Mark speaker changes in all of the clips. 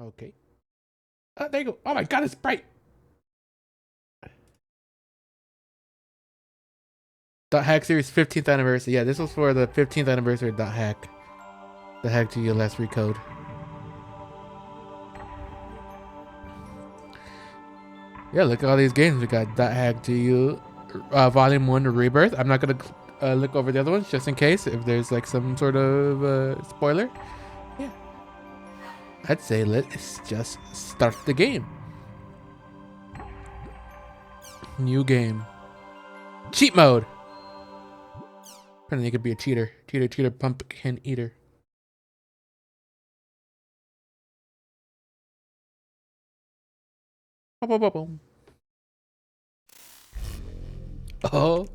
Speaker 1: Okay. There you go. Oh my god, it's bright. Dot Hack Series 15th anniversary. Yeah, this was for the 15th anniversary of Dot Hack. The Hack to your last recode. Yeah, look at all these games. We got Dot Hack to you, Volume 1 Rebirth. I'm not going to look over the other ones just in case if there's like some sort of spoiler. Yeah. I'd say let's just start the game. New game. Cheat mode. Apparently you could be a cheater. Cheater, pumpkin eater. Boom, boom, boom. Oh.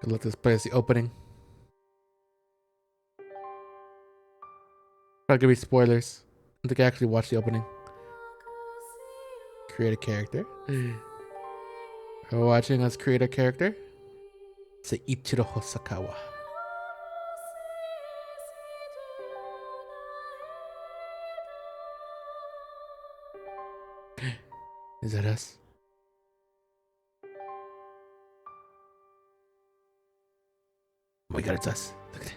Speaker 1: Let this play as the opening. Probably gonna be spoilers. I think I actually watched the opening. Create a character. We're watching us create a character. Seiichiro Hosakawa. Is that us? Oh my god, it's us. Look at it.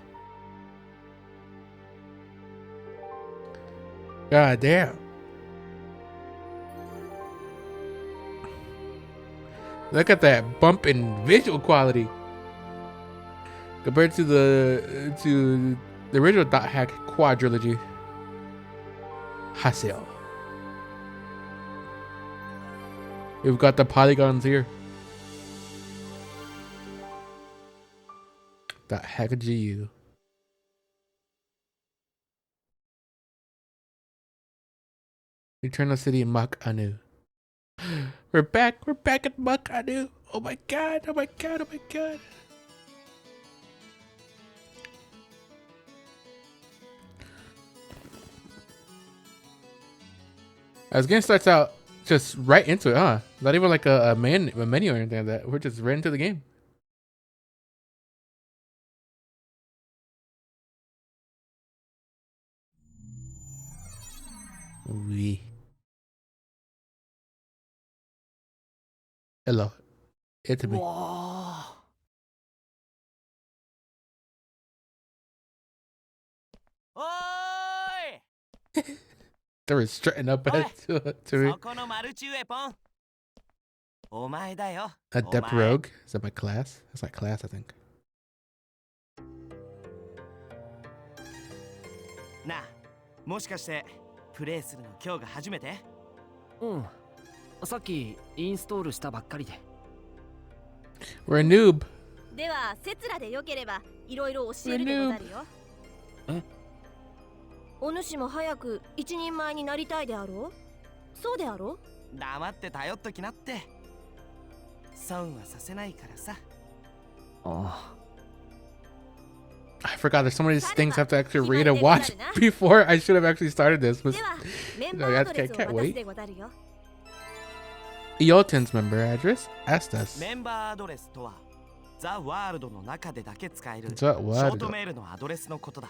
Speaker 1: God damn. Look at that bump in visual quality. Compared to the original Dot Hack quadrilogy. Haseo. We've got the polygons here. Dot Hack GU. Eternal City in Mach Anu. We're back at Mach Anu. Oh my god, oh my god, oh my god. This game starts out just right into it, huh? Not even like a menu or anything like that. We're just right into the game. Oui. Hello. It's me. They were strutting up to me. Adept Rogue. Is that my class? That's my class, I think. We're a noob. We're a noob.
Speaker 2: お主も早く一人前になりたいであろう。そうであろう。黙って頼っときなって。損はさせないからさ。
Speaker 1: I forgot there's so many things I have to actually read and watch before I should have actually started this. I can't wait. Eoten's member address asked us.
Speaker 2: メンバーアドレスとはザ・ワールドの中でだけ使えるシ
Speaker 1: The
Speaker 2: ョ
Speaker 1: World.
Speaker 2: ートメールのアドレスのことだ。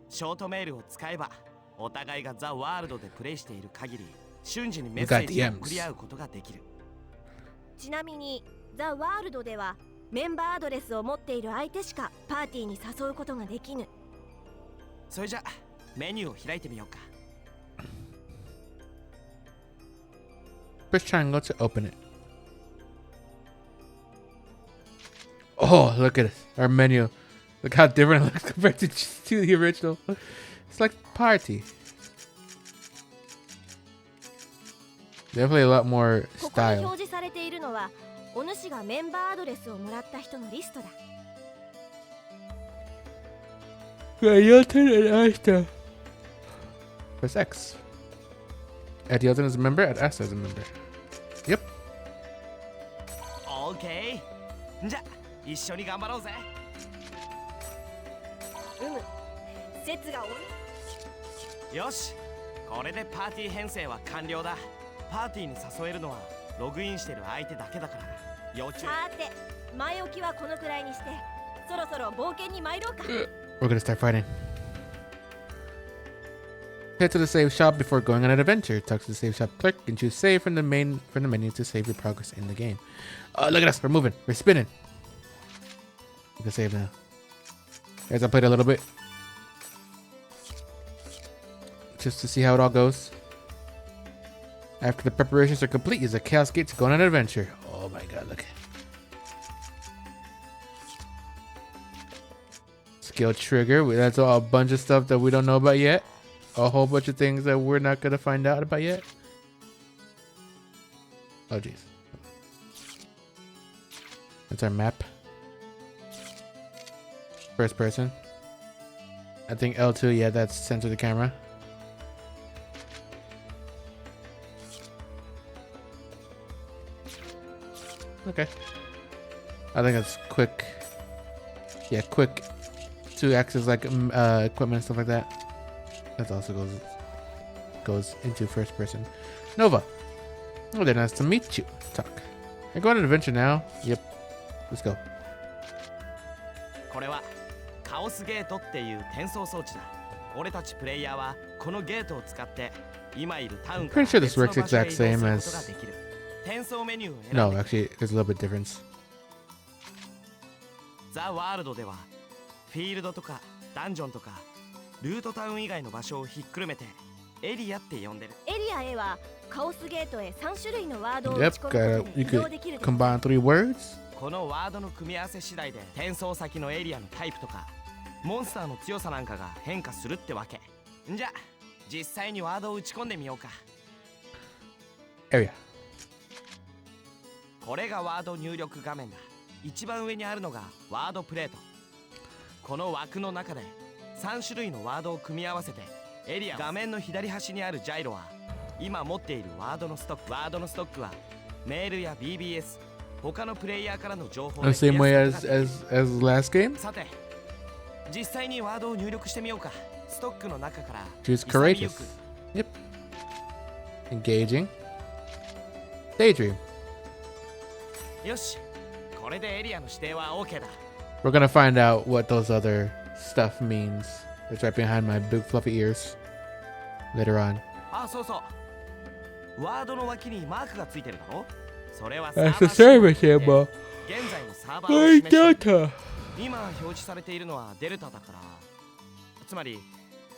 Speaker 2: ショートメールを使えばお互いがザ・ワールドでプレイしている限り瞬時にメッセージを送り合うことができる。ちなみにザ・ワールドではメンバーアドレスを持っている相手しかパーティーに誘うことができぬ。それじゃメニューを開いてみようか。
Speaker 1: Push triangle to open it. Oh, look at it. Our menu. Look how different it looks compared to the original. It's like party. Definitely a lot more
Speaker 2: ここに
Speaker 1: style.
Speaker 2: 表示されているのはお主がメンバーアドレスをもらった人のリストだ。
Speaker 1: Eoten and Asta. Press X. Add Eoten as a member, add Asta as a member. Yep.
Speaker 2: オーケー。じゃ一緒に頑張ろうぜ。説がよし、これでパーティー編成は完了だ。パーティーに誘えるのはログインしてる相手だけだから要注意。さて、前置きはこのくらいにして、そろそろ冒険に参ろうか。
Speaker 1: We're gonna start fighting. Head to the save shop before going on an adventure. Talk to the save shop clerk and choose save from the menu to save your progress in the game. Oh, look at us. We're moving. We're spinning. You can save now. As I played a little bit. Just to see how it all goes. After the preparations are complete, use a chaos gate to go on an adventure. Oh my god, look. Skill trigger. That's all a bunch of stuff that we don't know about yet. A whole bunch of things that we're not going to find out about yet. Oh, jeez. That's our map. First person. I think L2, yeah, that's center the camera. Okay. I think it's quick. Yeah, quick to access like equipment and stuff like that. That also goes into first person. Nova. Oh, they're nice to meet you. Talk. I go on an adventure now. Yep. Let's go.
Speaker 2: これはカオスゲートっていう転送装置だ。俺たちプレイヤーはこのゲートを使って今いるタウンから
Speaker 1: Pretty sure this works exact same as.
Speaker 2: 転送メニューを選んで
Speaker 1: No, actually, there's a little bit difference.
Speaker 2: ザ・ワールドではフィールドとかダンジョンとかルートタウン以外の場所をひっくるめてエリアって呼んでる。エリア A はカオスゲートへ3種類のワードを打ち込むことで移動できる。
Speaker 1: You could combine 3 words.
Speaker 2: このワードの組み合わせ次第で転送先のエリアのタイプとかモンスターの強さなんかが変化するってわけ。じゃあ実際にワードを打ち込んでみようか。
Speaker 1: Area.
Speaker 2: これがワード入力画面だ。一番上にあるのがワードプレート。この枠の中で3種類のワードを組み合わせてエリア。画面の左端にあるジャイロは今持っているワードのストック。ワードのストックはメールや BBS 他のプレイヤーからの情報で
Speaker 1: The same way as last game.
Speaker 2: さて実際にワードを入力してみようか。ストックの中から
Speaker 1: Choose courageous. Yep. Engaging. Daydream.
Speaker 2: よし、これでエリアの指定は OK だ。
Speaker 1: We're gonna find out what those other stuff means. It's right behind my big fluffy ears. Later on.
Speaker 2: あ、そうそう。ワードの脇にマークがついてるだろ。それは
Speaker 1: That's the service ammo.
Speaker 2: 現在のサーバーを示してる。
Speaker 1: Data.
Speaker 2: 今表示されているのはデルタだから。つまり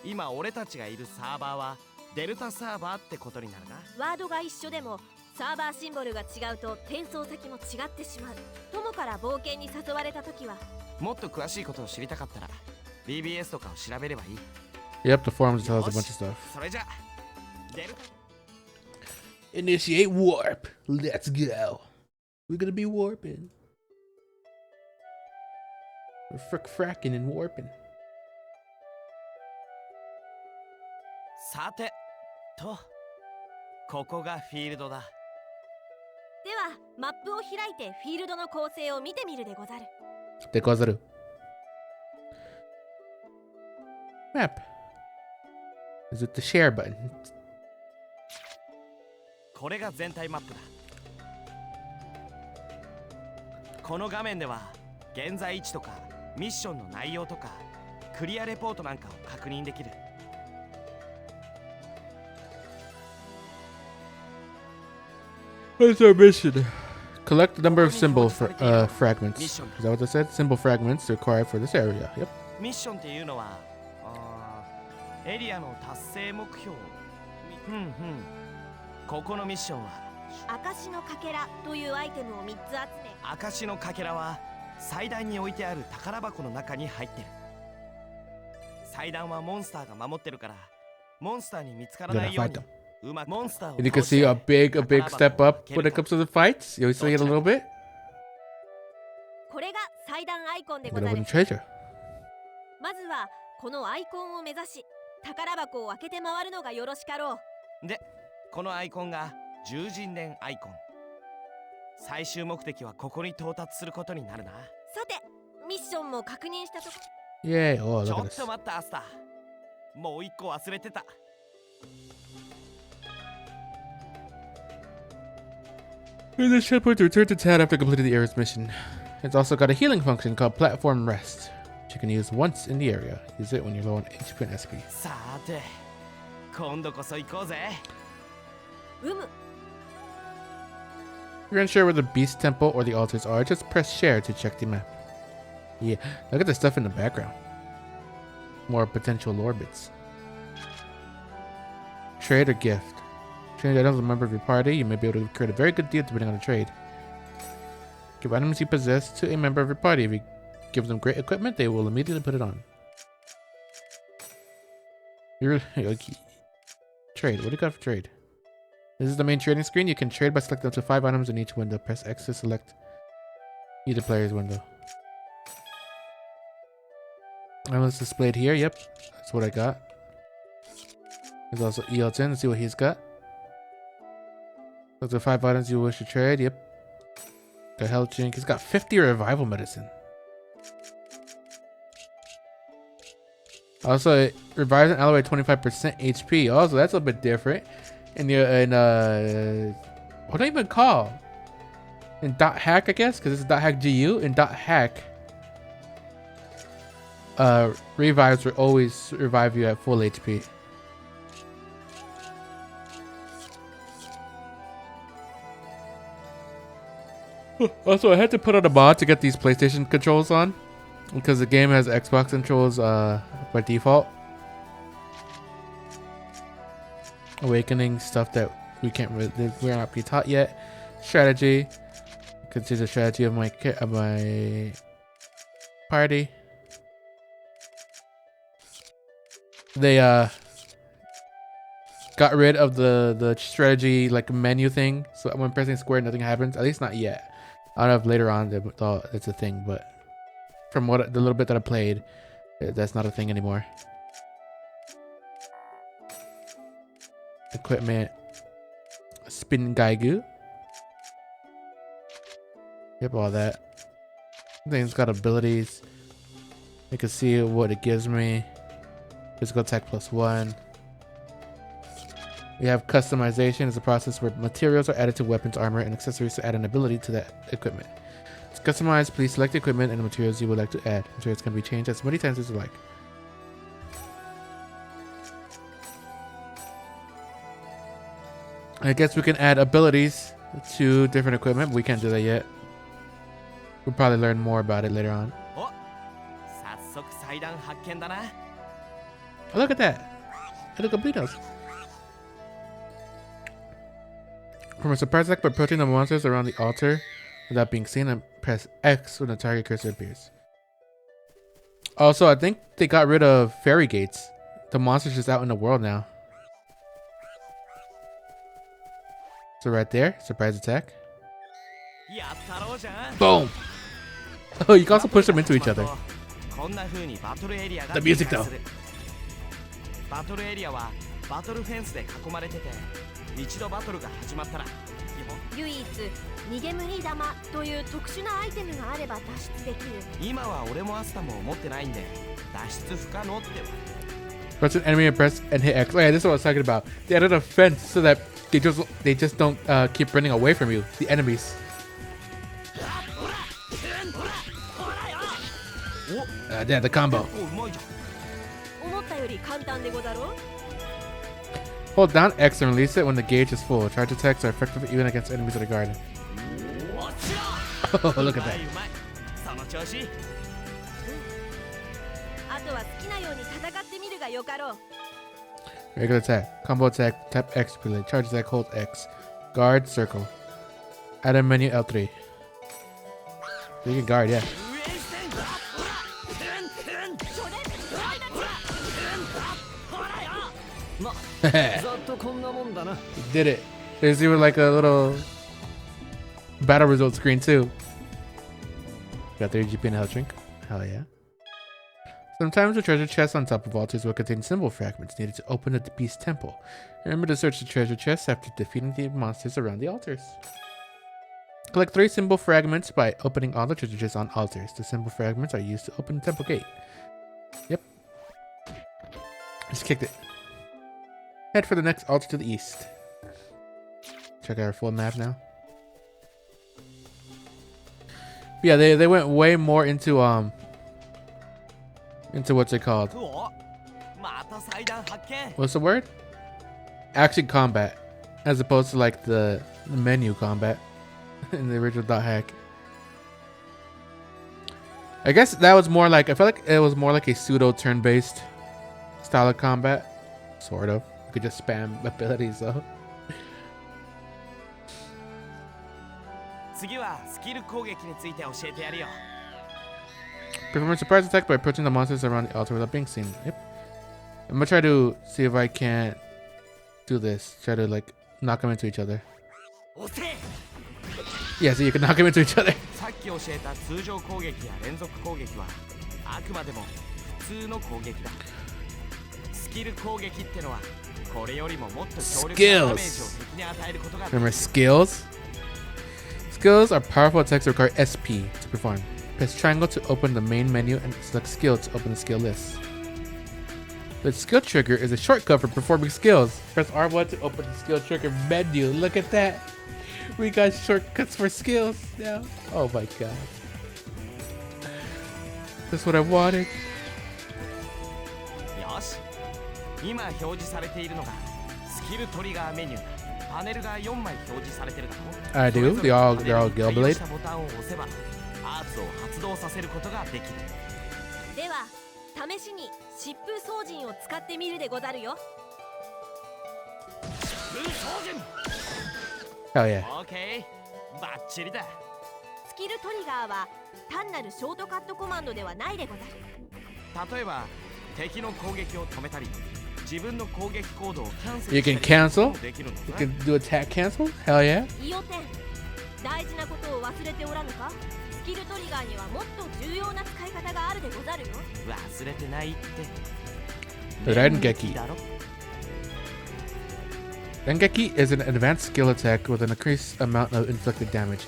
Speaker 2: 今俺たちがいるサーバーはデルタサーバーってことになるな。ワードが一緒でもサーバーシンボルが違うと転送先も違ってしまう。友から冒険に誘われた時はもっと詳しいことを知りたかったら BBS とかを調べればいい。
Speaker 1: Yep, the forums tell us a bunch of stuff.
Speaker 2: それじゃデルタ
Speaker 1: Initiate warp. Let's go. We're gonna be warping. We're fracking and warping.
Speaker 2: さてとここがフィールドだ。ではマップを開いてフィールドの構成を見てみるでござる。
Speaker 1: De Gozaru. Map. Is it the share button?
Speaker 2: これが全体マップだ。この画面では現在位置とかミッションの内容とかクリアレポートなんかを確認できる。
Speaker 1: What's our mission? Collect the number of symbol fragments. Is that what they said? Symbol fragments required for this area. Yep.
Speaker 2: ミッションっていうのはエリアの達成目標。ここのミッションは証のかけらというアイテムを3つ集め、証のかけらは祭壇に置いてある宝箱の中に入ってる。祭壇はモンスターが守ってるからモンスターに見つからないようにうまくモンスターを
Speaker 1: And you can see a big step up when it comes to the fights. You see it a little bit.
Speaker 2: これが祭壇アイコンでご
Speaker 1: Get
Speaker 2: ざ
Speaker 1: over
Speaker 2: る。
Speaker 1: the treasure.
Speaker 2: まずはこのアイコンを目指し宝箱を開けて回るのがよろしかろう。で、このアイコンが獣人伝アイコン。最終目的はここに到達することになるな。さて、ミッションも確認したとこ。
Speaker 1: Yay. Oh,
Speaker 2: ち
Speaker 1: look
Speaker 2: ょ
Speaker 1: at
Speaker 2: っ
Speaker 1: this.
Speaker 2: と待ったアスター。もう一個忘れてた。
Speaker 1: Use the checkpoint to return to town after completing the area's mission. It's also got a healing function called Platform Rest, which you can use once in the area. Use it when you're low on HP and SP.
Speaker 2: さて、
Speaker 1: you're unsure where the beast temple or the altars are, just press share to check the map. Yeah, look at the stuff in the background. More potential lore bits. Trade or gift. Trade items with a member of your party. You may be able to create a very good deal depending on the trade. Give items you possess to a member of your party. If you give them great equipment, they will immediately put it on. You're okay. Trade. What do you got for trade? This is the main trading screen. You can trade by selecting up to 5 items in each window. Press X to select either player's window. Items displayed here. Yep, that's what I got. There's also Eilton. Let's see what he's got. Those are 5 items you wish to trade. Yep. Got health drink. He's got 50 revival medicine. Also, it revives an ally by 25% HP. Also, that's a bit different. And what do I even call? In dot hack, I guess, because this is dot hack GU. In dot hack, revives will always revive you at full HP. Also, I had to put on a mod to get these PlayStation controls on, because the game has Xbox controls by default. Awakening stuff that we're not be taught yet. Strategy. Consider the strategy of my party. They got rid of the strategy like menu thing, so when pressing square nothing happens. At least not yet. I don't know if later on they thought it's a thing, but from the little bit that I played, that's not a thing anymore. Equipment. Spin Gaigu. Yep, all that. I think it's got abilities. You can see what it gives me. Physical attack +1. We have customization. It's a process where materials are added to weapons, armor, and accessories to add an ability to that equipment. To customize, please select the equipment and the materials you would like to add. Materials can be changed as many times as you like. I guess we can add abilities to different equipment, but we can't do that yet. We'll probably learn more about it later on. Oh, look at that! It'll complete us. From a surprise attack by approaching the monsters around the altar without being seen, and press X when the target cursor appears. Also, I think they got rid of fairy gates. The monster's just out in the world now. So right there, surprise attack. Boom! Oh, you can also push them into each other. The music though. Press an enemy and press and hit X. Oh yeah, this is what I was talking about. They added a fence so that they just don't keep running away from you, the enemies. Yeah, the combo. Hold down X and release it when the gauge is full. Charge attacks are effective even against enemies that are guarded. Oh, look at that. Regular attack, combo attack, tap X to relay. Charge attack, hold X. Guard, circle. Add a menu L3. So you can guard, yeah. Did it. There's even like a little battle result screen too. Got 30 GP and a health drink. Hell yeah. Sometimes the treasure chests on top of altars will contain symbol fragments needed to open the beast temple. Remember to search the treasure chests after defeating the monsters around the altars. Collect 3 symbol fragments by opening all the treasure chests on altars. The symbol fragments are used to open the temple gate. Yep. Just kicked it. Head for the next altar to the east. Check out our full map now. Yeah, they went way more into what's it called? What's the word? action combat as opposed to like the menu combat in the original dot hack. I guess that was more like, I felt like it was more like a pseudo turn-based style of combat. Sort of. You could just spam abilities though. Perform a surprise attack by approaching the monsters around the altar without being seen. Yep. I'm gonna try to see if I can't do this. Try to like knock them into each other. Yeah, so you can knock them into each other. Skills. Remember skills? Skills are powerful attacks that require SP to perform. Press triangle to open the main menu and select skill to open the skill list. The skill trigger is a shortcut for performing skills. Press R1 to open the skill trigger menu. Look at that. We got shortcuts for skills now. Oh my god. That's what I wanted. I do. They're all Gilblade.
Speaker 2: アーツを発動させることができる。では、試しに疾風装陣を使ってみるでござるよ。疾風装陣。
Speaker 1: Oh yeah.
Speaker 2: OK、バッチリだ。スキルトリガーは単なるショートカットコマンドではないでござる。例えば、敵の攻撃を止めたり、自分の攻撃コードをキャンセルしたり
Speaker 1: You can cancel? You can do attack cancel? Hell yeah.
Speaker 2: イオテン、大事なことを忘れておらぬか？スキルトリガーにはもっと重要な使い方があるでござるよ。忘れてないって。
Speaker 1: Rengeki. Rengeki is an advanced skill attack with an increased amount of inflicted damage.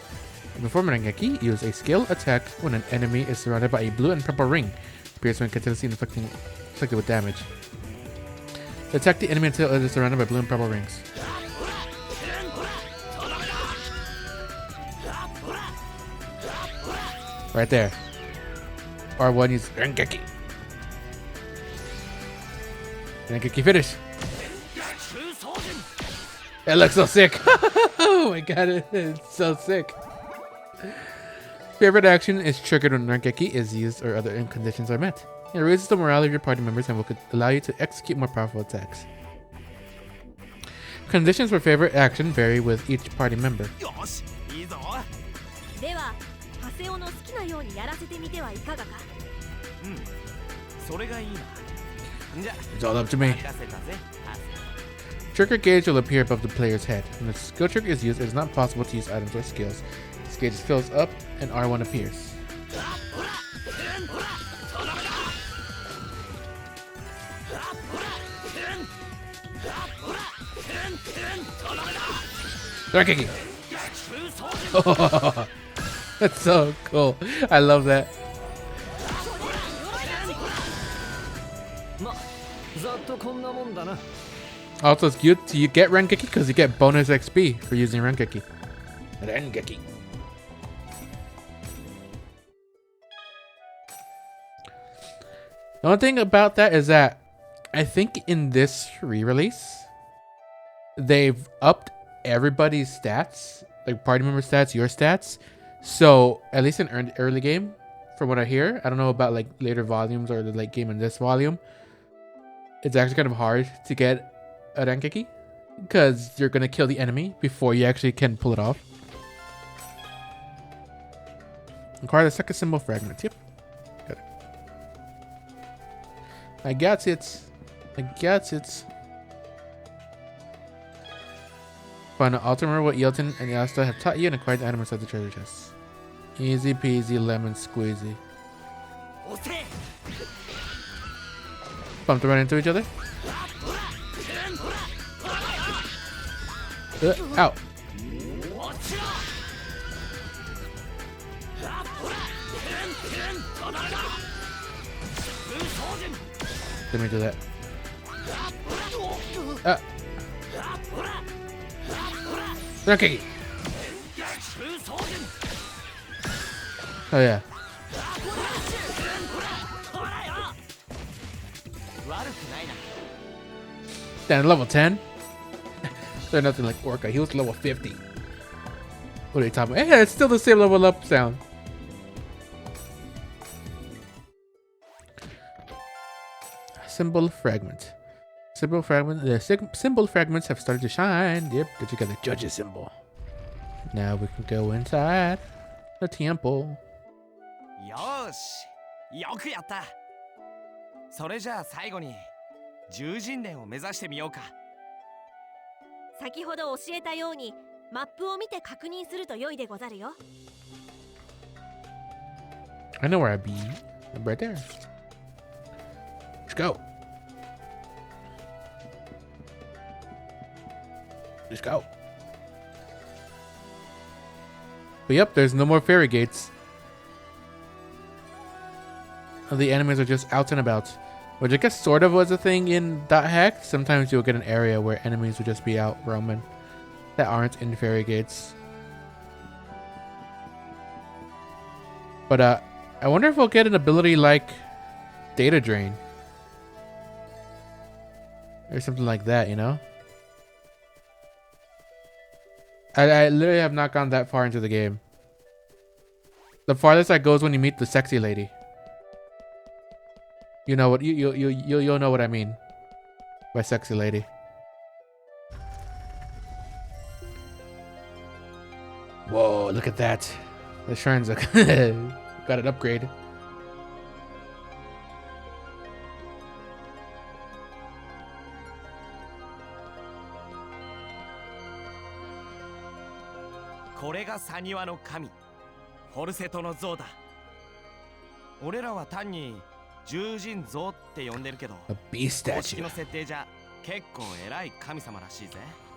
Speaker 1: To perform Rengeki, use a skill attack when an enemy is surrounded by a blue and purple ring. Appears when continuously inflicted with damage. Attack the enemy until it is surrounded by blue and purple rings. Right there. R1 is Rengeki. Rengeki finish. It looks so sick. Oh my god, it's so sick. Favorite action is triggered when Rengeki is used or other conditions are met. It raises the morale of your party members and will allow you to execute more powerful attacks. Conditions for favorite action vary with each party member. It's all up to me. Trigger gauge will appear above the player's head. When the skill trigger is used, it is not possible to use items or skills. This gauge fills up and R1 appears. Rengeki. Oh, that's so cool. I love that. Also, it's good to you get Rengeki because you get bonus XP for using Rengeki. Rengeki. The only thing about that is that I think in this re-release, they've upped everybody's stats, like party member stats, your stats. So at least in early game, from what I hear, I don't know about like later volumes or the late game in this volume, it's actually kind of hard to get a Rengeki because you're gonna kill the enemy before you actually can pull it off. Acquire the second symbol fragment. Yep. Got it. I got it. I got it. Find an altar what Yelton and Yasta have taught you and acquire the item inside the treasure chest. Easy peasy lemon squeezy. Bump them right into each other. Ow. Let me do that. Okay. Oh yeah. Down to level 10. They're nothing like Orca. He was level 50. What are you talking about? Yeah, it's still the same level up sound. Symbol fragment. Symbol fragment. The symbol fragments have started to shine. Yep, did you get the judge's symbol? Now we can go inside the temple.
Speaker 2: Yosh! よくやった。それじゃあ最後に獣人伝を目指してみようか。
Speaker 3: 先ほど教えたようにマップを見て確認すると良いでござるよ。
Speaker 1: I know where I'd be. I'm right there. Let's go. Let's go. But yep, there's no more fairy gates. The enemies are just out and about. Which I guess sort of was a thing in .hack. Sometimes you'll get an area where enemies will just be out roaming that aren't in fairy gates. But I wonder if we'll get an ability like Data Drain. Or something like that, you know? I literally have not gone that far into the game. The farthest I go is when you meet the sexy lady. You know what you'll know what I mean by sexy lady. Whoa, look at that. The shrines got an upgrade. A beast statue.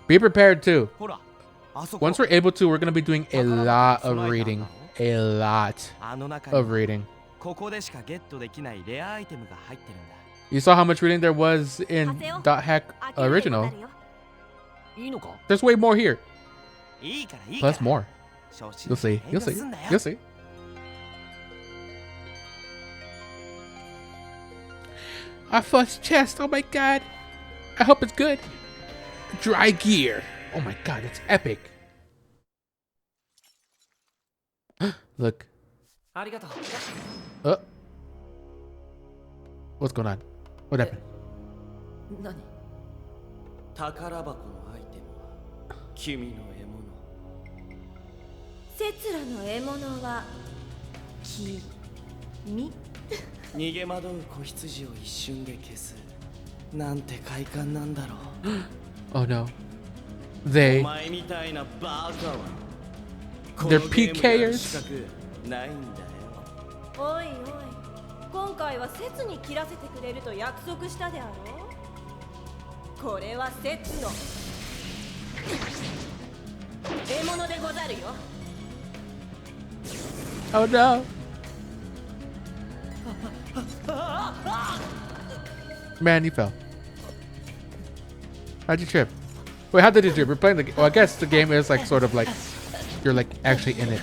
Speaker 1: Be prepared too. Once we're able to, we're going to be doing a lot of reading. A lot of reading. You saw how much reading there was in .hack original. There's way more here. Plus more. You'll see. You'll see. You'll see. Our first chest. Oh my god. I hope it's good. Dry gear. Oh my god, that's epic. Look. What's going on? What happened?
Speaker 3: セツラの獲物は君。
Speaker 2: 逃げ惑う子羊を一瞬で消す。なんて快感なんだろう。
Speaker 1: Oh no. They.
Speaker 2: お前みたいなバカは。
Speaker 1: They're PKers.
Speaker 2: ないんだよ。
Speaker 3: おいおい。今回はセツに切らせてくれると約束したであろう。これはセツの獲物でござるよ。
Speaker 1: Oh no. Man, you fell. How'd you trip? Wait, how did you trip? We're playing the game. Well, I guess the game is like sort of like you're like actually in it.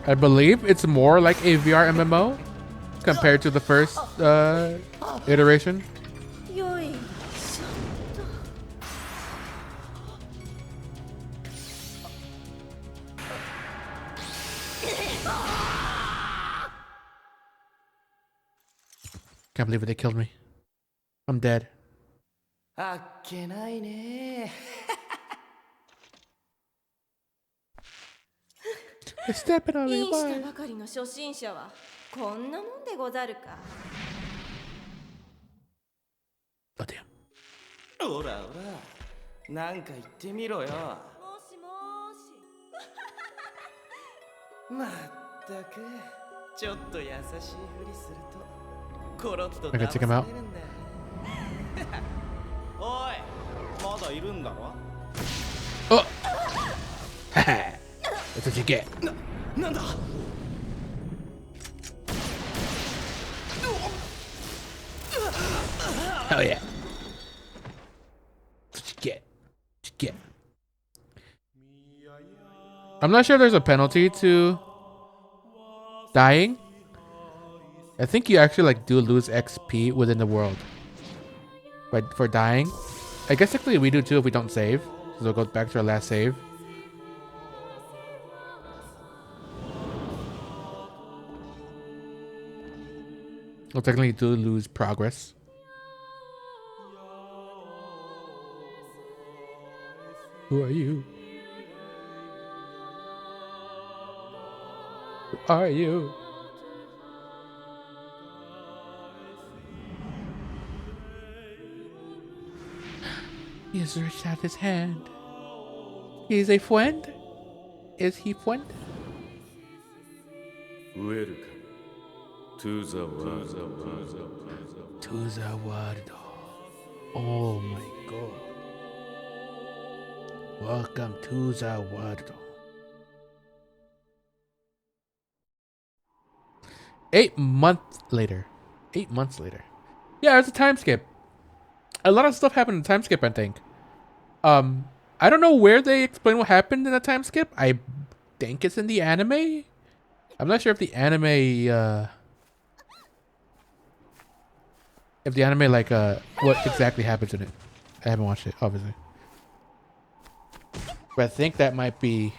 Speaker 1: I believe it's more like a VR MMO compared to the first iteration. Can't believe it, they killed me. I'm dead. They're stepping on me. Why?
Speaker 3: ばかりの初心者はこんなもんでござるか。
Speaker 1: Oh damn.
Speaker 2: ほらほら、なんか言ってみろよ。も
Speaker 3: しもし。
Speaker 2: まったく、ちょっと優しいふりすると、コロッと
Speaker 1: I gotta check him out.
Speaker 2: おい、まだいるんだろ。
Speaker 1: Oh. That's what you get.
Speaker 2: なんだ。
Speaker 1: Hell yeah. That's what you get. What you get. I'm not sure if there's a penalty to dying. I think you actually like do lose XP within the world, but for dying, I guess technically we do too if we don't save. So we'll go back to our last save. We'll technically do lose progress. Who are you? Who are you? He has reached out his hand. He is a friend? Is he friend?
Speaker 4: Welcome to the world.
Speaker 1: To the world. Oh my god. Welcome to the world. 8 months later. 8 months later. Yeah, it's a time skip. A lot of stuff happened in the time skip, I think. I don't know where they explain what happened in the time skip. I think it's in the anime. I'm not sure if the anime like what exactly happens in it. I haven't watched it, obviously. But I think that might be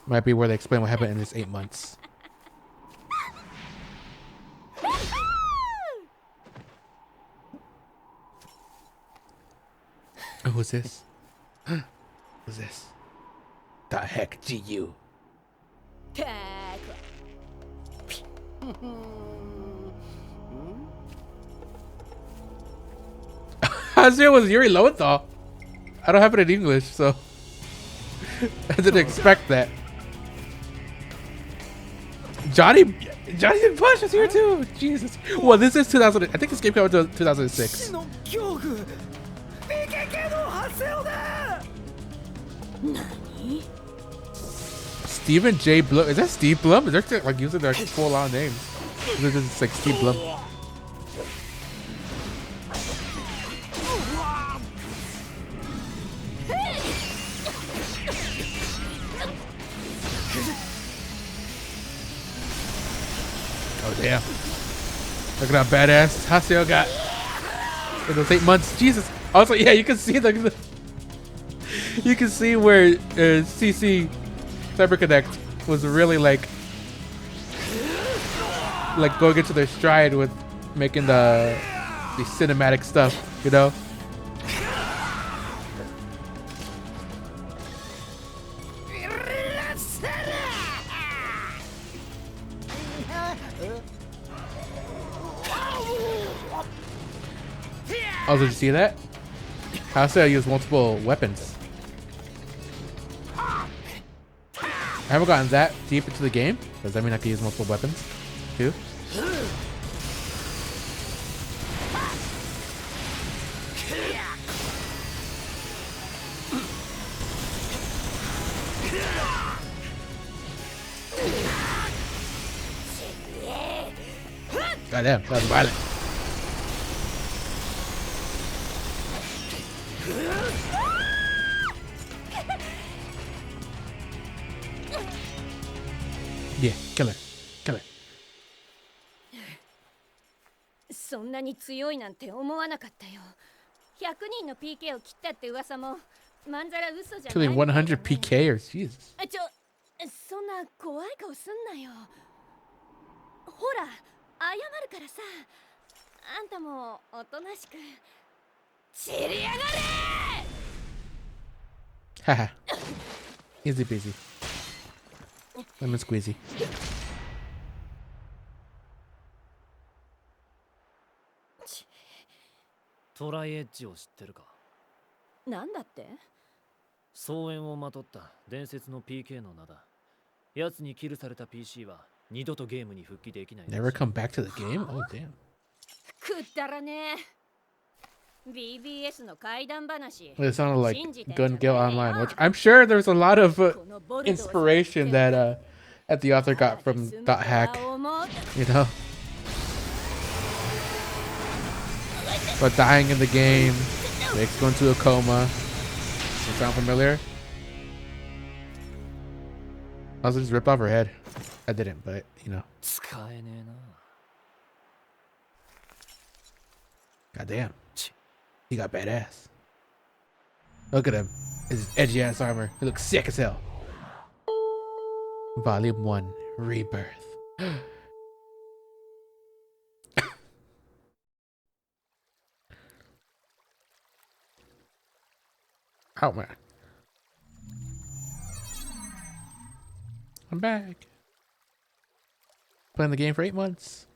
Speaker 1: where they explain what happened in this 8 months. Oh, who's this? Who's this? The heck, GU? Haseo was Yuri Lowenthal. I don't have it in English, so I didn't expect that. Johnny and Push is here too. Jesus. Well, this is 2000. I think this game came out in 2006. Stephen J. Blum. Is that Steve Blum? Is that like using their full-on names? This is like Steve Blum. Oh damn! Look at how badass Haseo got in those 8 months. Jesus. Also, yeah, you can see the you can see where CC CyberConnect was really like going into their stride with making the cinematic stuff, you know. Also, did you see that? Haseo used multiple weapons. I haven't gotten that deep into the game. Does that mean I can use multiple weapons too? Goddamn, that was violent. Yeah, kill her. Kill her.
Speaker 3: そんなに強いなんて思わなかったよ。100人の PK を切ったって噂もまんざら嘘じゃない。
Speaker 1: Killing 100 PK or Jesus.
Speaker 3: そんな怖い顔すんなよ。ほら、謝るからさ。あんたもおとなしく散りやがれ。
Speaker 1: Haha. Easy peasy. Lemon squeezy.
Speaker 5: トライエッジを知ってるか？
Speaker 3: なんだって？
Speaker 5: 総縁をまとった伝説の PK の名だ。奴にキルされた PC は二度とゲームに復帰できない。
Speaker 1: Never come back to the game? Oh damn.
Speaker 3: くだらねえ。BBS の怪談話。
Speaker 1: It sounded like Gun Gale Online, which I'm sure there's a lot of inspiration that the author got from Dot Hack, you know. But dying in the game makes go into a coma. Does it sound familiar? Also just ripped off her head. I didn't, but you know.
Speaker 5: 使えねえな。
Speaker 1: God damn. He got badass. Look at him. His edgy ass armor. He looks sick as hell. Volume 1 Rebirth. Oh man. I'm back. Playing the game for 8 months.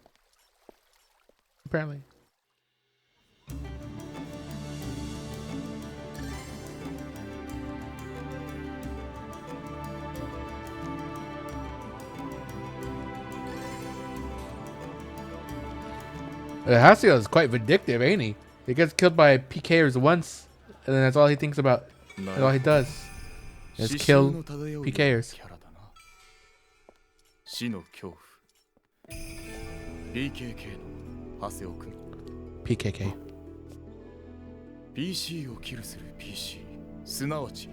Speaker 1: Apparently. Hasio is quite vindictive, ain't he? He gets killed by PKers once, and then that's all he thinks about. That's all he does. Is kill PKers.
Speaker 6: 死の恐怖 PKK の長谷尾君
Speaker 1: PKK.
Speaker 6: PC をキルする PC すなわち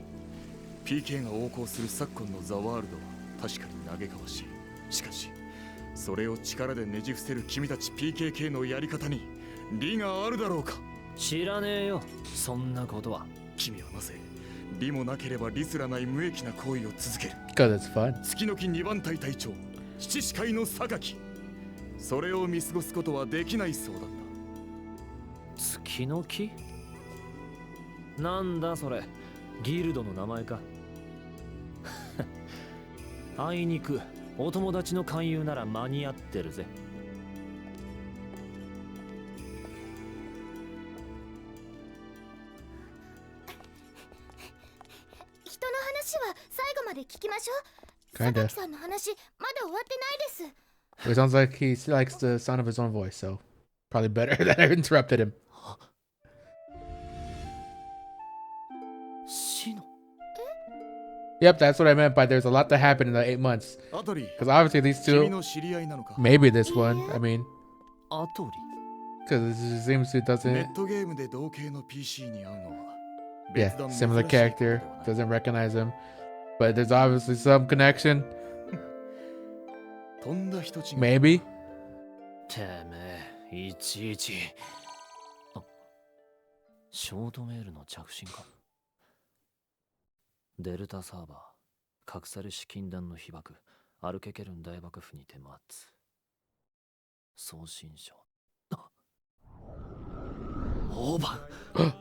Speaker 6: PK が横行する昨今のザワールドは確かに嘆かわしい。しかしそれを力でねじ伏せる君たち PKK のやり方に利があるだろうか。
Speaker 5: 知らねえよ、そんなことは。
Speaker 6: 君はなぜ利もなければ利すらない無益な行為を続ける。
Speaker 1: Because it's fun.
Speaker 6: 月の木2番隊隊長七士会の榊、それを見過ごすことはできないそうだった。
Speaker 5: 月の木？なんだそれ、ギルドの名前か。あいにくお友達の勧誘なら間に合ってるぜ。
Speaker 3: 人の話は最後まで聞きましょう。
Speaker 1: Kinda.
Speaker 3: 榊さんの話まだ終わってないです。
Speaker 1: It sounds like he likes the sound of his own voice, so probably better that I interrupted him.
Speaker 5: シノ？
Speaker 1: Yep, that's what I meant by there's a lot that happened in the 8 months.
Speaker 6: アトリー、
Speaker 1: Because obviously these
Speaker 6: 君
Speaker 1: two,
Speaker 6: の知り合いなのか。
Speaker 1: maybe this one, I mean,
Speaker 5: アトリ？
Speaker 1: because it seems it
Speaker 6: ネ
Speaker 1: doesn't,
Speaker 6: ットゲームで同系の PC に会うのは
Speaker 1: yeah,
Speaker 6: 別段
Speaker 1: similar
Speaker 6: 珍しいことで
Speaker 1: character,
Speaker 6: はない。
Speaker 1: doesn't recognize him. But there's obviously some connection,
Speaker 6: とんだ人違い。
Speaker 1: maybe.
Speaker 5: てめえ、いちいち。あ、ショートメールの着信か。デルタサーバー、隠されし禁断の被爆、アルケケルン大幕府にて待つ。送信書。あ、オーバー。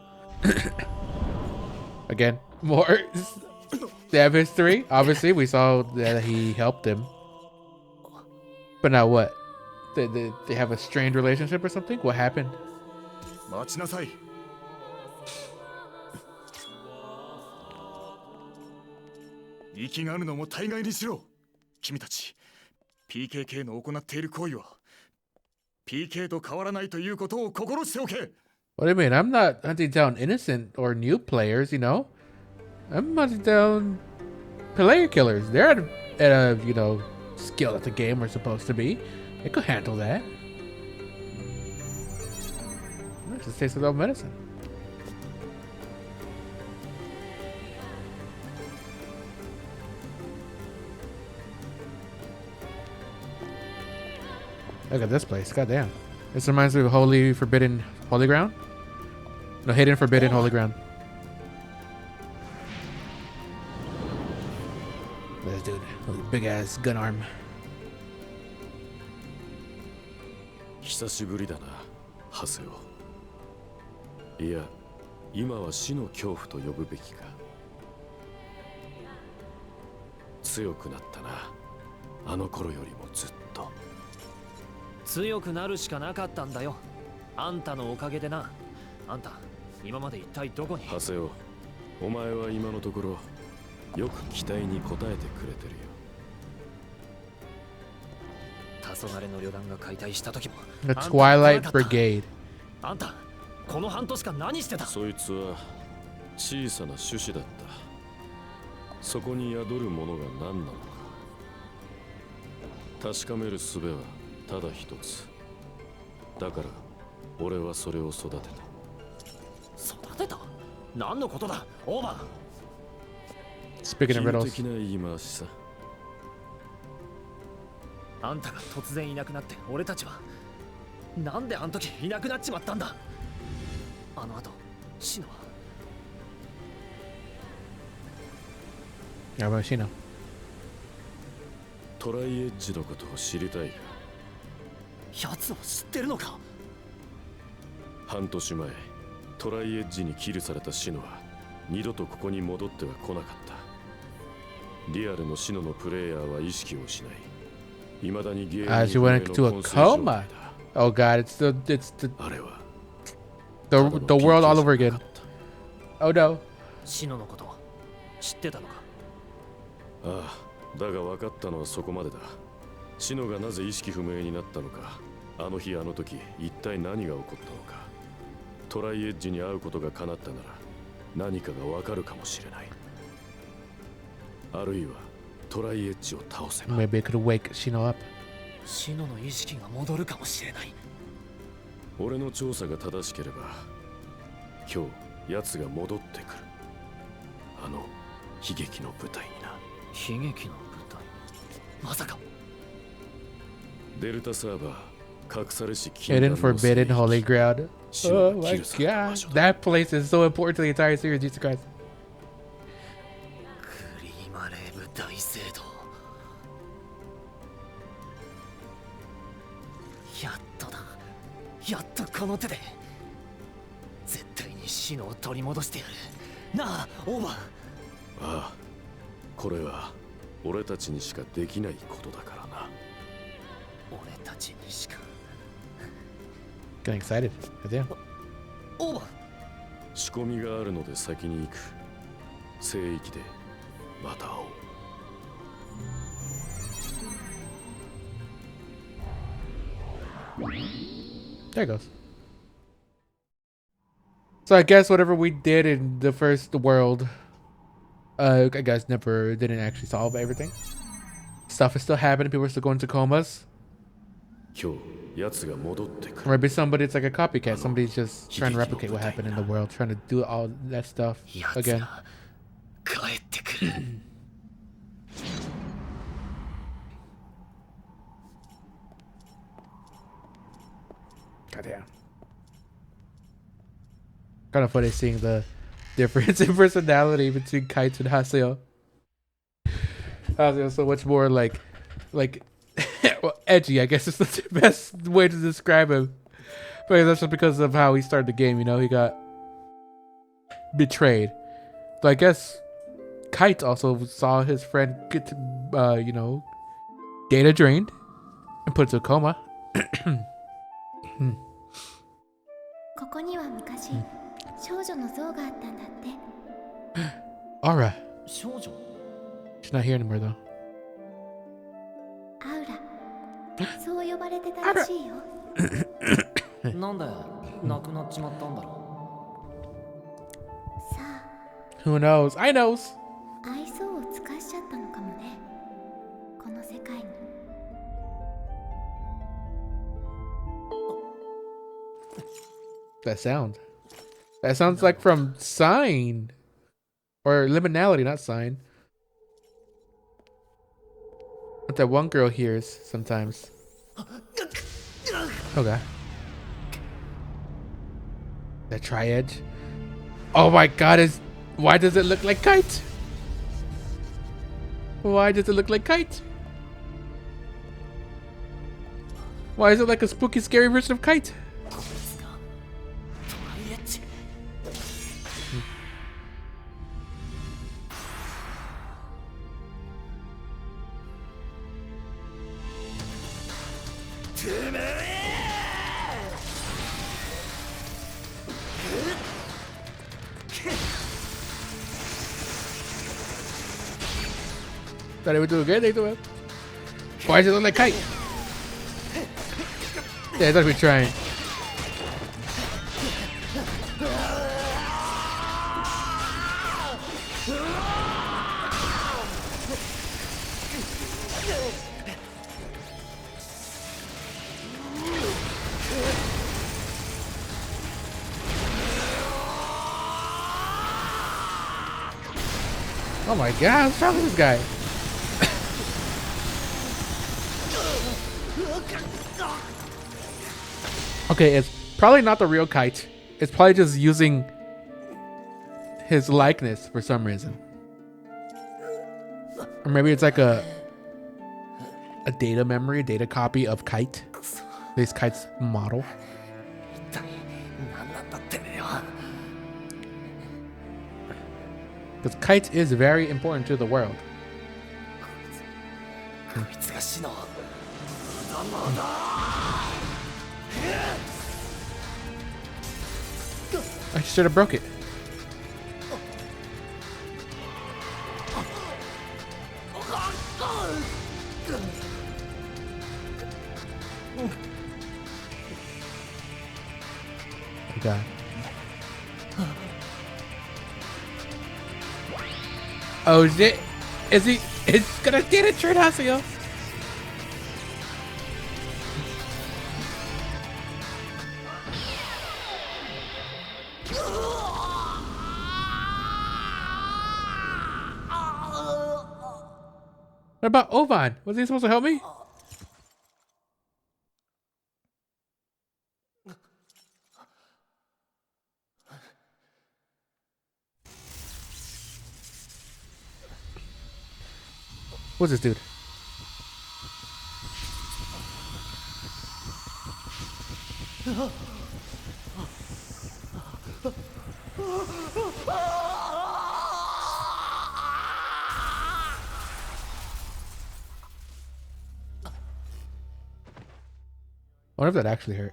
Speaker 1: Again, more stab history. Obviously, we saw that he helped him. But now what? They have a strained relationship or something? What happened?
Speaker 6: 待ちなさい。息があるのも大概にしろ。君たち PKK の行っている行為は PK と変わらないということを心しておけ。
Speaker 1: What do you mean? I'm not hunting down innocent or new players, you know? I'm hunting down player killers. They're at a you know, skill at the game we're supposed to be. They could handle that. It just tastes like medicine. Look at this place. Goddamn. This reminds me of Holy Forbidden Holy Ground? No, Hidden Forbidden Holy Ground. This dude, big ass gun arm.
Speaker 4: 久しぶりだな、ハセオ。いや、今は死の恐怖と呼ぶべきか。強くなったな、あの頃よりもずっと。
Speaker 5: 強くなるしかなかったんだよ。あんたのおかげでな。あんた、今まで一体どこに？
Speaker 4: ハセオ、お前は今のところよく期待に応えてくれてるよ。
Speaker 5: 黄昏の旅団が解体した時も
Speaker 1: The Twilight Brigade.
Speaker 5: あんた、この半年間何してた？
Speaker 4: そいつは小さな種子だった。そこに宿るものが何なのか確かめる術はただ一つ。だから俺はそれを育てた。
Speaker 5: 育てた？何のことだ、オーバー。
Speaker 1: Speaking of
Speaker 4: 比喩
Speaker 1: riddles.
Speaker 4: 的な言い回しさ。
Speaker 5: あんたが突然いなくなって俺たちはなんであん時いなくなっちまったんだ。あの後シノは
Speaker 1: Yeah, about Shino.
Speaker 4: トライエッジのことを知りたいが。
Speaker 5: 奴を知ってるのか。
Speaker 4: 半年前トライエッジにキルされたシノは二度とここに戻っては来なかった。リアルのシノのプレイヤーは意識を失い、未だにゲーム
Speaker 1: She went into a coma. Oh god, it's the
Speaker 4: あれは
Speaker 1: the world all over again. Oh no.
Speaker 5: シノのこと知ってたのか。
Speaker 4: ああ、だが分かったのはそこまでだ。シノがなぜ意識不明になったのか、あの日あの時一体何が起こったのか。トライエッジに会うことが叶ったなら何かが分かるかもしれない。あるいはトライエッジを倒せば
Speaker 1: Maybe it could wake Shino up.
Speaker 5: シノの意識が戻るかもしれない。
Speaker 4: 俺の調査が正しければ今日奴が戻ってくる。あの悲劇の舞台にな。
Speaker 5: 悲劇の舞台。まさか
Speaker 4: デルタサーバー隠されし
Speaker 1: Hidden forbidden holy ground. Oh my god. That place is so important to the entire series, Jesus Christ.
Speaker 5: クリーマレーブ大聖堂。やっとだ。やっとこの手で絶対にシノを取り戻してやる。なあ、オーバー。
Speaker 4: ああ、これは俺たちにしかできないことだからな。
Speaker 5: 俺たちにしか。
Speaker 1: Getting excited. Goddamn.
Speaker 5: オーバー。
Speaker 4: 仕込みがあるので先に行く。聖域でまた会おう。
Speaker 1: There it goes. So I guess whatever we did in the first world, I guess didn't actually solve everything. Stuff is still happening. People are still going to comas.
Speaker 4: 今日奴が戻ってく
Speaker 1: Or
Speaker 4: る。
Speaker 1: maybe somebody's like a copycat. Somebody's just trying to replicate what happened in the world, trying to do all that stuff
Speaker 5: やつ
Speaker 1: again.
Speaker 5: が帰ってくる。
Speaker 1: Goddamn. Kind of funny seeing the difference in personality between Kite and Haseo. Haseo's so much more like well, edgy, I guess is the best way to describe him. But that's just because of how he started the game, you know, he got betrayed. So I guess Kite also saw his friend get, you know, data drained and put into a coma.
Speaker 3: ここには昔、少女の像があったんだって。
Speaker 1: Aura.
Speaker 5: 少女。
Speaker 1: She's not here anymore though.
Speaker 3: アウラ。そう呼ばれてたらしいよ。
Speaker 5: なんで亡くなっちまったんだろ
Speaker 3: さあ、
Speaker 1: Who knows? I knows.
Speaker 3: 愛想を尽かしちゃったのかもね。この世界に。
Speaker 1: That sound. That sounds like from Sign. Or Liminality, not Sign. What that one girl hears sometimes. Okay. That Tri-Edge. Oh my god, why does it look like Kite? Why does it look like Kite? Why is it like a spooky, scary version of Kite?
Speaker 5: う。こいつがトライエッジ。
Speaker 1: Thought they would do a good, they do it. Why does it look like Kite? Yeah, I thought we'd try. Oh my god, what's wrong with this guy? Okay, it's probably not the real Kite. It's probably just using his likeness for some reason. Or maybe it's like a data memory, data copy of Kite. This Kite's model. Because Kite is very important to the world. I should have broke it. Oh God. Oh shit. Is he? It's gonna get it, Trinasio. What about Ovan? Was he supposed to help me? What's this dude? I wonder if that actually hurt.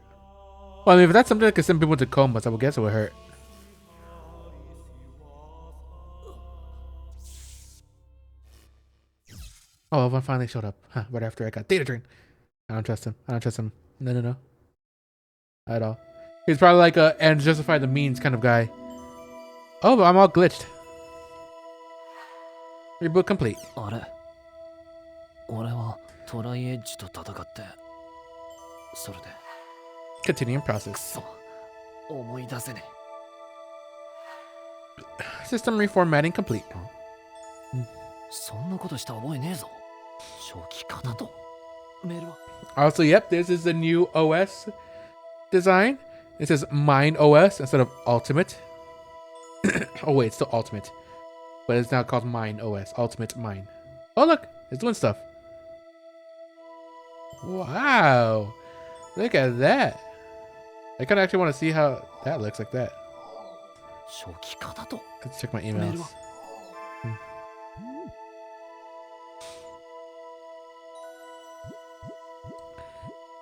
Speaker 1: Well, I mean, if that's something that could send people to comas, I would guess it would hurt. Oh, Ovan finally showed up. Huh, right after I got data drain. I don't trust him. I don't trust him. No. At all. He's probably like a and justify the means kind of guy. Oh, but I'm all glitched. Reboot complete. Continuing process. System reformatting complete. Also, yep, this is the new OS design. It says Mine OS instead of Ultimate. Oh wait, it's still Ultimate, but it's now called Mine OS. Ultimate Mine. Oh look, it's doing stuff. Wow, look at that. I kind of actually want to see how that looks like that. Let's check my emails.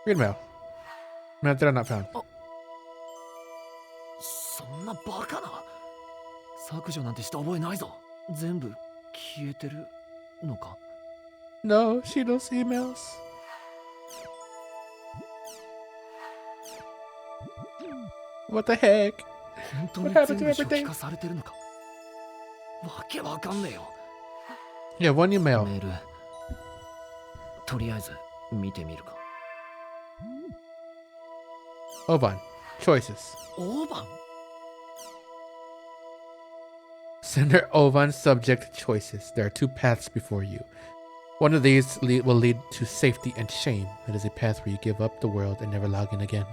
Speaker 1: Read mail. Man, that are not found. No, she knows emails. What the heck? What happened to everything? Yeah, one new mail. Ovan. Choices. Sender Ovan subject choices. There are two paths before you. One of these will lead to safety and shame. It is a path where you give up the world and never log in again.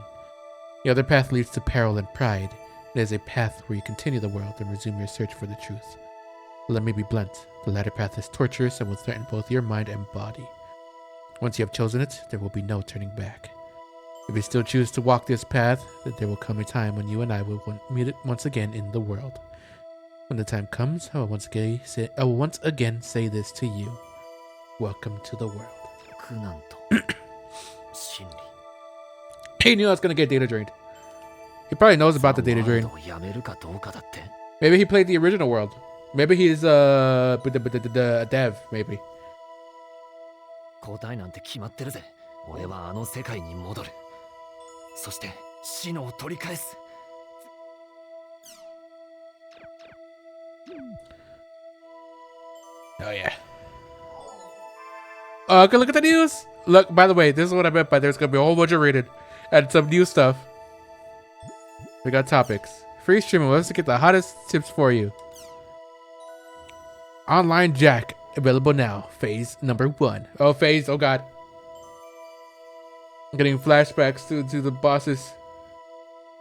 Speaker 1: The other path leads to peril and pride. It is a path where you continue the world and resume your search for the truth. Let me be blunt. The latter path is torturous and will threaten both your mind and body. Once you have chosen it, there will be no turning back. If you still choose to walk this path, then there will come a time when you and I will meet it once again in the world. When the time comes, I will once again say this to you. Welcome to the world. He knew I was going to get data drained. He probably knows about the data drain. Maybe he played the original world. Maybe he's a dev, maybe. Oh yeah. Okay, look at the news. Look, by the way, this is what I meant by there's gonna be a whole bunch of rated and some new stuff. We got topics. Free streaming. Let's get the hottest tips for you. Online Jack available now. Phase number 1. Oh, phase. Oh god. Getting flashbacks to the bosses.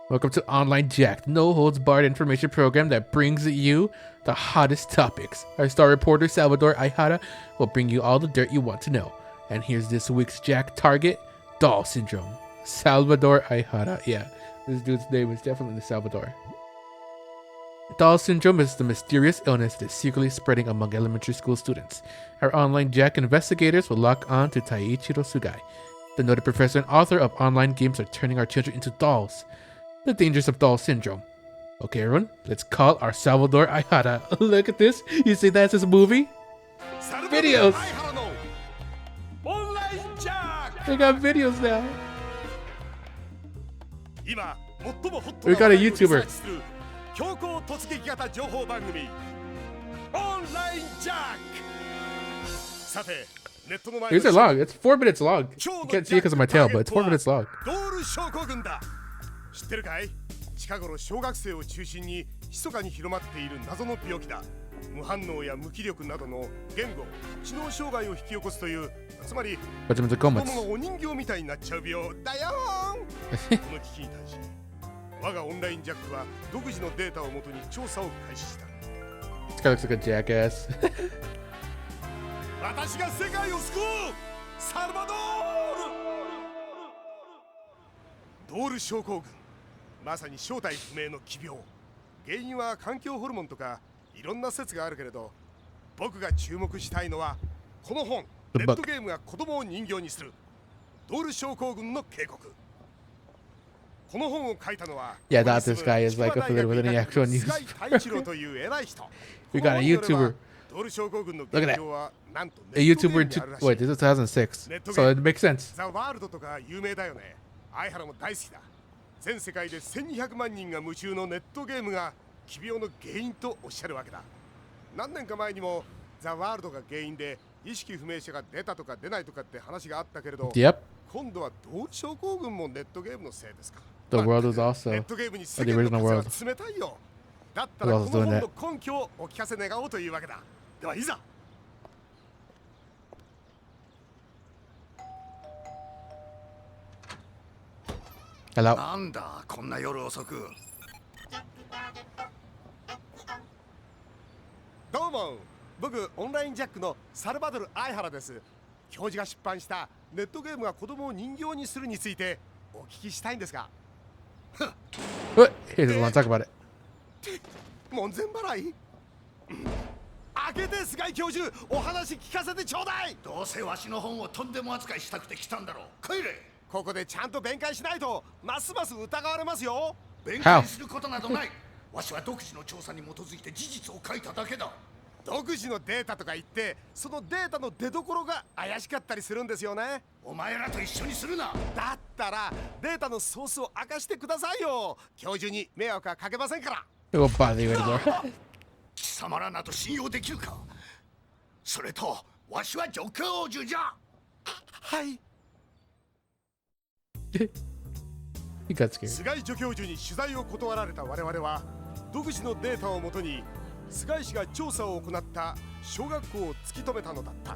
Speaker 1: Welcome to Online Jack, no holds barred information program that brings you the hottest topics. Our star reporter Salvador Ayjara will bring you all the dirt you want to know. And here's this week's Jack target: doll syndrome. Salvador Ayjara. Yeah, this dude's name is definitely Salvador. Doll syndrome is the mysterious illness that's secretly spreading among elementary school students. Our Online Jack investigators will lock on to Taiichiro Sugai. The noted professor and author of online games are turning our children into dolls. The dangers of doll syndrome. Okay, everyone, let's call our Salvador Ayjara. Look at this. You see that's his movie? Videos. They got videos now. We got a YouTuber. These are long. It's 4 minutes long. You can't see it because of my tail, but it's 4 minutes long.
Speaker 7: 知ってるかい？近頃小学生を中心に密かに広まっている謎の病気だ。無反応や無気力などの言語、知能障害を引き起こすという、つまり子供がお人形みたいになっちゃう病だよーん。この危機に対し、我がオンラインジャックは独自のデータをもとに調査を開始した。
Speaker 1: This guy looks like a jackass.
Speaker 7: 私が世界を救う！サルバドール！ドール症候群。まさに正体不明の奇病。原因は環境ホルモンとかいろんな説があるけれど、僕が注目したいのはこの本。ネットゲームが子供を人形にするドール症候群の警告。この本を書いたのは
Speaker 1: Yeah, that this guy is like affiliated with any actual news. We got a YouTuber. Look at that. A YouTuber in wait, this is 2006. So it makes sense.
Speaker 7: ザワールドとか有名だよね。相原も大好きだ。全世界で1200万人が夢中のネットゲームが奇病の原因とおっしゃるわけだ。何年か前にもザワールドが原因で意識不明者が出たとか出ないとかって話があったけれど、
Speaker 1: Yep.
Speaker 7: 今度はドール症候群もネットゲームのせいですか。
Speaker 1: The world is also
Speaker 7: ネットゲームに
Speaker 1: the original world.
Speaker 7: 冷たいよ。だったらこの本の根拠をお聞かせ願おうというわけだ。ではいざ。
Speaker 1: Hello.
Speaker 8: なんだこんな夜遅く。
Speaker 7: どうも、僕オンラインジャックのサルバドル・アイハラです。教授が出版したネットゲームが子供を人形にするについてお聞きしたいんですが。
Speaker 1: What? He doesn't want to talk about it.
Speaker 7: 門前払い？開けて菅井教授、お話聞かせてちょうだい。
Speaker 8: どうせわしの本をとんでも扱いしたくて来たんだろう。帰れ。
Speaker 7: ここでちゃんと弁解しないとますます疑われますよ。
Speaker 8: 弁解することなどない。わしは独自の調査に基づいて事実を書いただけだ。
Speaker 7: 独自のデータとか言って、そのデータの出所が怪しかったりするんですよね。
Speaker 8: お前らと一緒にするな。
Speaker 7: だったらデータのソースを明かしてくださいよ。教授に迷惑はかけませんから。
Speaker 1: It won't bother you anymore.
Speaker 8: 貴様らなど信用できるか。それとわしは助教授じゃ。
Speaker 7: はい。
Speaker 1: He got scared.
Speaker 7: 菅井助教授に取材を断られた我々は独自のデータをもとに菅井氏が調査を行った小学校を突き止めたのだった。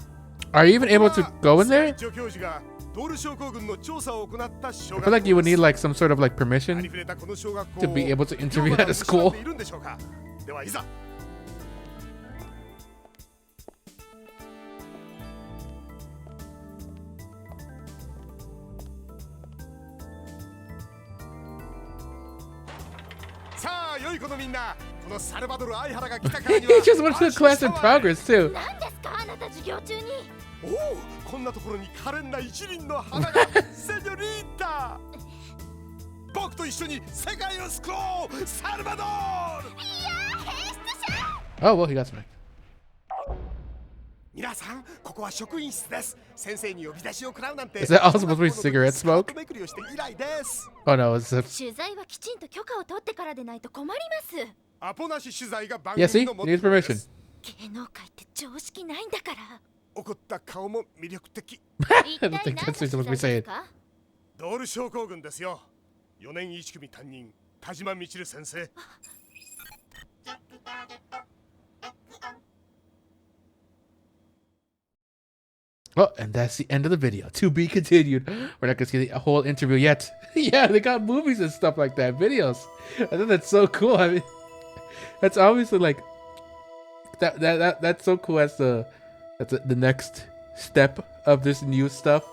Speaker 1: Are you even able to go in there?
Speaker 7: 助教授がドール症候群の調査を行った小
Speaker 1: I
Speaker 7: 学
Speaker 1: feel
Speaker 7: 校。
Speaker 1: like you would need like some sort of like permission
Speaker 7: ありふれたこの小学校
Speaker 1: to be able to interview at a school.
Speaker 7: いるんでしょうか。ではいざ。さあ良い子のみんな、このサルバドル・アイハラが来たからには
Speaker 1: He just went to the class in progress too.
Speaker 3: 何ですかあなた授業中に。
Speaker 7: おお、こんなところに可憐な一輪の花がセニョリータ。僕と一緒に世界を救おう、サルバドール。
Speaker 3: いやー、変質者。
Speaker 1: Oh well, he got smacked.
Speaker 7: 皆さん、ここは職員室です。先生に呼び出しを食らうなんて。
Speaker 1: Is that also supposed to be cigarette smoke?
Speaker 7: めくりをして以来です。
Speaker 1: Oh no, it's a...
Speaker 3: 取材はきちんと許可を取ってからでないと困ります。
Speaker 7: アポなし取材が番
Speaker 1: Yeah,
Speaker 7: 組
Speaker 1: see?
Speaker 7: のモ
Speaker 1: He
Speaker 7: ット
Speaker 1: needs
Speaker 7: ーで
Speaker 1: permission.
Speaker 7: す。
Speaker 3: 芸能界って常識ないんだから。
Speaker 7: 怒った顔も魅力的。
Speaker 3: 一
Speaker 1: I
Speaker 3: 体
Speaker 1: don't think
Speaker 3: 何の
Speaker 1: that's what you're supposed to be
Speaker 3: 取材で
Speaker 1: saying.
Speaker 3: すか。
Speaker 7: ドール症候群ですよ。4年1組担任、田島みちる先生。
Speaker 1: Oh, and that's the end of the video. To be continued. We're not gonna see the whole interview yet. Yeah, they got movies and stuff like that, videos. I think that's so cool. I mean, that's obviously like that's so cool. That's the next step of this new stuff,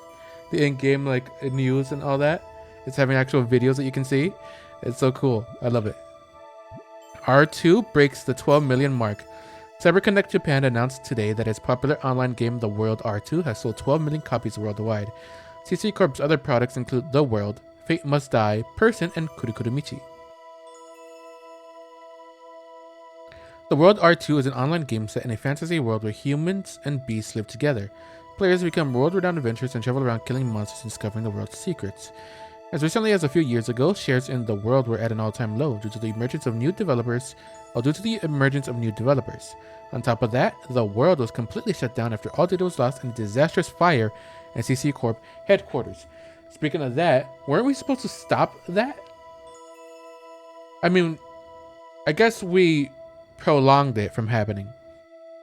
Speaker 1: the in-game like news and all that. It's having actual videos that you can see. It's so cool. I love it. R2 breaks the 12 million mark. CyberConnect Japan announced today that its popular online game The World R2 has sold 12 million copies worldwide. CC Corp's other products include The World, Fate Must Die, Person, and Kurukurumichi. The World R2 is an online game set in a fantasy world where humans and beasts live together. Players become world-renowned adventurers and travel around killing monsters and discovering the world's secrets. As recently as a few years ago, shares in the world were at an all-time low due to the emergence of new developers. On top of that, the world was completely shut down after all data was lost in a disastrous fire at CC Corp headquarters. Speaking of that, weren't we supposed to stop that? I mean, I guess we prolonged it from happening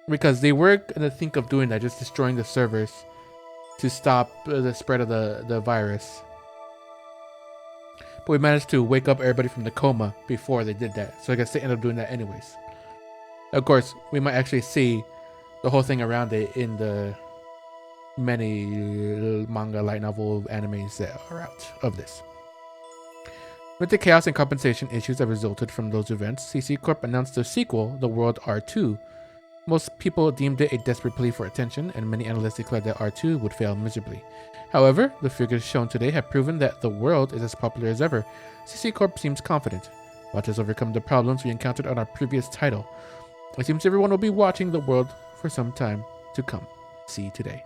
Speaker 1: because they were gonna think of doing that, just destroying the servers to stop the spread of the virus. But we managed to wake up everybody from the coma before they did that. So I guess they ended up doing that anyways. Of course, we might actually see the whole thing around it in the many manga, light novel, animes that are out of this. With the chaos and compensation issues that resulted from those events, CC Corp announced their sequel, The World R2. Most people deemed it a desperate plea for attention, and many analysts declared that R2 would fail miserably. However, the figures shown today have proven that The World is as popular as ever. CC Corp seems confident. Watch us overcome the problems we encountered on our previous title. It seems everyone will be watching The World for some time to come. See today.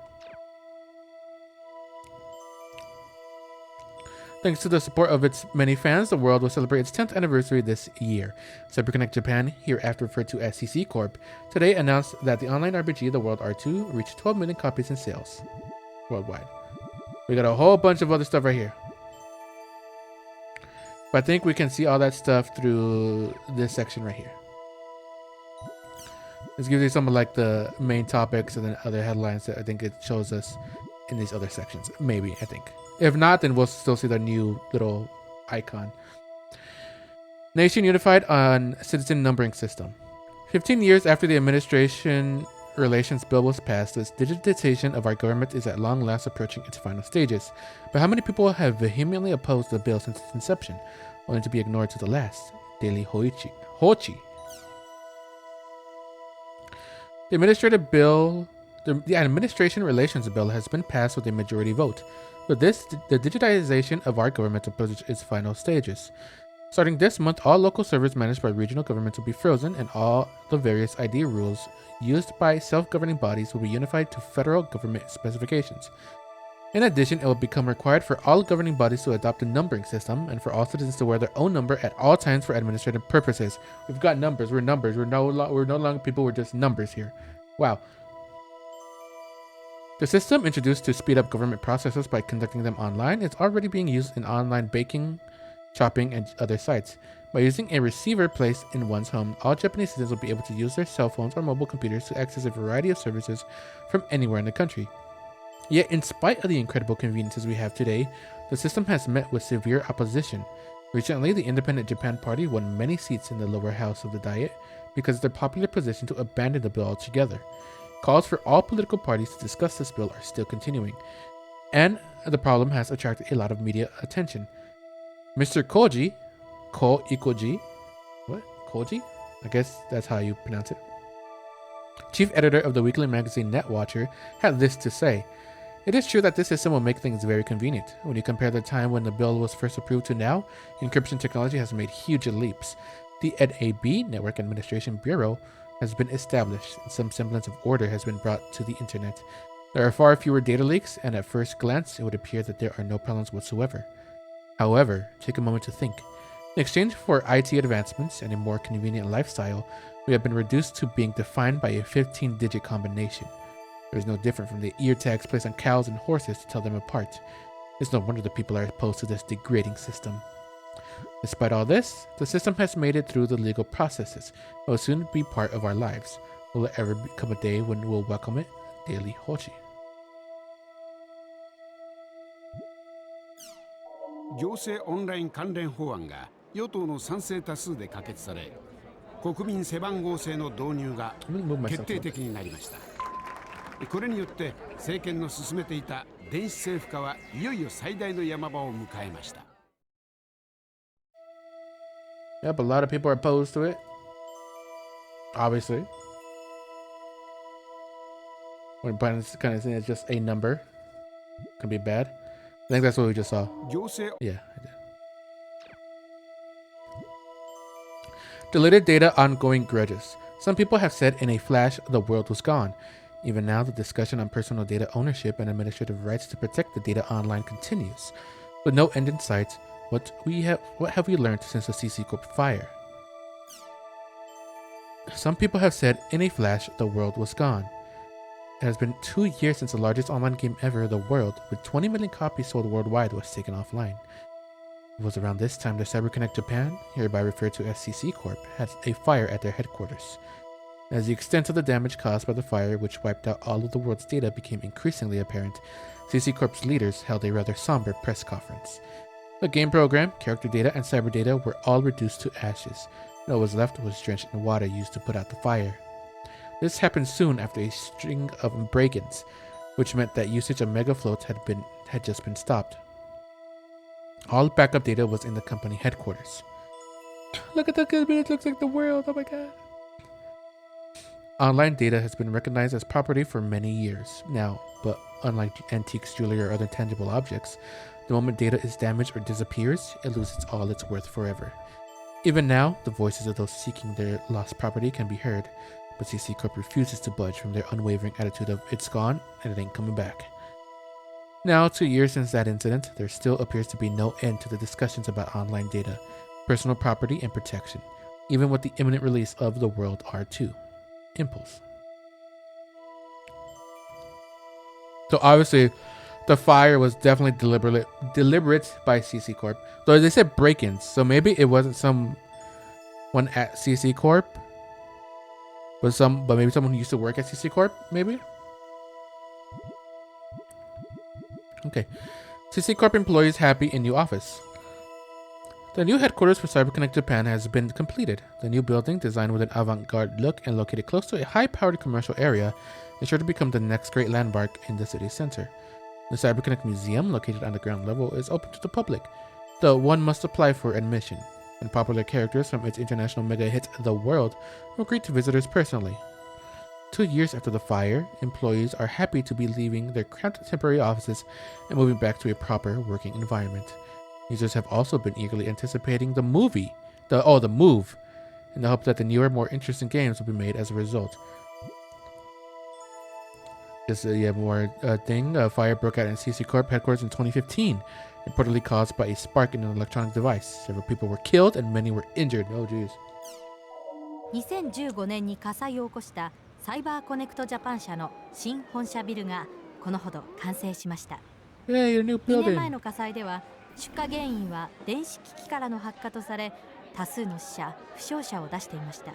Speaker 1: Thanks to the support of its many fans, The World will celebrate its 10th anniversary this year. CyberConnect Japan, hereafter referred to as CC Corp, today announced that the online RPG The World R2 reached 12 million copies in sales worldwide. We got a whole bunch of other stuff right here. But I think we can see all that stuff through this section right here. This gives you some of like the main topics and then other headlines that I think it shows us in these other sections. Maybe, I think. If not, then we'll still see the new little icon. Nation unified on citizen numbering system. 15 years after the administration relations bill was passed, this digitization of our government is at long last approaching its final stages. But how many people have vehemently opposed the bill since its inception, only to be ignored to the last? Daily Hochi. The administration relations bill has been passed with a majority vote. With this, the digitization of our government approaches its final stages. Starting this month, all local servers managed by regional governments will be frozen, and all the various ID rules used by self-governing bodies will be unified to federal government specifications. In addition, it will become required for all governing bodies to adopt a numbering system, and for all citizens to wear their own number at all times for administrative purposes. We've got numbers. We're numbers. We're no longer people. We're just numbers here. Wow. The system, introduced to speed up government processes by conducting them online, is already being used in online banking, shopping, and other sites. By using a receiver placed in one's home, all Japanese citizens will be able to use their cell phones or mobile computers to access a variety of services from anywhere in the country. Yet, in spite of the incredible conveniences we have today, the system has met with severe opposition. Recently, the Independent Japan Party won many seats in the lower house of the Diet because of their popular position to abandon the bill altogether. Calls for all political parties to discuss this bill are still continuing, and the problem has attracted a lot of media attention. Mr. Koji, Koji? I guess that's how you pronounce it. Chief editor of the weekly magazine NetWatcher had this to say: "It is true that this system will make things very convenient. When you compare the time when the bill was first approved to now, encryption technology has made huge leaps. The NAB, Network Administration Bureau, has been established, and some semblance of order has been brought to the internet. There are far fewer data leaks, and at first glance, it would appear that there are no problems whatsoever. However, take a moment to think. In exchange for IT advancements and a more convenient lifestyle, we have been reduced to being defined by a 15-digit combination. There is no different from the ear tags placed on cows and horses to tell them apart. It's no wonder the people are opposed to this degrading system. Despite all this, the system has made it through the legal processes and will soon be part of our lives. Will there ever come a day when we'll welcome it? Daily Hochi."
Speaker 9: 行政オンライン関連法案が与党の賛成多数で可決され、国民背番号制の導入が決定的になりました。これによって政権の進めていた電子政府化はいよいよ最大の山場を迎えました。
Speaker 1: Yep, a lot of people are opposed to it. Obviously. When Biden's kind of saying it's just a number. Can be bad. I think that's what we just saw. Yeah, I did. Deleted data ongoing grudges. Some people have said in a flash the world was gone. Even now, the discussion on personal data ownership and administrative rights to protect the data online continues. With no end in sight, what have we learned since the CC Corp fire? Some people have said in a flash the world was gone. It has been 2 years since the largest online game ever in the world, with 20 million copies sold worldwide, was taken offline. It was around this time that CyberConnect Japan, hereby referred to as CC Corp, had a fire at their headquarters. As the extent of the damage caused by the fire, which wiped out all of the world's data, became increasingly apparent, CC Corp's leaders held a rather somber press conference. The game program, character data, and cyber data were all reduced to ashes. What was left was drenched in water used to put out the fire. This happened soon after a string of break-ins, which meant that usage of megafloats had just been stopped. All backup data was in the company headquarters. Look at the good bit, it looks like the world, oh my god. Online data has been recognized as property for many years now, but unlike antiques, jewelry, or other tangible objects, the moment data is damaged or disappears, it loses all its worth forever. Even now, the voices of those seeking their lost property can be heard, but CC Corp refuses to budge from their unwavering attitude of it's gone and it ain't coming back. Now, 2 years since that incident, there still appears to be no end to the discussions about online data, personal property, and protection, even with the imminent release of The World R2. Impulse. So obviously, the fire was definitely deliberate by CC Corp. Though they said break-ins, so maybe it wasn't someone at CC Corp, but maybe someone who used to work at CC Corp. Maybe. Okay. CC Corp employees happy in new office. The new headquarters for CyberConnect Japan has been completed. The new building, designed with an avant-garde look and located close to a high-powered commercial area, is sure to become the next great landmark in the city center. The CyberConnect Museum, located on the ground level, is open to the public, though one must apply for admission, and popular characters from its international mega hit The World will greet visitors personally. 2 years after the fire, employees are happy to be leaving their cramped temporary offices and moving back to a proper working environment. Users have also been eagerly anticipating the move, in the hope that the newer, more interesting games will be made as a result. This fire broke out in CC Corp headquarters in 2015, reportedly caused by a spark in an electronic device. Several people were killed and many were injured. Oh, jeez.
Speaker 10: 2015年に火災を起こしたサイバーコネクトジャパン社の新本社ビルがこのほど完成しました。2年前の火災では出火原因は電子機器からの発火とされ、多数の死者、負傷者を出していました。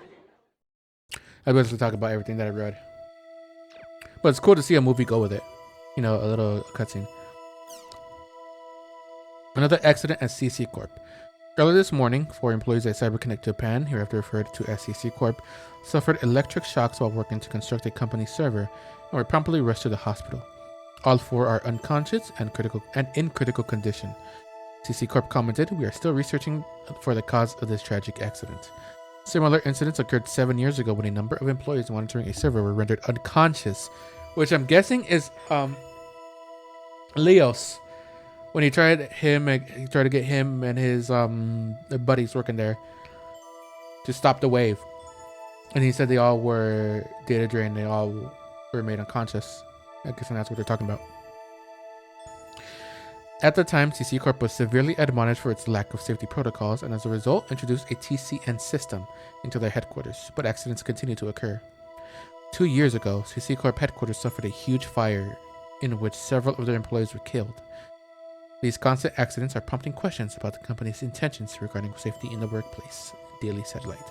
Speaker 1: I was going to talk about everything that I read. But it's cool to see a movie go with it. You know, a little cutscene. Another accident at CC Corp. Earlier this morning, 4 employees at CyberConnect Japan, hereafter referred to as CC Corp, suffered electric shocks while working to construct a company server and were promptly rushed to the hospital. All 4 are unconscious and in critical condition. CC Corp commented, "We are still researching for the cause of this tragic accident." Similar incidents occurred 7 years ago when a number of employees monitoring a server were rendered unconscious, which I'm guessing is Leos. When he tried to get him and his buddies working there to stop the wave, and he said they all were data drained. They all were made unconscious. I guess that's what they're talking about. At the time, CC Corp was severely admonished for its lack of safety protocols and as a result introduced a TCN system into their headquarters, but accidents continue to occur. 2 years ago, CC Corp headquarters suffered a huge fire in which several of their employees were killed. These constant accidents are prompting questions about the company's intentions regarding safety in the workplace. Daily Satellite.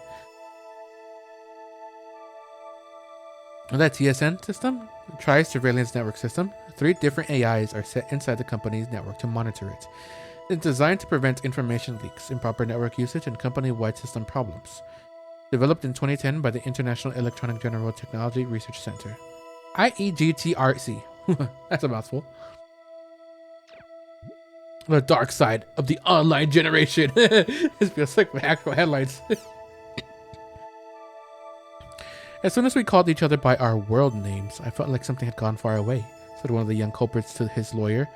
Speaker 1: That TSN system, Tri Surveillance Network System, 3 different AIs are set inside the company's network to monitor it. It's designed to prevent information leaks, improper network usage, and company-wide system problems. Developed in 2010 by the International Electronic General Technology Research Center. IEGTRC. That's a mouthful. The dark side of the online generation. This feels like my actual headlines. As soon as we called each other by our world names, I felt like something had gone far away, said one of the young culprits to his lawyer.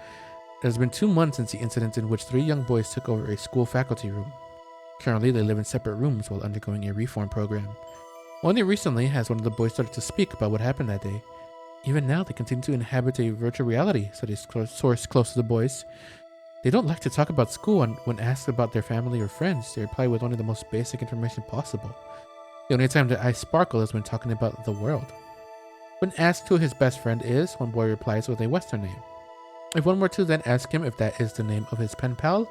Speaker 1: It has been 2 months since the incident in which 3 young boys took over a school faculty room. Currently, they live in separate rooms while undergoing a reform program. Only recently has one of the boys started to speak about what happened that day. Even now, they continue to inhabit a virtual reality, said a source close to the boys. They don't like to talk about school, and when asked about their family or friends, they reply with only the most basic information possible. The only time that I sparkle is when talking about the world. When asked who his best friend is, one boy replies with a Western name. If one were to then ask him if that is the name of his pen pal,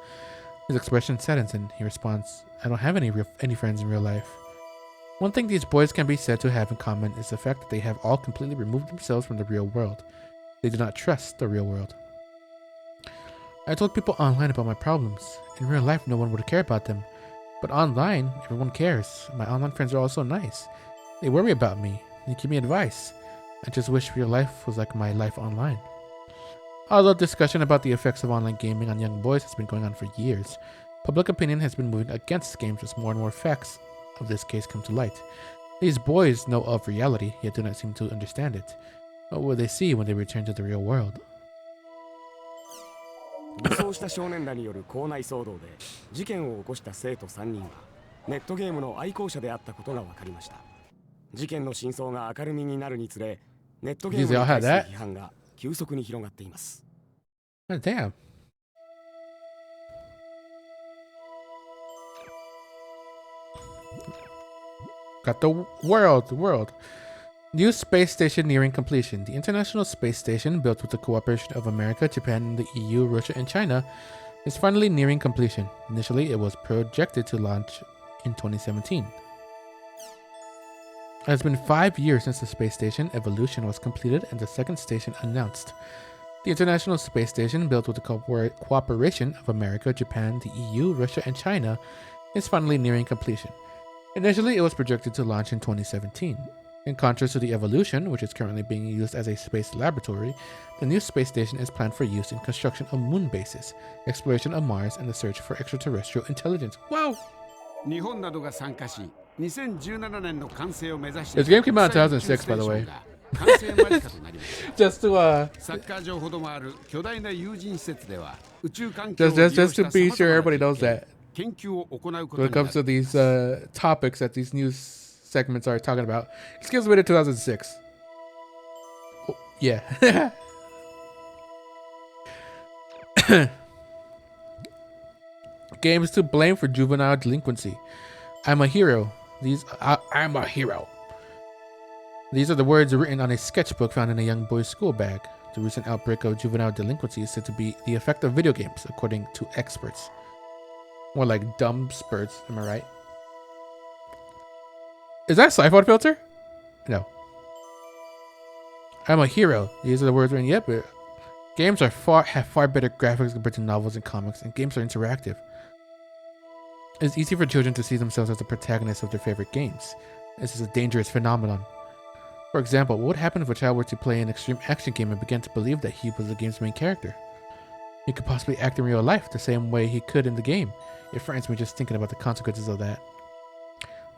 Speaker 1: his expression saddens and he responds, I don't have any friends in real life. One thing these boys can be said to have in common is the fact that they have all completely removed themselves from the real world. They do not trust the real world. I told people online about my problems. In real life, no one would care about them. But online, everyone cares. My online friends are all so nice. They worry about me. They give me advice. I just wish real life was like my life online. Although discussion about the effects of online gaming on young boys has been going on for years, public opinion has been moving against games as more and more facts of this case come to light. These boys know of reality, yet do not seem to understand it. What will they see when they return to the real world?
Speaker 11: 武装した少年らによる校内騒動で事件を起こした生徒3人はネットゲームの愛好者であったことが分かりました。事件の真相が明るみになるにつれ、ネットゲームに対する批判が急速に広がっています。
Speaker 1: Damn. Got the world. New space station nearing completion. The International Space Station, built with the cooperation of America, Japan, the EU, Russia, and China, is finally nearing completion. Initially, it was projected to launch in 2017. It has been 5 years since the space station evolution was completed and the second station announced. The International Space Station, built with the cooperation of America, Japan, the EU, Russia, and China, is finally nearing completion. Initially, it was projected to launch in 2017. In contrast to the Evolution, which is currently being used as a space laboratory, the new space station is planned for use in construction of moon bases, exploration of Mars, and the search for extraterrestrial intelligence. Wow! This game came out in 2006, by the way. Just to be sure everybody knows that. When it comes to these topics that these news segments are talking about, this game's made in 2006. Oh, yeah. Games to blame for juvenile delinquency. I'm a hero. I'm a hero. These are the words written on a sketchbook found in a young boy's school bag. The recent outbreak of juvenile delinquency is said to be the effect of video games, according to experts. More like dumb spurts, am I right? Is that a sci-fi filter? No. I'm a hero. These are the words written. Yep, but games have far better graphics compared to novels and comics, and games are interactive. It's easy for children to see themselves as the protagonists of their favorite games. This is a dangerous phenomenon. For example, what would happen if a child were to play an extreme action game and began to believe that he was the game's main character? He could possibly act in real life the same way he could in the game. It frightens me just thinking about the consequences of that.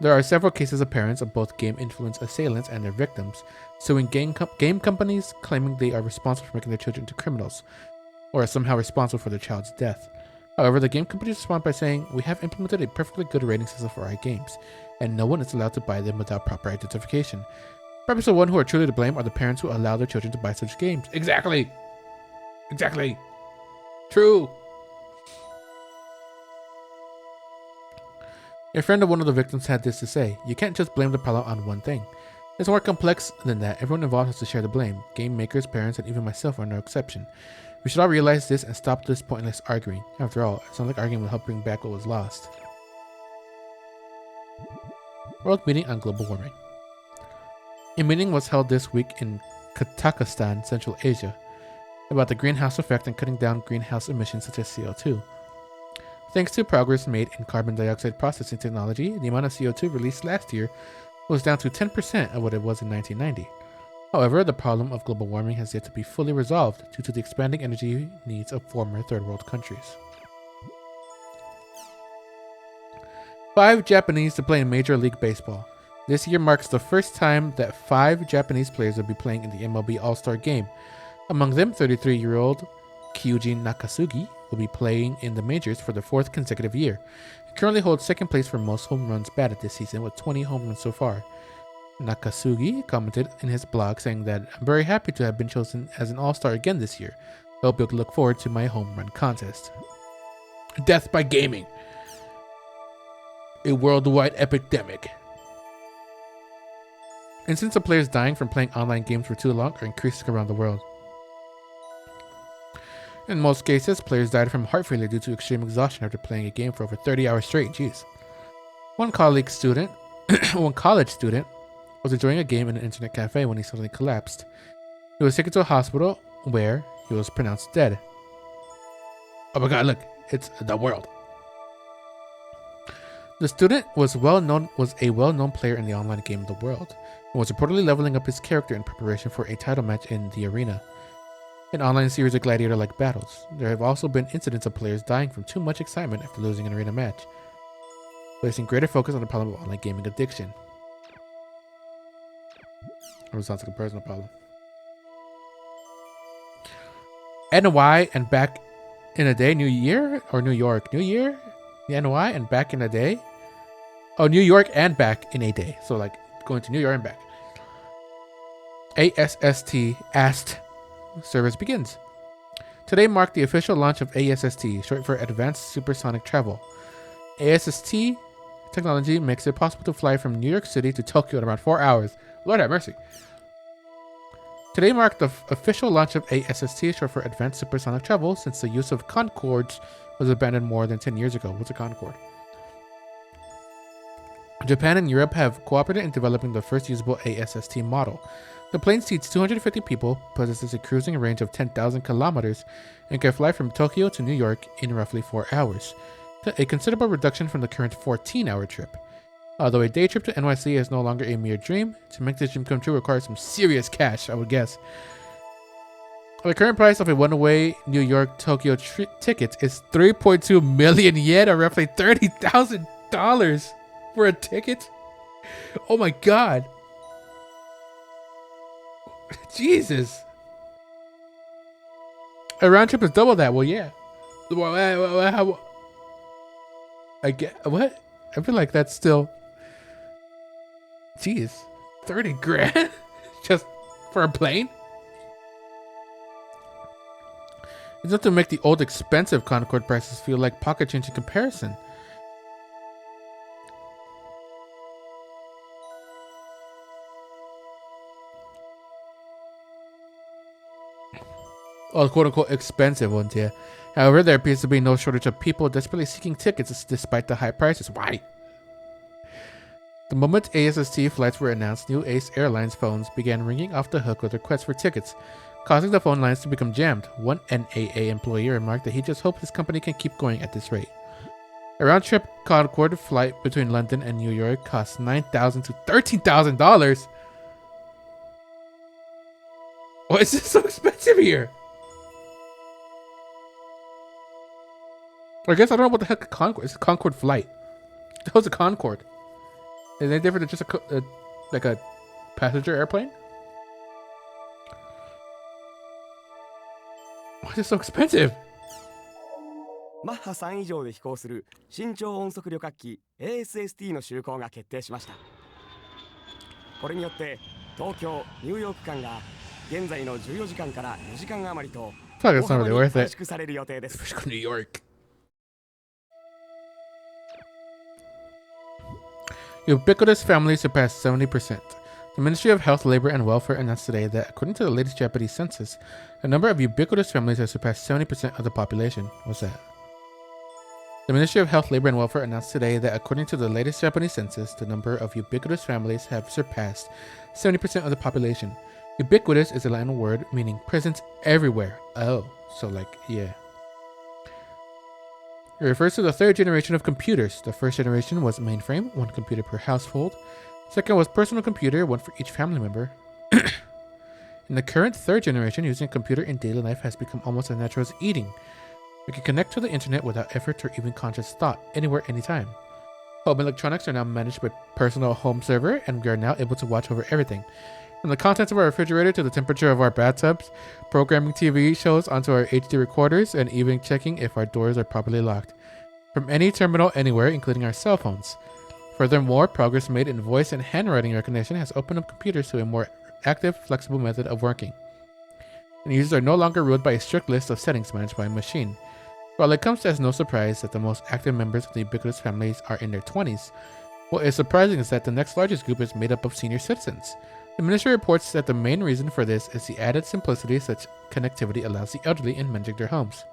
Speaker 1: There are several cases of parents of both game-influenced assailants and their victims suing game companies, claiming they are responsible for making their children into criminals, or are somehow responsible for their child's death. However, the game companies respond by saying, we have implemented a perfectly good rating system for our games, and no one is allowed to buy them without proper identification. Perhaps the ones who are truly to blame are the parents who allow their children to buy such games. Exactly! Exactly! True! A friend of one of the victims had this to say, you can't just blame the problem on one thing. It's more complex than that. Everyone involved has to share the blame. Game makers, parents, and even myself are no exception. We should all realize this and stop this pointless arguing. After all, it sounds like arguing will help bring back what was lost. World Meeting on Global Warming. A meeting was held this week in Kazakhstan, Central Asia, about the greenhouse effect and cutting down greenhouse emissions such as CO2. Thanks to progress made in carbon dioxide processing technology, the amount of CO2 released last year was down to 10% of what it was in 1990. However, the problem of global warming has yet to be fully resolved due to the expanding energy needs of former third world countries. 5 Japanese to play in Major League Baseball. This year marks the first time that 5 Japanese players will be playing in the MLB All-Star Game. Among them, 33-year-old Kyuji Nakasugi will be playing in the majors for the 4th consecutive year. He currently holds 2nd place for most home runs batted this season with 20 home runs so far. Nakasugi commented in his blog saying that, "I'm very happy to have been chosen as an all-star again this year. I hope you'll look forward to my home run contest." Death by gaming. A worldwide epidemic. Incidents of players dying from playing online games for too long are increasing around the world. In most cases, players died from heart failure due to extreme exhaustion after playing a game for over 30 hours straight. Jeez. One college student was enjoying a game in an internet cafe when he suddenly collapsed. He was taken to a hospital where he was pronounced dead. Oh my god, look, it's the world. The student was a well-known player in the online game The World and was reportedly leveling up his character in preparation for a title match in the arena, an online series of gladiator-like battles. There have also been incidents of players dying from too much excitement after losing an arena match, placing greater focus on the problem of online gaming addiction. It sounds like a personal problem. NY and Back in a Day, New Year? Or New York? New Year? The NY and Back in a Day? Oh, New York and Back in a Day. So like going to New York and back. ASST service begins. Today marked the official launch of ASST, short for Advanced Supersonic Travel. ASST technology makes it possible to fly from New York City to Tokyo in around 4 hours. Lord have mercy. Today marked the official launch of ASST, short for Advanced Supersonic Travel, since the use of Concords was abandoned more than 10 years ago. What's a Concorde? Japan and Europe have cooperated in developing the first usable ASST model. The plane seats 250 people, possesses a cruising range of 10,000 kilometers, and can fly from Tokyo to New York in roughly 4 hours, a considerable reduction from the current 14-hour trip. Although a day trip to NYC is no longer a mere dream, to make this dream come true requires some serious cash, I would guess. The current price of a one-way New York-Tokyo ticket is 3.2 million yen, or roughly $30,000 for a ticket? Oh my god. Jesus. A round trip is double that. Well, yeah. I get what? I feel like that's still. Jeez, 30 grand just for a plane? It's not to make the old expensive Concorde prices feel like pocket change in comparison. Oh, quote-unquote expensive ones, yeah. However, there appears to be no shortage of people desperately seeking tickets despite the high prices. Why? The moment ASST flights were announced, new Ace Airlines phones began ringing off the hook with requests for tickets, causing the phone lines to become jammed. One NAA employee remarked that he just hoped his company can keep going at this rate. A round-trip Concorde flight between London and New York costs $9,000 to $13,000. Why is this so expensive here? I guess I don't know what the heck a Concorde. It's a Concorde flight. That was a Concorde. Is it any different than just like a passenger airplane? Why is it so expensive?
Speaker 11: マッハ3以上で飛行する新超音速旅客機 ASST の就航が決定しました。これによって東京ニューヨーク間が現在の14時間から4時間余りと大幅に短縮される予定です。
Speaker 1: New York. Ubiquitous families surpassed 70%. The Ministry of Health, Labor and Welfare announced today that, according to the latest Japanese census, the number of ubiquitous families has surpassed 70% of the population. What's that? The Ministry of Health, Labor and Welfare announced today that, according to the latest Japanese census, the number of ubiquitous families have surpassed 70% of the population. Ubiquitous is a Latin word meaning present everywhere. Oh, so like, yeah. It refers to the third generation of computers. The first generation was mainframe, one computer per household. Second was personal computer, one for each family member. In the current third generation, using a computer in daily life has become almost as natural as eating. We can connect to the internet without effort or even conscious thought, anywhere, anytime. Home electronics are now managed by personal home server, and we are now able to watch over everything. From the contents of our refrigerator to the temperature of our bathtubs, programming TV shows onto our HD recorders, and even checking if our doors are properly locked. From any terminal anywhere, including our cell phones. Furthermore, progress made in voice and handwriting recognition has opened up computers to a more active, flexible method of working. And users are no longer ruled by a strict list of settings managed by a machine. While it comes as no surprise that the most active members of the ubiquitous families are in their 20s, what is surprising is that the next largest group is made up of senior citizens. The ministry reports that the main reason for this is the added simplicity such connectivity allows the elderly in managing their homes.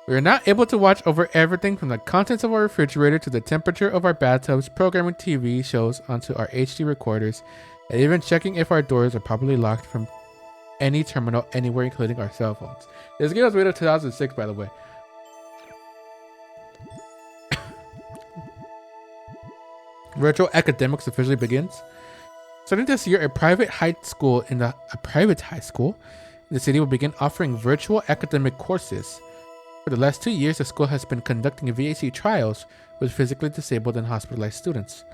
Speaker 1: We are now able to watch over everything from the contents of our refrigerator to the temperature of our bathtubs, programming TV shows onto our HD recorders, and even checking if our doors are properly locked from any terminal anywhere, including our cell phones. This game was made in 2006, by the way. Virtual academics officially begins. Starting this year, a private high school in the city will begin offering virtual academic courses. For the last 2 years, the school has been conducting VAC trials with physically disabled and hospitalized students.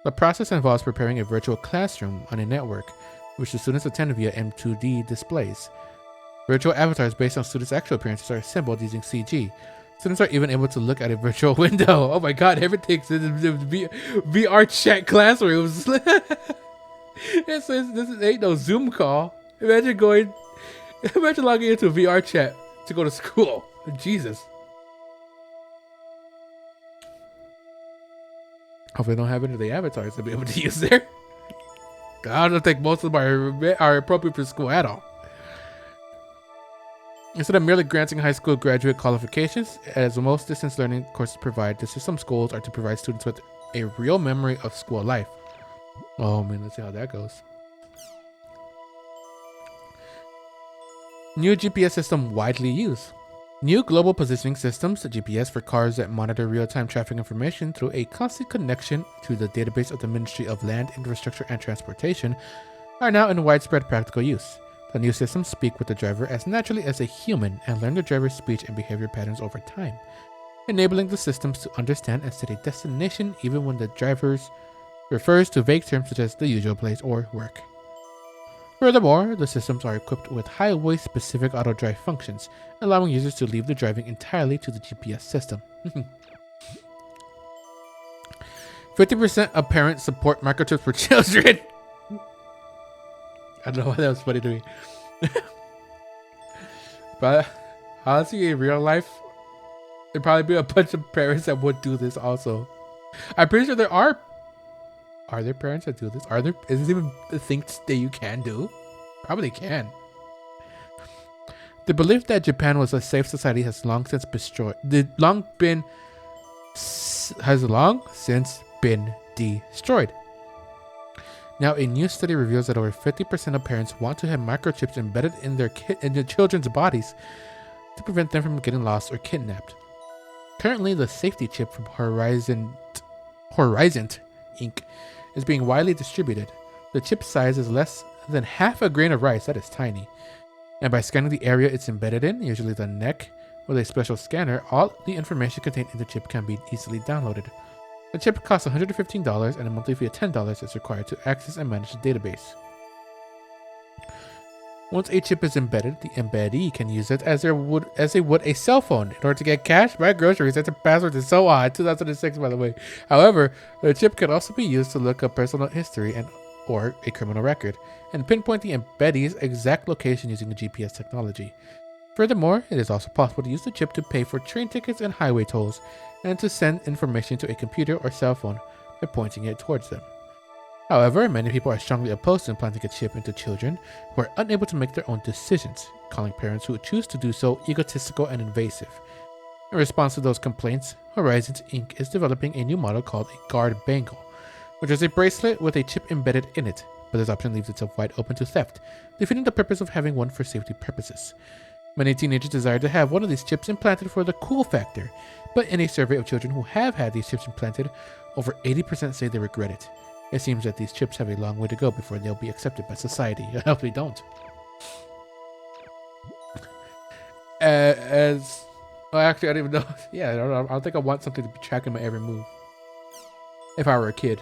Speaker 1: The process involves preparing a virtual classroom on a network, which the students attend via M2D displays. Virtual avatars based on students' actual appearances are assembled using CG. Students are even able to look at a virtual window. Oh my god, everything's in VR chat classrooms. This ain't no Zoom call. Imagine logging into a VR chat to go to school. Jesus. Hopefully they don't have any of the avatars to be able to use there. I don't think most of them are appropriate for school at all. Instead of merely granting high school graduate qualifications, as most distance learning courses provide, the system schools are to provide students with a real memory of school life. Oh man, let's see how that goes. New GPS system widely used. New global positioning systems, GPS for cars that monitor real-time traffic information through a constant connection to the database of the Ministry of Land, Infrastructure and Transportation, are now in widespread practical use. The new systems speak with the driver as naturally as a human and learn the driver's speech and behavior patterns over time, enabling the systems to understand and set a destination even when the driver refers to vague terms such as the usual place or work. Furthermore, the systems are equipped with highway-specific auto-drive functions, allowing users to leave the driving entirely to the GPS system. 50% of parents support microchips for children. I don't know why that was funny to me. But honestly, in real life, there'd probably be a bunch of parents that would do this also. I'm pretty sure there are. Are there parents that do this? Is this even a thing that you can do? Probably can. The belief that Japan was a safe society has long since been destroyed. Now, a new study reveals that over 50% of parents want to have microchips embedded in their children's bodies to prevent them from getting lost or kidnapped. Currently, the safety chip from Horizon Inc. is being widely distributed. The chip size is less than half a grain of rice. That is tiny. And by scanning the area it's embedded in, usually the neck, with a special scanner, all the information contained in the chip can be easily downloaded. The chip costs $115 and a monthly fee of $10 is required to access and manage the database. Once a chip is embedded, the embeddee can use it as they would a cell phone in order to get cash, buy groceries, set a password, and so on. 2006, by the way. However, the chip can also be used to look up personal history or a criminal record, and pinpoint the embeddee's exact location using the GPS technology. Furthermore, it is also possible to use the chip to pay for train tickets and highway tolls, and to send information to a computer or cell phone by pointing it towards them. However, many people are strongly opposed to implanting a chip into children who are unable to make their own decisions, calling parents who choose to do so egotistical and invasive. In response to those complaints, Horizons Inc. is developing a new model called a guard bangle, which is a bracelet with a chip embedded in it, but this option leaves itself wide open to theft, defeating the purpose of having one for safety purposes. Many teenagers desire to have one of these chips implanted for the cool factor, but in a survey of children who have had these chips implanted, over 80% say they regret it. It seems that these chips have a long way to go before they'll be accepted by society. I hope they don't. Actually, I don't even know. Yeah, I don't think I want something to be tracking my every move. If I were a kid.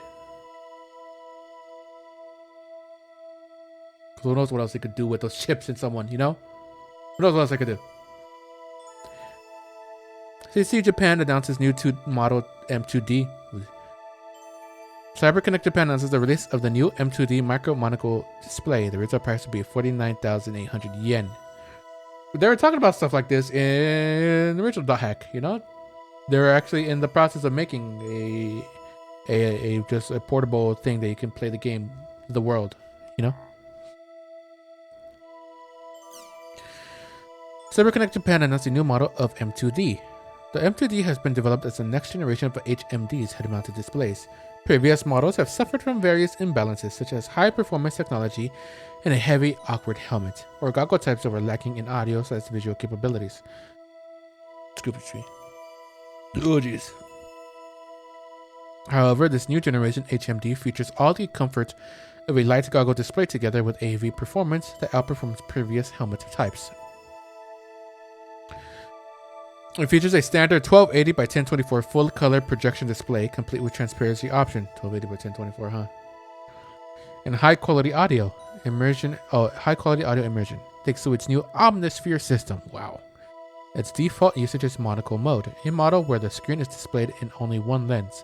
Speaker 1: Who knows what else they could do with those chips in someone, you know? Who knows what else I could do? CC Japan announces new model M2D. CyberConnect Japan announces the release of the new M2D micro monocle display. The retail price will be 49,800 yen. They were talking about stuff like this in the original .hack, you know? They're actually in the process of making just a portable thing that you can play the game, the world, you know? CyberConnect Japan announced a new model of M2D. The M2D has been developed as the next generation of HMD's head-mounted displays. Previous models have suffered from various imbalances such as high-performance technology and a heavy, awkward helmet, or goggle types that were lacking in audio/visual capabilities. Scoopy tree. Oh jeez. However, this new generation HMD features all the comfort of a light goggle display together with AV performance that outperforms previous helmet types. It features a standard 1280 by 1024 full color projection display complete with transparency option. 1280 by 1024, huh? And high quality audio immersion. Thanks to its new Omnisphere system. Wow. Its default usage is monocle mode, a model where the screen is displayed in only one lens,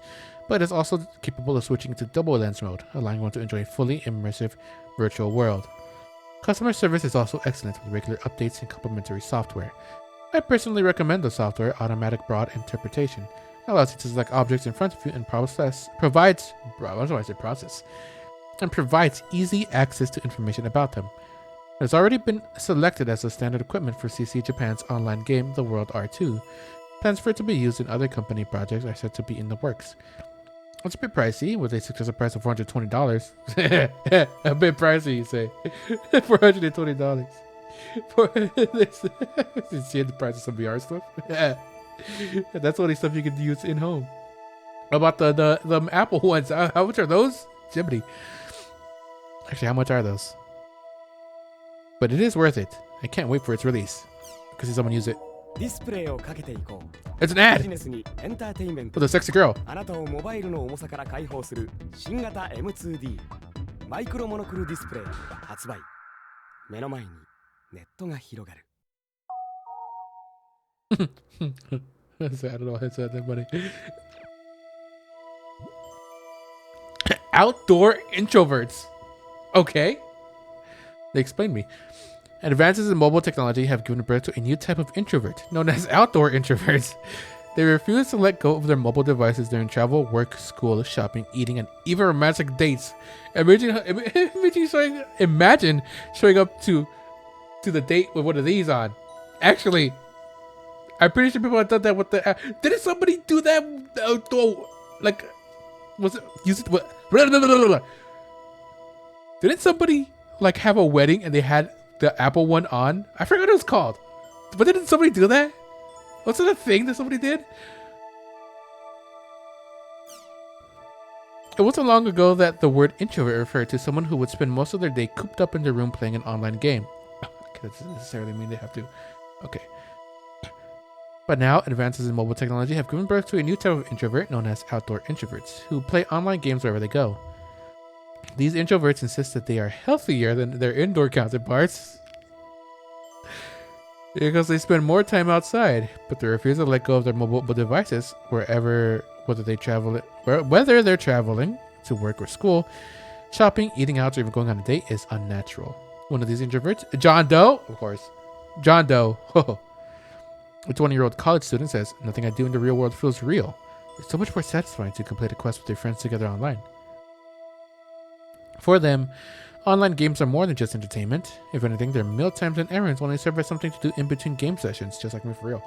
Speaker 1: but is also capable of switching to double lens mode, allowing one to enjoy a fully immersive virtual world. Customer service is also excellent with regular updates and complementary software. I personally recommend the software Automatic Broad Interpretation. It allows you to select objects in front of you and provides easy access to information about them. It has already been selected as the standard equipment for CC Japan's online game, The World R2. Plans for it to be used in other company projects are said to be in the works. It's a bit pricey, with a suggested price of $420. A bit pricey, you say. $420. For this, you see the price of some VR stuff. That's only stuff you can use in home. How about the Apple ones? How much are those? Jiminy. Actually, how much are those? But it is worth it. I can't wait for its release. Because someone use it. It's an ad for the sexy girl.
Speaker 11: あなたをモバイルの重さから解放する新型 M2D マイクロモノクルディスプレイ発売。目の前にネットが広がる。
Speaker 1: I don't know why I said that funny. Outdoor introverts. Okay. They explained me. Advances in mobile technology have given birth to a new type of introvert, known as outdoor introverts. They refuse to let go of their mobile devices during travel, work, school, shopping, eating, and even romantic dates. Imagine showing up to the date with one of these on. Actually, I'm pretty sure people have done that with the. Didn't somebody do that? Like, was it use it? What? Didn't somebody like have a wedding and they had the Apple one on? I forgot what it was called. But didn't somebody do that? Was it a thing that somebody did? It wasn't long ago that the word introvert referred to someone who would spend most of their day cooped up in their room playing an online game. That doesn't necessarily mean they have to. Okay. But now, advances in mobile technology have given birth to a new type of introvert known as outdoor introverts, who play online games wherever they go. These introverts insist that they are healthier than their indoor counterparts because they spend more time outside, but they refuse to let go of their mobile devices whether they're traveling to work or school, shopping, eating out, or even going on a date is unnatural. One of these introverts, John Doe, of course. John Doe, a 20-year-old college student says, "Nothing I do in the real world feels real. It's so much more satisfying to complete a quest with their friends together online." For them, online games are more than just entertainment. If anything, they're mealtimes and errands when they serve as something to do in between game sessions, just like me for real.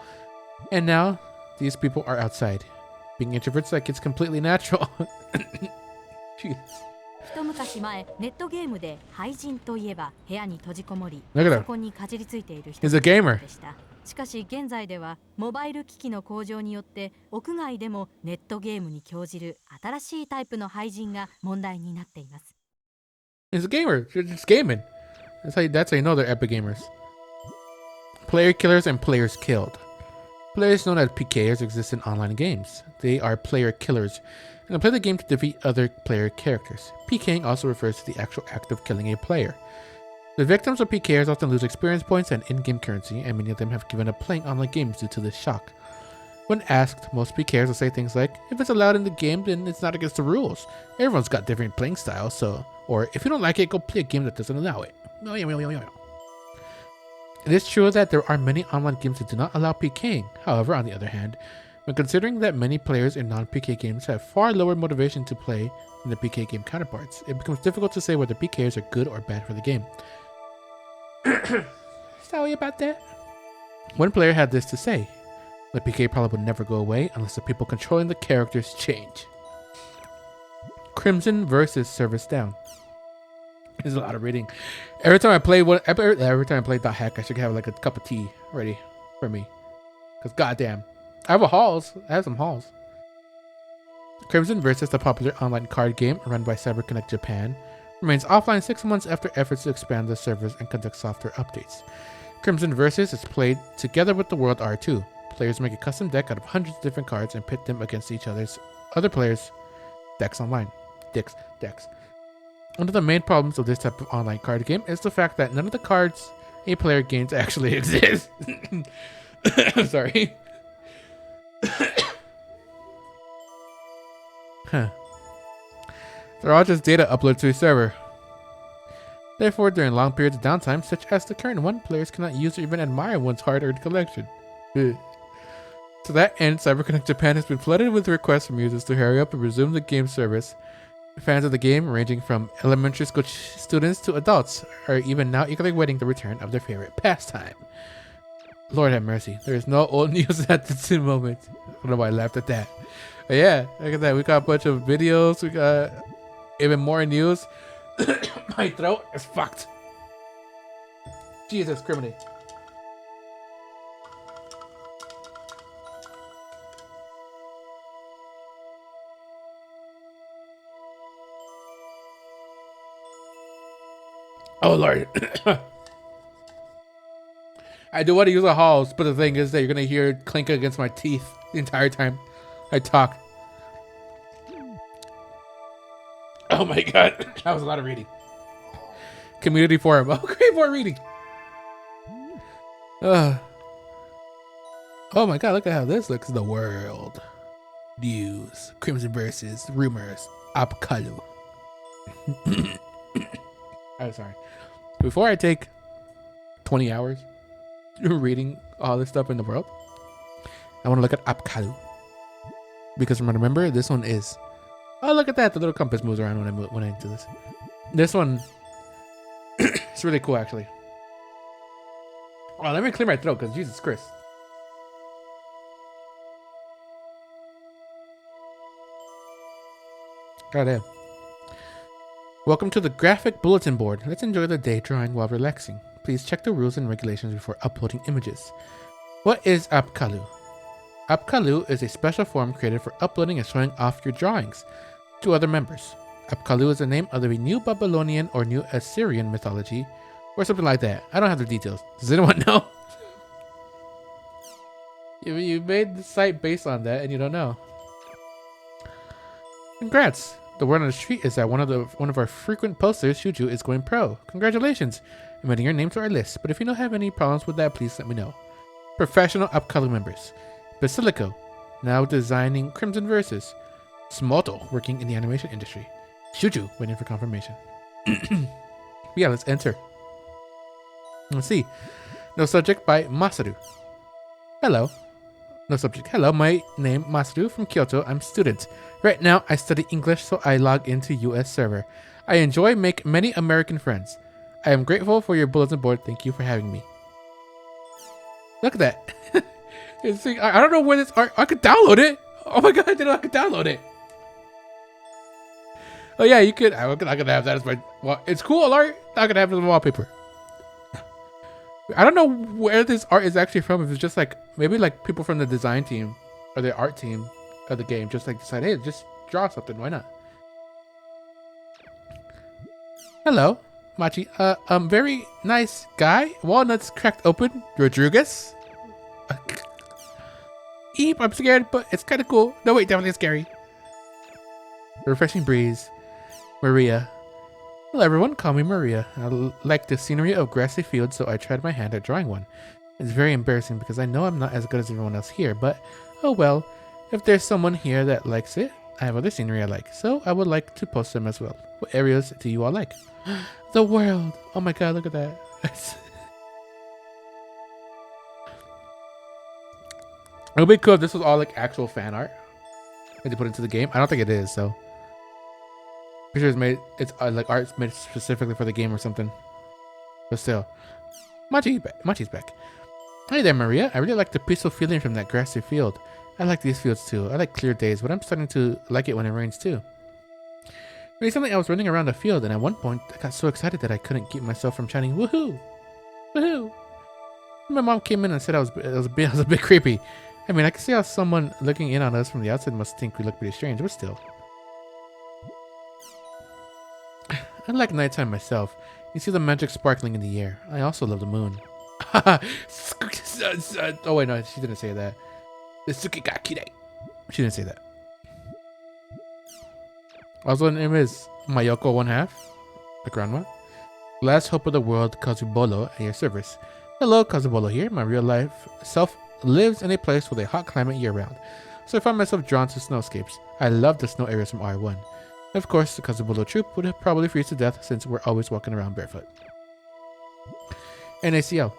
Speaker 1: And now, these people are outside. Being introverts, like it's completely natural. Jeez.
Speaker 10: 一昔前ネットゲームで廃人といえば部屋に閉じこもりパ
Speaker 1: Look at
Speaker 10: ソ
Speaker 1: him.
Speaker 10: コンにかじりついている
Speaker 1: He's a gamer.
Speaker 10: でした。しかし現在ではモバイル機器の向上によって屋外でもネットゲームに興じる新しいタイプの廃人が問題になっています。
Speaker 1: He's a gamer. They're just gaming. That's how you know they're epic gamers. Player killers and players killed. Players known as PKers exist in online games. They are player killers and play the game to defeat other player characters. PKing also refers to the actual act of killing a player. The victims of PKers often lose experience points and in-game currency, and many of them have given up playing online games due to this shock. When asked, most PKers will say things like, if it's allowed in the game, then it's not against the rules. Everyone's got different playing styles, so... Or, if you don't like it, go play a game that doesn't allow it. It is true that there are many online games that do not allow PKing. However, on the other hand, when considering that many players in non-PK games have far lower motivation to play than the PK game counterparts, it becomes difficult to say whether PKers are good or bad for the game. Sorry about that. One player had this to say: the PK problem would never go away unless the people controlling the characters change. Crimson versus Service Down. There's a lot of reading. Every time I play Dot Hack, I should have like a cup of tea ready for me. Cause goddamn, I have some hauls. Crimson versus, the popular online card game run by CyberConnect Japan, remains offline 6 months after efforts to expand the servers and conduct software updates. Crimson Versus is played together with the World R2. Players make a custom deck out of hundreds of different cards and pit them against each other players' decks online. Decks. One of the main problems of this type of online card game is the fact that none of the cards a player gains actually exist. Sorry. Huh. They're all just data uploaded to a server. Therefore, during long periods of downtime, such as the current one, players cannot use or even admire one's hard-earned collection. To that end, CyberConnect Japan has been flooded with requests from users to hurry up and resume the game service. Fans of the game, ranging from elementary school students to adults, are even now eagerly waiting the return of their favorite pastime. Lord have mercy, there is no old news at this moment. I don't know why I laughed at that. But yeah, look at that. We got a bunch of videos. We got even more news. My throat is fucked. Jesus, criminy. Oh Lord. I do want to use a halls, but the thing is that you're gonna hear it clink against my teeth the entire time I talk. Oh my god, that was a lot of reading. Community forum. Oh, great, more reading. Oh my god, look at how this looks. The world. News. Crimson versus. Rumors. Apkalu. I'm sorry. Before I take 20 hours reading all this stuff in the world, I want to look at Apkalu. Because remember, this one is... Oh, look at that. The little compass moves around when I do this. This one... it's really cool, actually. Oh, let me clear my throat, because Jesus Christ. Goddamn. Welcome to the graphic bulletin board. Let's enjoy the day drawing while relaxing. Please check the rules and regulations before uploading images. What is Apkalu? Apkalu is a special forum created for uploading and showing off your drawings to other members. Apkalu is the name of the New Babylonian or New Assyrian mythology, or something like that. I don't have the details. Does anyone know? You made the site based on that and you don't know. Congrats! The word on the street is that one of our frequent posters, Shuju, is going pro. Congratulations! I'm adding your name to our list, but if you don't have any problems with that, please let me know. Professional Apkalu members. Basilico, now designing Crimson Versus. Smoto, working in the animation industry. Shuju, waiting for confirmation. Yeah, let's enter. Let's see. No subject by Masaru. Hello. No subject. Hello, my name Masaru from Kyoto. I'm student. Right now, I study English, so I log into US server. I enjoy make many American friends. I am grateful for your bulletin board. Thank you for having me. Look at that. I don't know where this art... I could download it. Oh my god, I didn't know I could download it. Oh yeah, you could. I'm not gonna have that as my. Well, it's cool art. Not gonna have it as a wallpaper. I don't know where this art is actually from. If it's just like maybe like people from the design team or the art team of the game just like decide, hey, just draw something. Why not? Hello, Machi. Very nice guy. Walnuts cracked open. Rodriguez. Eep, I'm scared, but it's kind of cool. No, wait, definitely scary. Refreshing breeze. Maria. Hello, everyone. Call me Maria. I like the scenery of grassy fields, so I tried my hand at drawing one. It's very embarrassing because I know I'm not as good as everyone else here, but oh well. If there's someone here that likes it, I have other scenery I like, so I would like to post them as well. What areas do you all like? The world. Oh my god, look at that. It would be cool if this was all like actual fan art that they put into the game. I don't think it is, so. Pretty sure it's made. It's like art made specifically for the game or something. But still, Machi's back. Hey there, Maria. I really like the peaceful feeling from that grassy field. I like these fields too. I like clear days, but I'm starting to like it when it rains too. Recently, I was running around the field, and at one point, I got so excited that I couldn't keep myself from shouting "Woohoo! Woohoo!" My mom came in and said I was a bit creepy. I mean, I can see how someone looking in on us from the outside must think we look pretty strange, but still. I like nighttime myself. You see the magic sparkling in the air. I also love the moon. Oh wait, no, she didn't say that. The Suki ga kirei. She didn't say that. Also, her name is Mayoko 1/2, the grandma. Last hope of the world, Kazubolo, at your service. Hello, Kazubolo here. My real life self lives in a place with a hot climate year round, so I find myself drawn to snowscapes. I love the snow areas from R1. Of course, the Kazubolo troop would probably freeze to death since we're always walking around barefoot. NACL.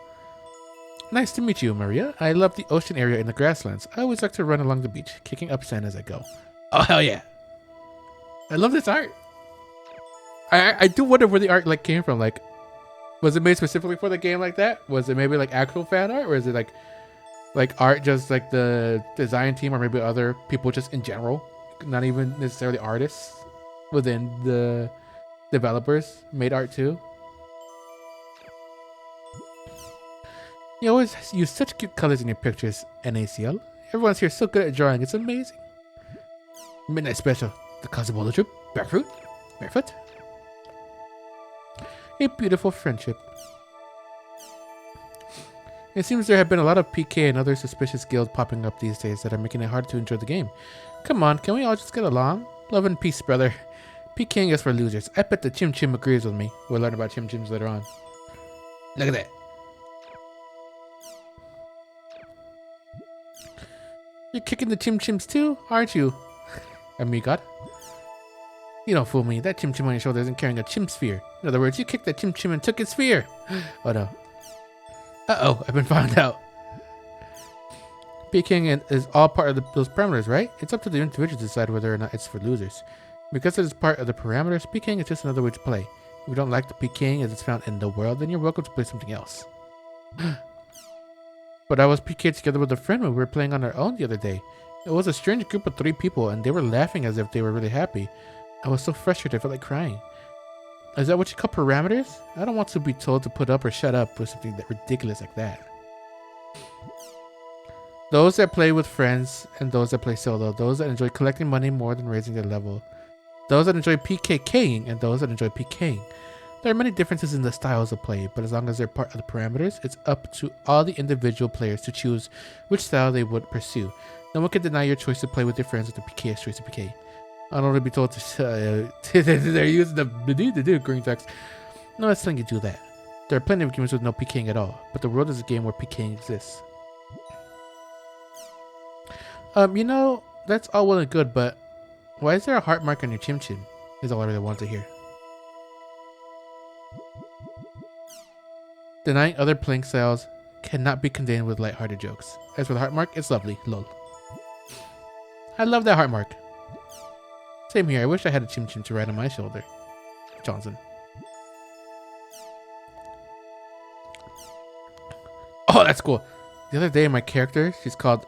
Speaker 1: Nice to meet you, Maria. I love the ocean area in the grasslands. I always like to run along the beach, kicking up sand as I go. Oh, hell yeah. I love this art. I do wonder where the art like came from. Like, was it made specifically for the game like that? Was it maybe like actual fan art? Or is it like art just like the design team or maybe other people just in general? Not even necessarily artists within the developers made art too. You always use such cute colors in your pictures, NACL. Everyone's here so good at drawing, it's amazing. Midnight Special, the Kazubolo troop, barefoot. A beautiful friendship. It seems there have been a lot of PK and other suspicious guilds popping up these days that are making it hard to enjoy the game. Come on, can we all just get along? Love and peace, brother. PKing is for losers. I bet the Chim Chim agrees with me. We'll learn about Chim Chims later on. Look at that. You're kicking the Chim Chims too, aren't you? Amigot. You don't fool me. That Chim Chim on your shoulder isn't carrying a Chim Sphere. In other words, you kicked that Chim Chim and took its sphere. Oh no. Uh-oh, I've been found out. PKing is all part of those parameters, right? It's up to the individual to decide whether or not it's for losers. Because it is part of the parameters, PKing is just another way to play. If you don't like the PKing as it's found in the world, then you're welcome to play something else. But I was PK'd together with a friend when we were playing on our own the other day. It was a strange group of 3 people, and they were laughing as if they were really happy. I was so frustrated, I felt like crying. Is that what you call parameters? I don't want to be told to put up or shut up with something that ridiculous like that. Those that play with friends and those that play solo. Those that enjoy collecting money more than raising their level. Those that enjoy PKKing and those that enjoy PKing. There are many differences in the styles of play, but as long as they're part of the parameters, it's up to all the individual players to choose which style they would pursue. No one can deny your choice to play with your friends with the PK choice to PK. I don't want to be told to they're using the green text. No, it's telling you to do that. There are plenty of games with no PKing at all, but the world is a game where PKing exists. You know, that's all well and good, but why is there a heart mark on your Chim Chim? Is all I really want to hear. Denying other playing styles cannot be condemned with lighthearted jokes. As for the heart mark, it's lovely. Lol. I love that heart mark. Same here. I wish I had a Chim Chim to ride on my shoulder. Johnson. Oh, that's cool. The other day, my character, she's called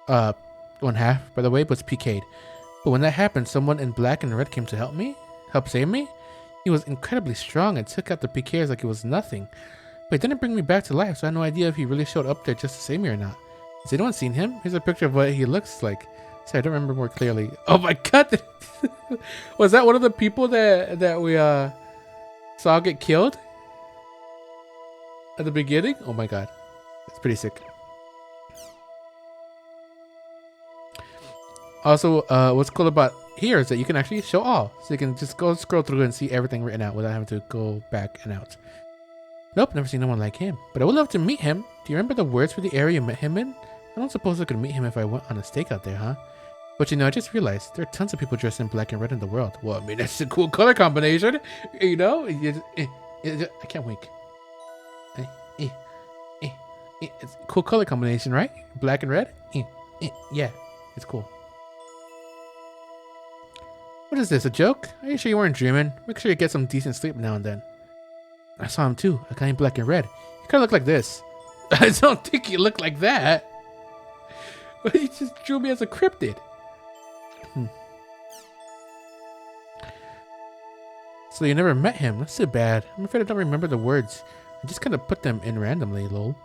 Speaker 1: 1/2, by the way, was PK'd. But when that happened, someone in black and red came to help me. help save me? He was incredibly strong and took out the PKers like it was nothing. But he didn't bring me back to life, so I had no idea if he really showed up there just to save me or not. Has anyone seen him? Here's a picture of what he looks like. Sorry, I don't remember more clearly. Oh my god! Was that one of the people that we saw get killed? At the beginning? Oh my god. It's pretty sick. Also, what's cool about here is that you can actually show all. So you can just go scroll through and see everything written out without having to go back and out. Nope, never seen no one like him. But I would love to meet him. Do you remember the words for the area you met him in? I don't suppose I could meet him if I went on a stakeout there, huh? But you know, I just realized there are tons of people dressed in black and red in the world. Well, I mean, that's a cool color combination. You know? I can't wink. It's a cool color combination, right? Black and red? Yeah, it's cool. What is this, a joke? Are you sure you weren't dreaming? Make sure you get some decent sleep now and then. I saw him too, a guy in black and red. He kind of looked like this. I don't think he looked like that. But he just drew me as a cryptid. So you never met him? That's too bad. I'm afraid I don't remember the words. I just kind of put them in randomly, lol.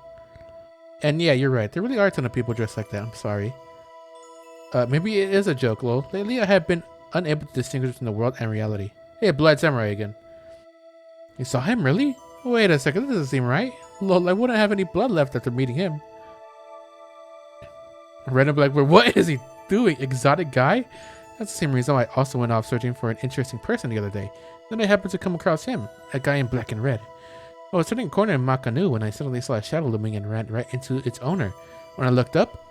Speaker 1: And yeah, you're right. There really are a ton of people dressed like that. I'm sorry. Maybe it is a joke, lol. Lately I have been unable to distinguish between the world and reality. Hey, Blood Samurai again. You saw him, really? Wait a second, that doesn't seem right. Lol, I wouldn't have any blood left after meeting him. Random black bird, what is he doing? Exotic guy? That's the same reason why I also went off searching for an interesting person the other day. Then I happened to come across him, a guy in black and red. I was turning a corner in Makanu when I suddenly saw a shadow looming and ran right into its owner. When I looked up,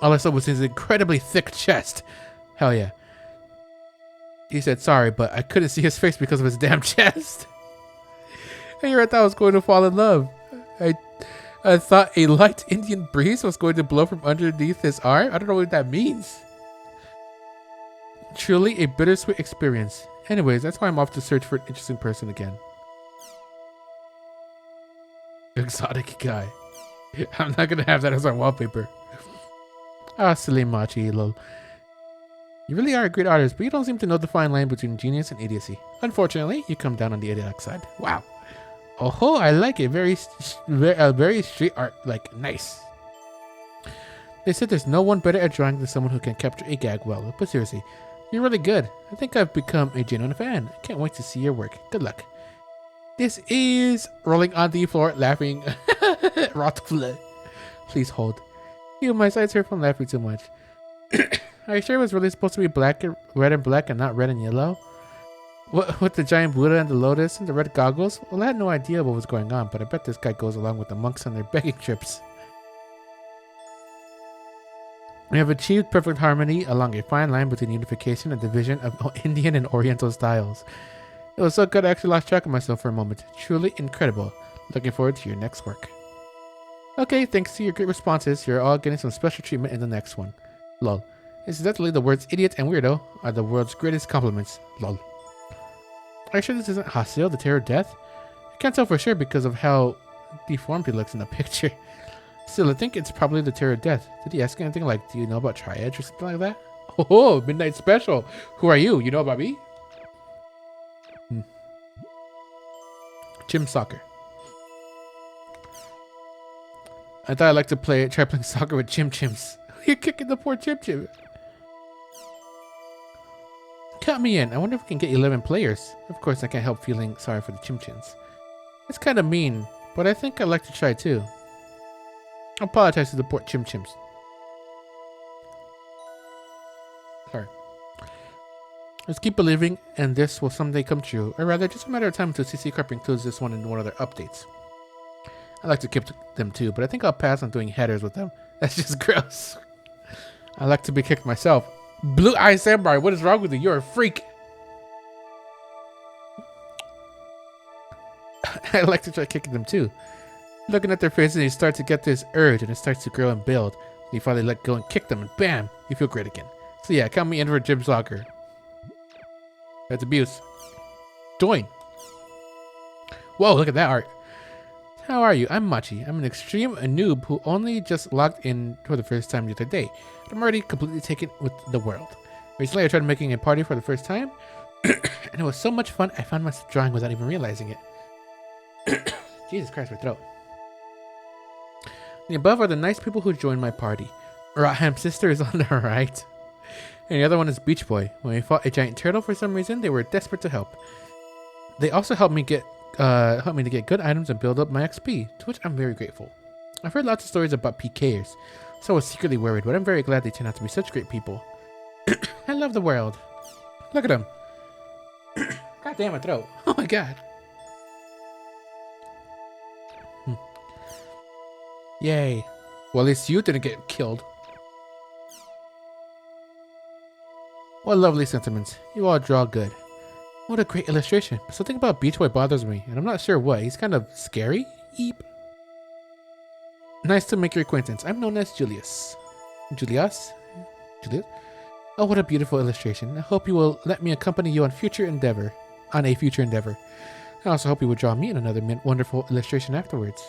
Speaker 1: all I saw was his incredibly thick chest. Hell yeah. He said sorry, but I couldn't see his face because of his damn chest. And here I thought I was going to fall in love. I thought a light Indian breeze was going to blow from underneath his arm. I don't know what that means. Truly a bittersweet experience. Anyways, that's why I'm off to search for an interesting person again. Exotic guy. I'm not gonna have that as my wallpaper. Ah, silly Machi, lol. You really are a great artist, but you don't seem to know the fine line between genius and idiocy. Unfortunately, you come down on the idiotic side. Wow. Oh, I like it. Very street art. Like, nice. They said there's no one better at drawing than someone who can capture a gag well. But seriously, you're really good. I think I've become a genuine fan. I can't wait to see your work. Good luck. This is rolling on the floor, laughing. Rotfle. Please hold. Ew, my sides hurt from laughing too much. Are you sure it was really supposed to be red and black and not red and yellow? What, with the giant Buddha and the lotus and the red goggles? Well, I had no idea what was going on, but I bet this guy goes along with the monks on their begging trips. We have achieved perfect harmony along a fine line between unification and division of Indian and Oriental styles. It was so good I actually lost track of myself for a moment. Truly incredible. Looking forward to your next work. Okay, thanks to your great responses, you're all getting some special treatment in the next one. Lol. Incidentally, the words idiot and weirdo are the world's greatest compliments. Lol. Are you sure this isn't Haseo, the Terror of Death? I can't tell for sure because of how deformed he looks in the picture. Still, I think it's probably the Terror of Death. Did he ask anything like, do you know about triads or something like that? Oh, midnight special. Who are you? You know about me? Gym soccer. I thought I'd like to try playing soccer with Chim Chims. You're kicking the poor Chim Chim. Count me in. I wonder if we can get 11 players. Of course, I can't help feeling sorry for the Chim Chims. It's kind of mean, but I think I'd like to try too. I apologize to the poor Chim Chims. Sorry. Let's keep believing, and this will someday come true. Or rather, just a matter of time until CC Corp includes this one in one of their updates. I like to keep them too, but I think I'll pass on doing headers with them. That's just gross. I like to be kicked myself. Blue Eye Samurai, what is wrong with you? You're a freak. I like to try kicking them too. Looking at their faces, you start to get this urge, and it starts to grow and build. And you finally let go and kick them, and bam, you feel great again. So yeah, count me in for gym soccer. That's abuse. Join. Whoa, look at that art. How are you? I'm Machi. I'm an extreme noob who only just logged in for the first time the other day. I'm already completely taken with the world. Recently I tried making a party for the first time. And it was so much fun, I found myself drawing without even realizing it. Jesus Christ, my throat. The above are the nice people who joined my party. Ratham's sister is on the right. And the other one is Beach Boy. When we fought a giant turtle for some reason, they were desperate to help. They also helped me to get good items and build up my XP, to which I'm very grateful. I've heard lots of stories about PKers, so I was secretly worried, but I'm very glad they turned out to be such great people. I love the world. Look at them. God damn my throat. Oh my god. Yay. Well, at least you didn't get killed. What lovely sentiments. You all draw good. What a great illustration. But something about Beach Boy bothers me, and I'm not sure what. He's kind of scary? Eep. Nice to make your acquaintance. I'm known as Julius. Julius? Julius? Oh, what a beautiful illustration. I hope you will let me accompany you on a future endeavor. I also hope you will draw me in another wonderful illustration afterwards.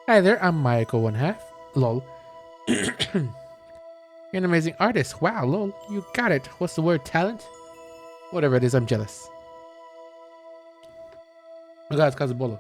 Speaker 1: Hi there, I'm Mayako 1/2. Lol. You're an amazing artist. Wow, lol. You got it. What's the word? Talent? Whatever it is, I'm jealous. Oh god, it's Kazabolo.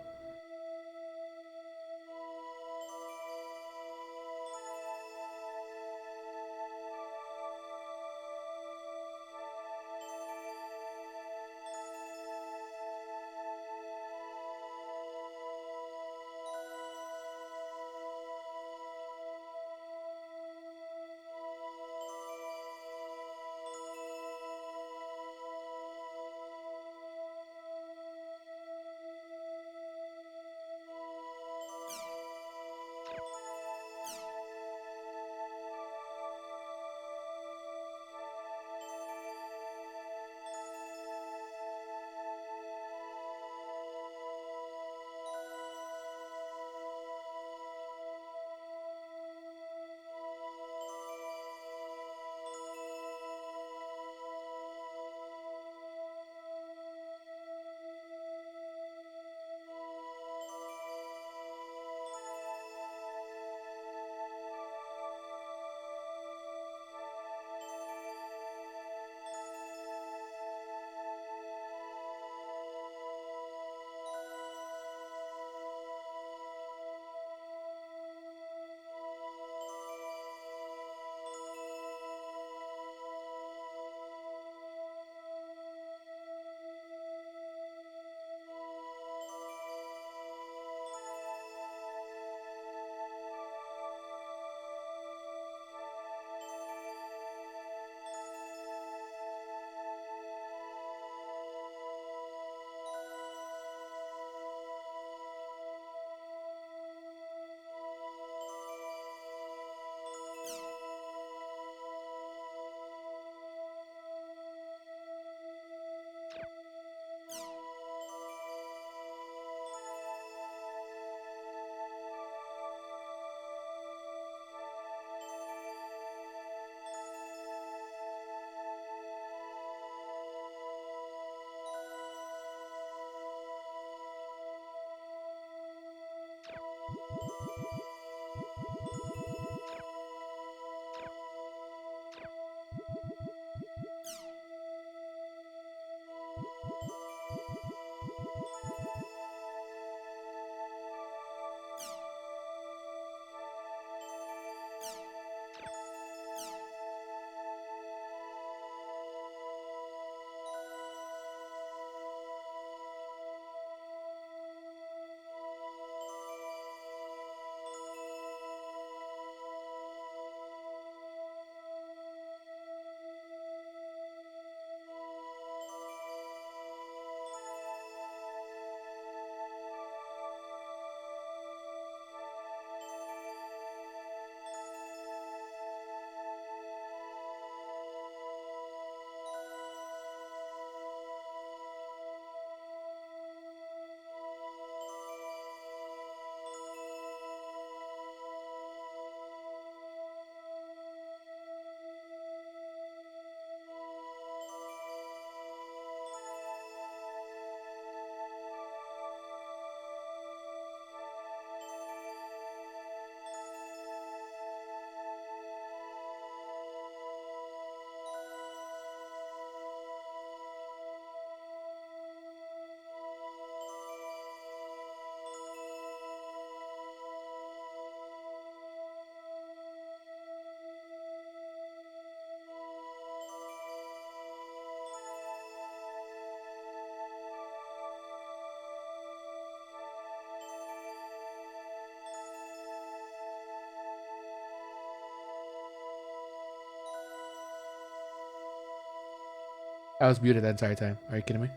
Speaker 1: I was muted that entire time. Are you kidding me?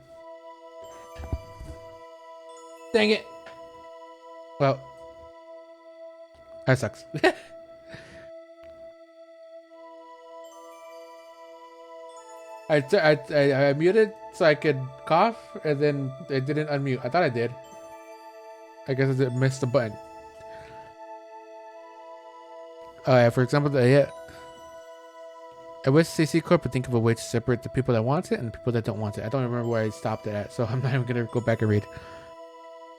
Speaker 1: Dang it. Well, that sucks. I muted so I could cough, and then it didn't unmute. I thought I did. I guess I missed the button. Yeah, for example, I wish CC Corp would think of a way to separate the people that want it and the people that don't want it. I don't remember where I stopped it at, so I'm not even going to go back and read.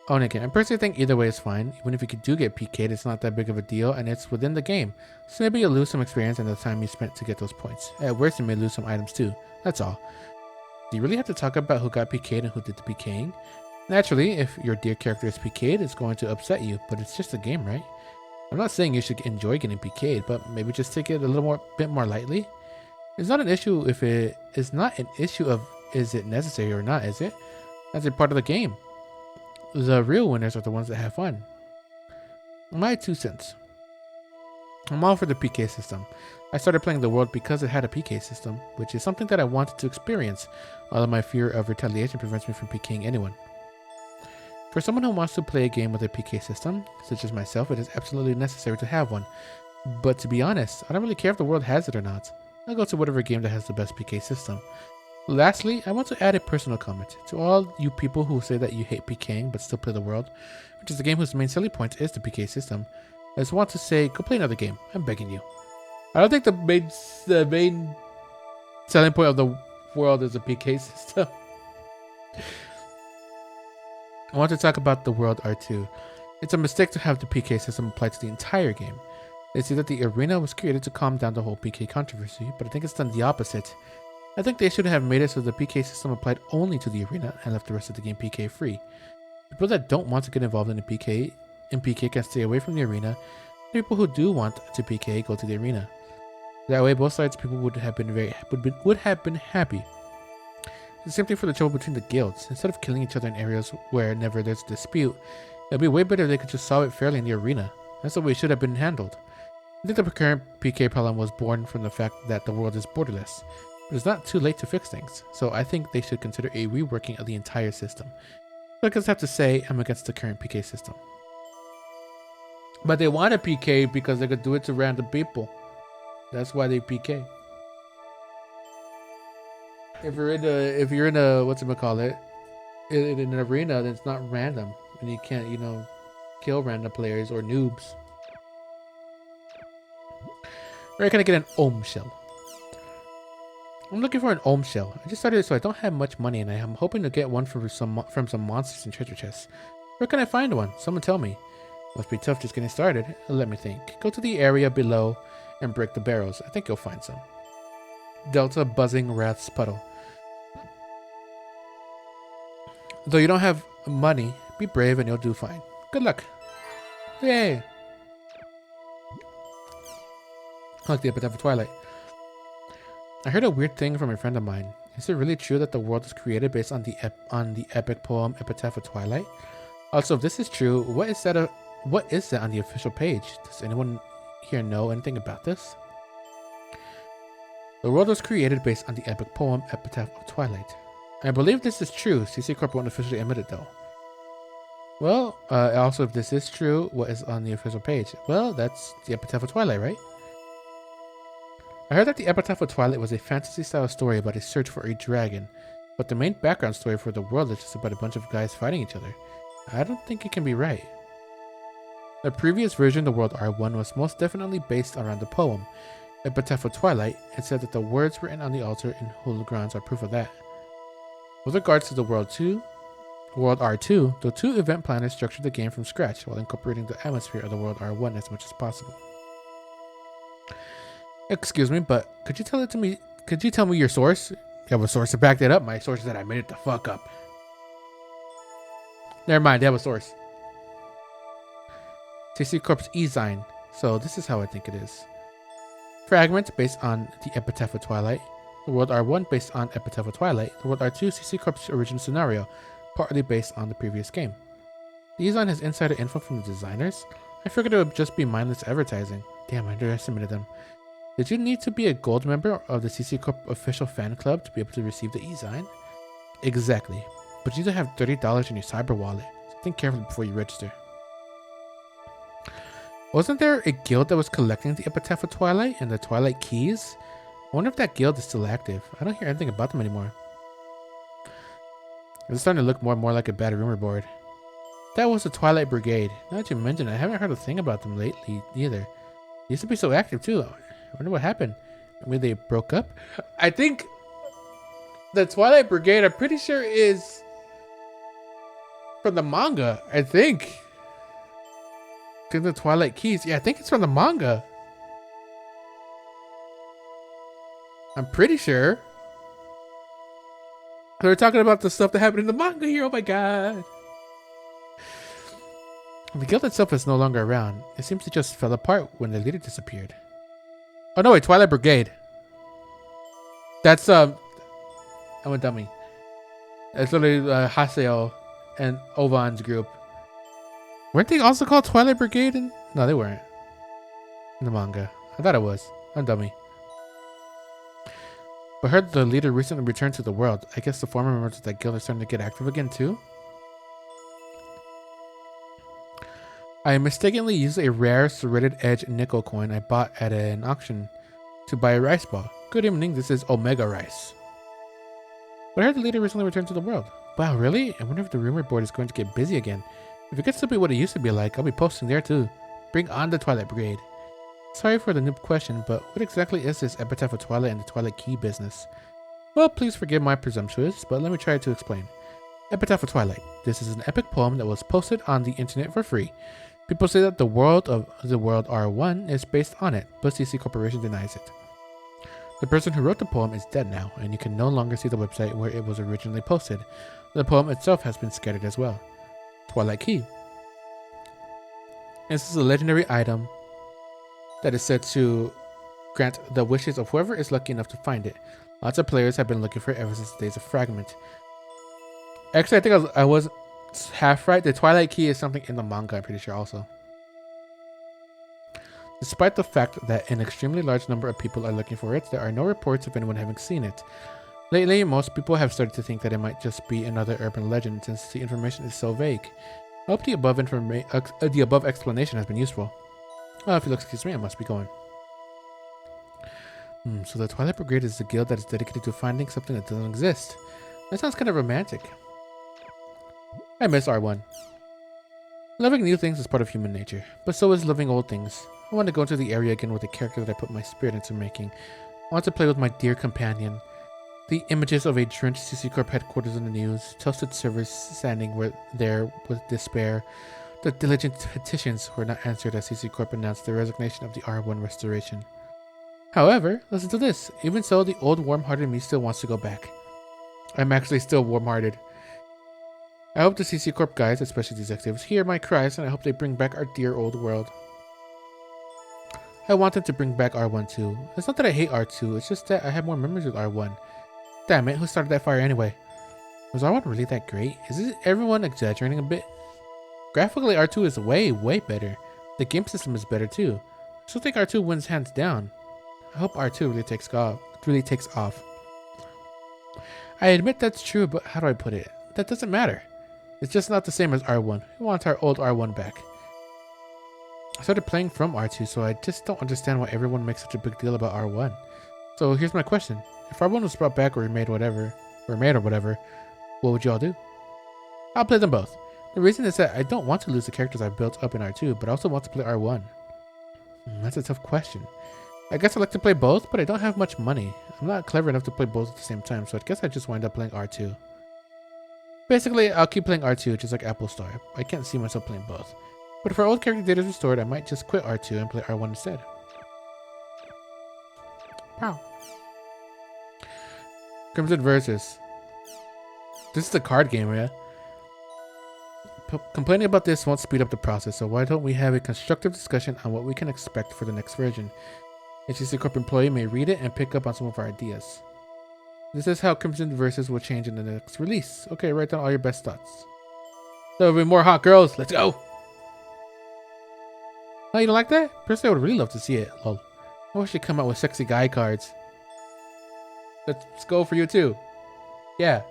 Speaker 1: Oh, and again, I personally think either way is fine. Even if you do get PK'd, it's not that big of a deal, and it's within the game. So maybe you'll lose some experience and the time you spent to get those points. At worst, you may lose some items too. That's all. Do you really have to talk about who got PK'd and who did the PKing? Naturally, if your dear character is PK'd, it's going to upset you, but it's just a game, right? I'm not saying you should enjoy getting PK'd, but maybe just take it a bit more lightly. It's not an issue if it is not an issue of is it necessary or not, is it? That's a part of the game. The real winners are the ones that have fun. My 2 cents. I'm all for the PK system. I started playing the world because it had a PK system, which is something that I wanted to experience, although my fear of retaliation prevents me from PKing anyone. For someone who wants to play a game with a PK system, such as myself, it is absolutely necessary to have one. But to be honest, I don't really care if the world has it or not. I'll go to whatever game that has the best PK system. Lastly, I want to add a personal comment. To all you people who say that you hate PKing but still play the world, which is a game whose main selling point is the PK system, I just want to say, go play another game. I'm begging you. I don't think the main selling point of the world is a PK system. I want to talk about the World R2. It's a mistake to have the PK system applied to the entire game. They say that the arena was created to calm down the whole PK controversy, but I think it's done the opposite. I think they should have made it so the PK system applied only to the arena and left the rest of the game PK free. People that don't want to get involved in PK can stay away from the arena. People who do want to PK go to the arena. That way, both sides people would have been happy. The same thing for the trouble between the guilds. Instead of killing each other in areas where never there's a dispute, it'd be way better if they could just solve it fairly in the arena. That's the way it should have been handled. I think the current PK problem was born from the fact that the world is borderless. But it's not too late to fix things, so I think they should consider a reworking of the entire system. So I just have to say, I'm against the current PK system. But they want a PK because they could do it to random people. That's why they PK. If you're in a whatchamacallit, in an arena, then it's not random. And you can't, kill random players or noobs. Where can I get an Ohm shell? I'm looking for an Ohm shell. I just started, so I don't have much money, and I am hoping to get one from some monsters and treasure chests. Where can I find one? Someone tell me. Must be tough just getting started. Let me think. Go to the area below and break the barrels. I think you'll find some. Delta Buzzing Wrath's Puddle. Though you don't have money, be brave and you'll do fine. Good luck. Yay! I like the epitaph of Twilight. I heard a weird thing from a friend of mine. Is it really true that the world was created based on the epic poem Epitaph of Twilight? Also, if this is true, what is that on the official page? Does anyone here know anything about this? The world was created based on the epic poem Epitaph of Twilight. I believe this is true. CC Corp won't officially admit it though. Well, also if this is true, what is on the official page? Well, that's the Epitaph of Twilight, right? I heard that the Epitaph of Twilight was a fantasy-style story about a search for a dragon, but the main background story for the world is just about a bunch of guys fighting each other. I don't think it can be right. The previous version of the World R1 was most definitely based around the poem Epitaph of Twilight. It said that the words written on the altar in holy grounds are proof of that. With regards to the World R2, the two event planners structured the game from scratch while incorporating the atmosphere of the World R1 as much as possible. Excuse me, but could you tell me your source? You have a source to back that up. My source is that I made it the fuck up. Never mind, they have a source. CC Corp's E-Zine. So this is how I think it is. Fragment based on the Epitaph of Twilight. The World R1 based on Epitaph of Twilight. The World R2 CC Corp's original scenario, partly based on the previous game. The E-Zine has insider info from the designers. I figured it would just be mindless advertising. Damn, I underestimated them. Did you need to be a gold member of the CC Corp official fan club to be able to receive the e-sign? Exactly. But you need to have $30 in your cyber wallet. So think carefully before you register. Wasn't there a guild that was collecting the Epitaph of Twilight and the Twilight Keys? I wonder if that guild is still active. I don't hear anything about them anymore. It's starting to look more and more like a bad rumor board. That was the Twilight Brigade. Now that you mention it, I haven't heard a thing about them lately either. They used to be so active too. I wonder what happened. Maybe they broke up? I think the Twilight Brigade, I'm pretty sure, is from the manga. I think. The Twilight Keys. Yeah, I think it's from the manga. I'm pretty sure. We're talking about the stuff that happened in the manga here. Oh my god. The guild itself is no longer around. It seems to just fell apart when the leader disappeared. Oh no, wait, Twilight Brigade. That's I'm a dummy. It's literally Haseo and Ovan's group. Weren't they also called Twilight Brigade? No, they weren't. In the manga. I thought it was. I'm dummy. But I heard the leader recently returned to the world. I guess the former members of that guild are starting to get active again too? I mistakenly used a rare serrated edge nickel coin I bought at an auction to buy a rice ball. Good evening, this is Omega Rice. But I heard the leader recently returned to the world. Wow, really? I wonder if the rumor board is going to get busy again. If it gets to be what it used to be like, I'll be posting there too. Bring on the Twilight Brigade. Sorry for the noob question, but what exactly is this Epitaph of Twilight and the Twilight Key business? Well, please forgive my presumptuous, but let me try to explain. Epitaph of Twilight. This is an epic poem that was posted on the internet for free. People say that the world R1 is based on it, but CC Corporation denies it. The person who wrote the poem is dead now, and you can no longer see the website where it was originally posted. The poem itself has been scattered as well. Twilight Key. This is a legendary item that is said to grant the wishes of whoever is lucky enough to find it. Lots of players have been looking for it ever since the days of Fragment. Actually, I think I was half right. The Twilight Key is something in the manga, I'm pretty sure also. Despite the fact that an extremely large number of people are looking for it, there are no reports of anyone having seen it. Lately, most people have started to think that it might just be another urban legend since the information is so vague. I hope the above explanation has been useful. If you'll excuse me, I must be going. So the Twilight Brigade is a guild that is dedicated to finding something that doesn't exist. That sounds kind of romantic. I miss R1. Loving new things is part of human nature, but so is loving old things. I want to go into the area again with the character that I put my spirit into making. I want to play with my dear companion. The images of a drenched CC Corp headquarters in the news, toasted servers standing there with despair. The diligent petitions were not answered as CC Corp announced the resignation of the R1 restoration. However, listen to this. Even so, the old warm-hearted me still wants to go back. I'm actually still warm-hearted. I hope the CC Corp guys, especially the executives, hear my cries, and I hope they bring back our dear old world. I want them to bring back R1 too. It's not that I hate R2, it's just that I have more memories with R1. Damn it, who started that fire anyway? Was R1 really that great? Is everyone exaggerating a bit? Graphically, R2 is way, way better. The game system is better too. I still think R2 wins hands down. I hope R2 really takes off. I admit that's true, but how do I put it? That doesn't matter. It's just not the same as R1. We want our old R1 back. I started playing from R2, so I just don't understand why everyone makes such a big deal about R1. So here's my question. If R1 was brought back or remade or whatever, what would you all do? I'll play them both. The reason is that I don't want to lose the characters I've built up in R2, but I also want to play R1. That's a tough question. I guess I like to play both, but I don't have much money. I'm not clever enough to play both at the same time, so I guess I just wind up playing R2. Basically, I'll keep playing R2 just like Apple Star. I can't see myself playing both. But if our old character data is restored, I might just quit R2 and play R1 instead. Pow. Crimson Versus. This is a card game, yeah? Complaining about this won't speed up the process, so why don't we have a constructive discussion on what we can expect for the next version? A CC Corp employee may read it and pick up on some of our ideas. This is how Crimson Versus will change in the next release. Okay, write down all your best thoughts. There will be more hot girls. Let's go! Oh, you don't like that? Personally, I would really love to see it. Lol. I wish they'd come out with sexy guy cards. Let's go for you too. Yeah.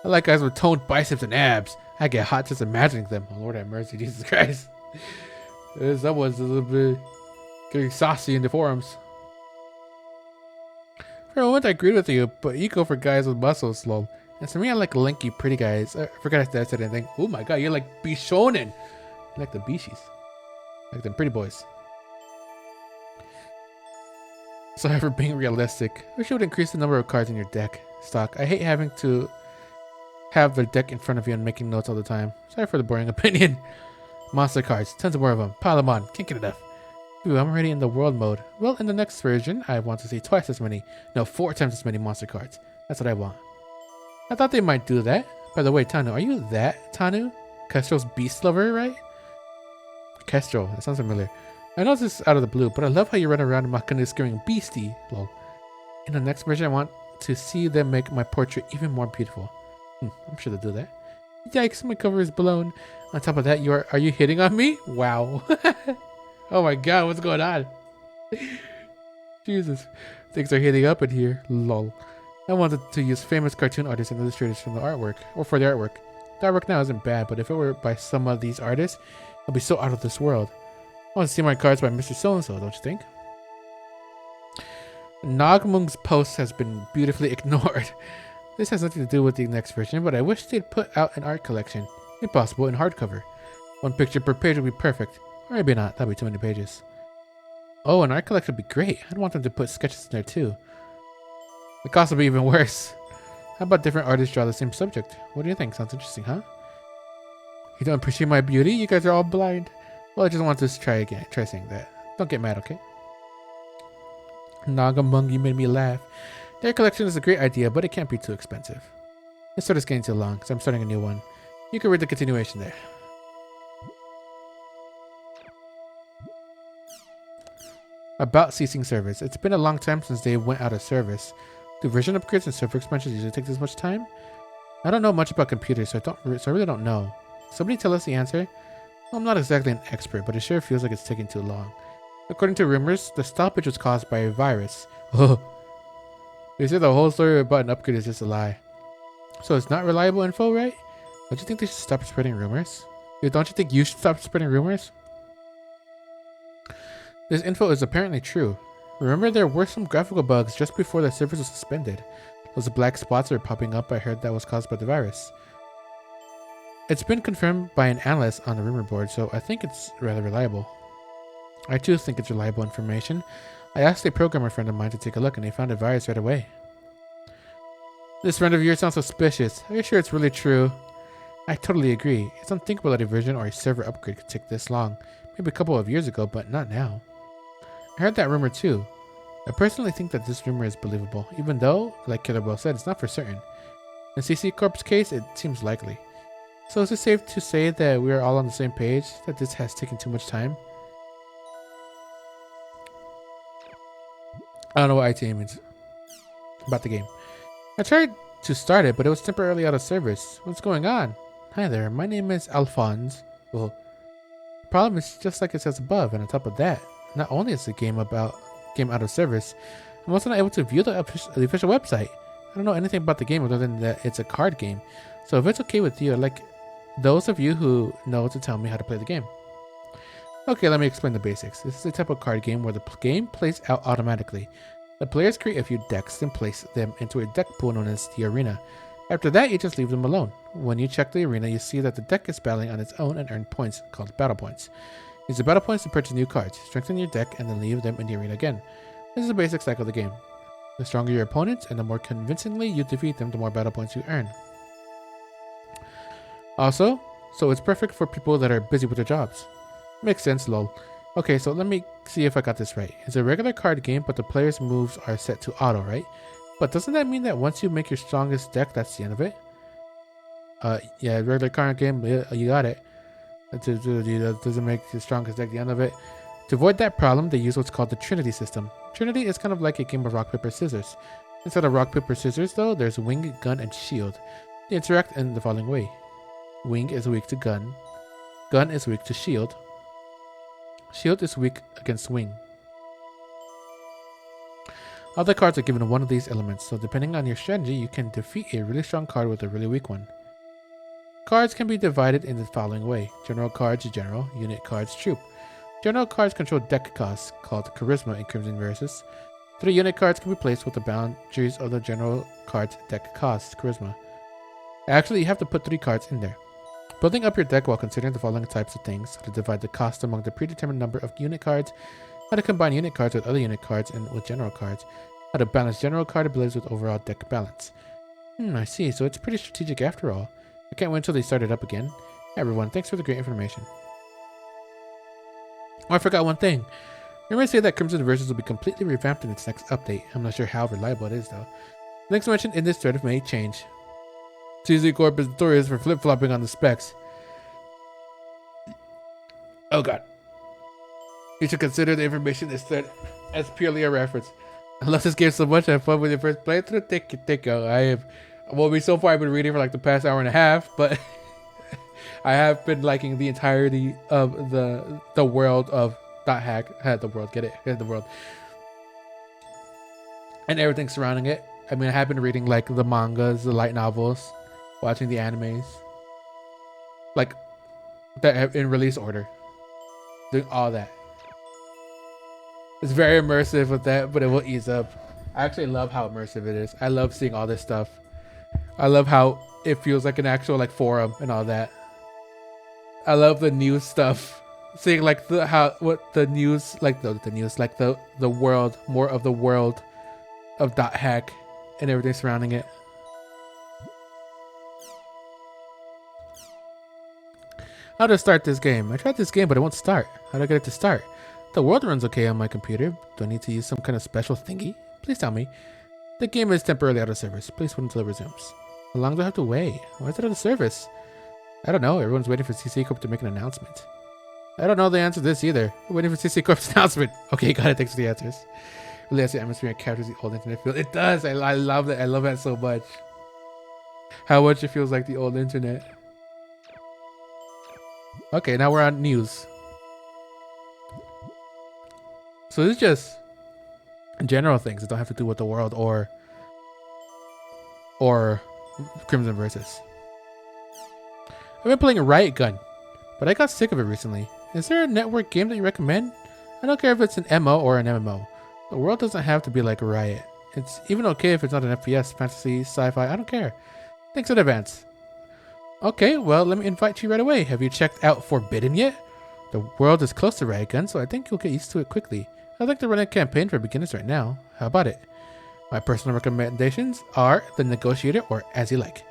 Speaker 1: I like guys with toned biceps and abs. I get hot just imagining them. Oh, Lord have mercy, Jesus Christ. Someone's a little bit getting saucy in the forums. For a moment I agreed with you, but you go for guys with muscles, lol. And for me, I like lanky, pretty guys. I forgot if I said anything. Oh my god, you're like Bishonen. You like the Bishis. Like them pretty boys. Sorry for being realistic. I wish you would increase the number of cards in your deck stock. I hate having to have the deck in front of you and making notes all the time. Sorry for the boring opinion. Monster cards, tons more of them. Pile them on, can't get enough. Ooh, I'm already in the world mode. Well, in the next version, I want to see twice as many. No, 4 times as many monster cards. That's what I want. I thought they might do that. By the way, Tanu, are you that Tanu? Kestrel's beast lover, right? Kestrel, that sounds familiar. I know this is out of the blue, but I love how you run around in Makane screaming beastie, lol. In the next version, I want to see them make my portrait even more beautiful. I'm sure they'll do that. Yikes, my cover is blown. On top of that, are you hitting on me? Wow. Oh my god, what's going on? Jesus. Things are heating up in here. Lol. I wanted to use famous cartoon artists and illustrators from the artwork, or for the artwork. The artwork now isn't bad, but if it were by some of these artists, it'll be so out of this world. I want to see my cards by Mr. So-and-so, don't you think? Nagmung's post has been beautifully ignored. This has nothing to do with the next version, but I wish they'd put out an art collection. If possible, in hardcover. 1 picture per page would be perfect. Or maybe not, that'd be too many pages. Oh, an art collection would be great. I'd want them to put sketches in there too. The cost would be even worse. How about different artists draw the same subject? What do you think? Sounds interesting, huh? You don't appreciate my beauty? You guys are all blind. Well, I just want to try saying that. Don't get mad, okay? Nagamung, you made me laugh. Their collection is a great idea, but it can't be too expensive. This story's getting too long, so I'm starting a new one. You can read the continuation there. About ceasing service. It's been a long time since they went out of service. Do version upgrades and server expansions usually take this much time? I don't know much about computers, so I really don't know. Somebody tell us the answer? Well, I'm not exactly an expert, but it sure feels like it's taking too long. According to rumors, the stoppage was caused by a virus. Oh. They say the whole story about an upgrade is just a lie. So it's not reliable info, right? Don't you think they should stop spreading rumors? Don't you think you should stop spreading rumors? This info is apparently true. Remember, there were some graphical bugs just before the service was suspended. Those black spots are popping up. I heard that was caused by the virus. It's been confirmed by an analyst on the rumor board, so I think it's rather reliable. I too think it's reliable information. I asked a programmer friend of mine to take a look and they found a virus right away. This friend of yours sounds suspicious. Are you sure it's really true? I totally agree. It's unthinkable that a version or a server upgrade could take this long. Maybe a couple of years ago, but not now. I heard that rumor too. I personally think that this rumor is believable, even though, like Killer Bell said, it's not for certain. In CC Corp's case, it seems likely. So is it safe to say that we are all on the same page, that this has taken too much time? I don't know what ITA means about the game. I tried to start it, but it was temporarily out of service. What's going on? Hi there, my name is Alphonse. Well, the problem is just like it says above, and on top of that, not only is the game out of service, I'm also not able to view the official website. I don't know anything about the game other than that it's a card game. So if it's okay with you, I'd like those of you who know to tell me how to play the game. Okay, let me explain the basics. This is a type of card game where the game plays out automatically. The players create a few decks and place them into a deck pool known as the arena. After that, you just leave them alone. When you check the arena, you see that the deck is battling on its own and earn points called battle points. Use the battle points to purchase new cards, strengthen your deck, and then leave them in the arena again. This is the basic cycle of the game. The stronger your opponents and the more convincingly you defeat them, the more battle points you earn. Also, so it's perfect for people that are busy with their jobs. Makes sense, lol. Okay, so let me see if I got this right. It's a regular card game, but the player's moves are set to auto, right? But doesn't that mean that once you make your strongest deck, that's the end of it? Yeah, regular card game, you got it. Doesn't make the strongest deck the end of it. To avoid that problem, they use what's called the Trinity system. Trinity is kind of like a game of rock, paper, scissors. Instead of rock, paper, scissors, though, there's wing, gun, and shield. They interact in the following way. Wing is weak to gun. Gun is weak to shield. Shield is weak against wing. All the cards are given one of these elements, so depending on your strategy, you can defeat a really strong card with a really weak one. Cards can be divided in the following way. General cards, general. Unit cards, troop. General cards control deck costs, called charisma in Crimson Versus. 3 unit cards can be placed with the boundaries of the general card's deck costs, charisma. Actually, you have to put 3 cards in there. Building up your deck while considering the following types of things: how to divide the cost among the predetermined number of unit cards, how to combine unit cards with other unit cards and with general cards, how to balance general card abilities with overall deck balance. I see, so it's pretty strategic after all. I can't wait until they start it up again. Hey everyone, thanks for the great information. Oh, I forgot one thing. Remember I say that Crimson Versus will be completely revamped in its next update. I'm not sure how reliable it is though. Next mentioned in this thread may change. CZ Corp is notorious for flip-flopping on the specs. Oh god. You should consider the information in this thread as purely a reference. I love this game so much. I had fun with your first playthrough. Thank you. So far I've been reading for like the past hour and a half, but I have been liking the entirety of the world of .hack. The world. And everything surrounding it. I mean, I have been reading like the mangas, the light novels, watching the animes. Like, that in release order. Doing all that. It's very immersive with that, but it will ease up. I actually love how immersive it is. I love seeing all this stuff. I love how it feels like an actual like forum and all that. I love the news stuff. Seeing like the world, more of the world of .hack and everything surrounding it. How to start this game? I tried this game, but it won't start. How do I get it to start? The world runs okay on my computer. Do I need to use some kind of special thingy? Please tell me. The game is temporarily out of service. Please wait until it resumes. How long do I have to wait? Why is it out of service? I don't know. Everyone's waiting for CC Corp to make an announcement. I don't know the answer to this either. I'm waiting for CC Corp's announcement. Okay, got it. Thanks for the answers. Really has the atmosphere and captures the old internet feel. It does. I love that. I love that so much. How much it feels like the old internet. Okay, now we're on news. So this is just general things that don't have to do with the world or Crimson Versus. I've been playing Riot Gun, but I got sick of it recently. Is there a network game that you recommend? I don't care if it's an MO or an MMO. The world doesn't have to be like Riot. It's even okay if it's not an FPS, fantasy, sci-fi, I don't care. Thanks in advance. Okay, well, let me invite you right away. Have you checked out Forbidden yet? The world is close to Riot Gun, so I think you'll get used to it quickly. I'd like to run a campaign for beginners right now. How about it? My personal recommendations are The Negotiator or As You Like.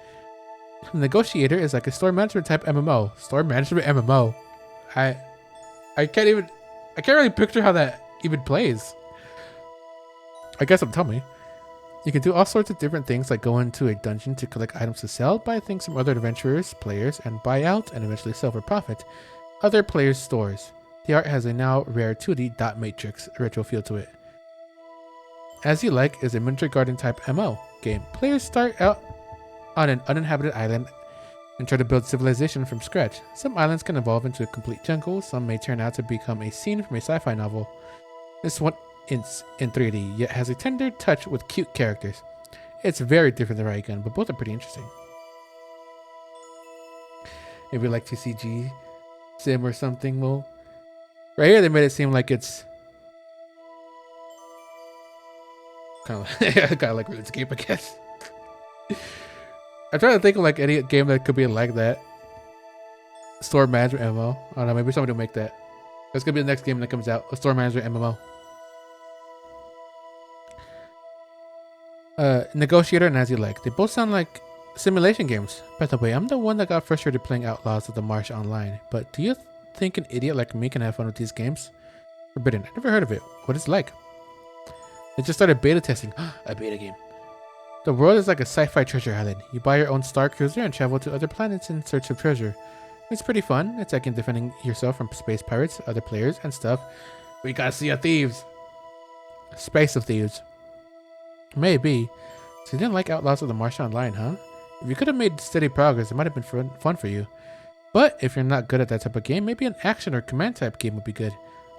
Speaker 1: The Negotiator is like a store management type MMO. Store management MMO. I can't really picture how that even plays. I guess tell me. You can do all sorts of different things like go into a dungeon to collect items to sell, buy things from other adventurers, players, and buy out and eventually sell for profit. Other players' stores. The art has a now rare 2D dot matrix retro feel to it. As You Like is a miniature garden type MMO game. Players start out on an uninhabited island and try to build civilization from scratch. Some islands can evolve into a complete jungle, some may turn out to become a scene from a sci-fi novel. This one is in 3D, yet has a tender touch with cute characters. It's very different than Riot Gun, but both are pretty interesting. Maybe like TCG Sim or something. Well, right here they made it seem like it's kind of like RuneScape, I guess. I'm trying to think of like any game that could be like that. Store management MMO. I don't know, maybe somebody will make that. That's gonna be the next game that comes out. A store management MMO. Negotiator and As You Like. They both sound like simulation games. By the way, I'm the one that got frustrated playing Outlaws of the Marsh online. But do you think an idiot like me can have fun with these games? Forbidden. I never heard of it. What is it like? They just started beta testing. A beta game. The world is like a sci-fi treasure island. You buy your own star cruiser and travel to other planets in search of treasure. It's pretty fun. It's like in defending yourself from space pirates, other players, and stuff. We got Sea of Thieves. Space of Thieves. Maybe. So you didn't like Outlaws of the Marsh online, huh? If you could have made steady progress, it might have been fun for you. But if you're not good at that type of game, maybe an action or command type game would be good.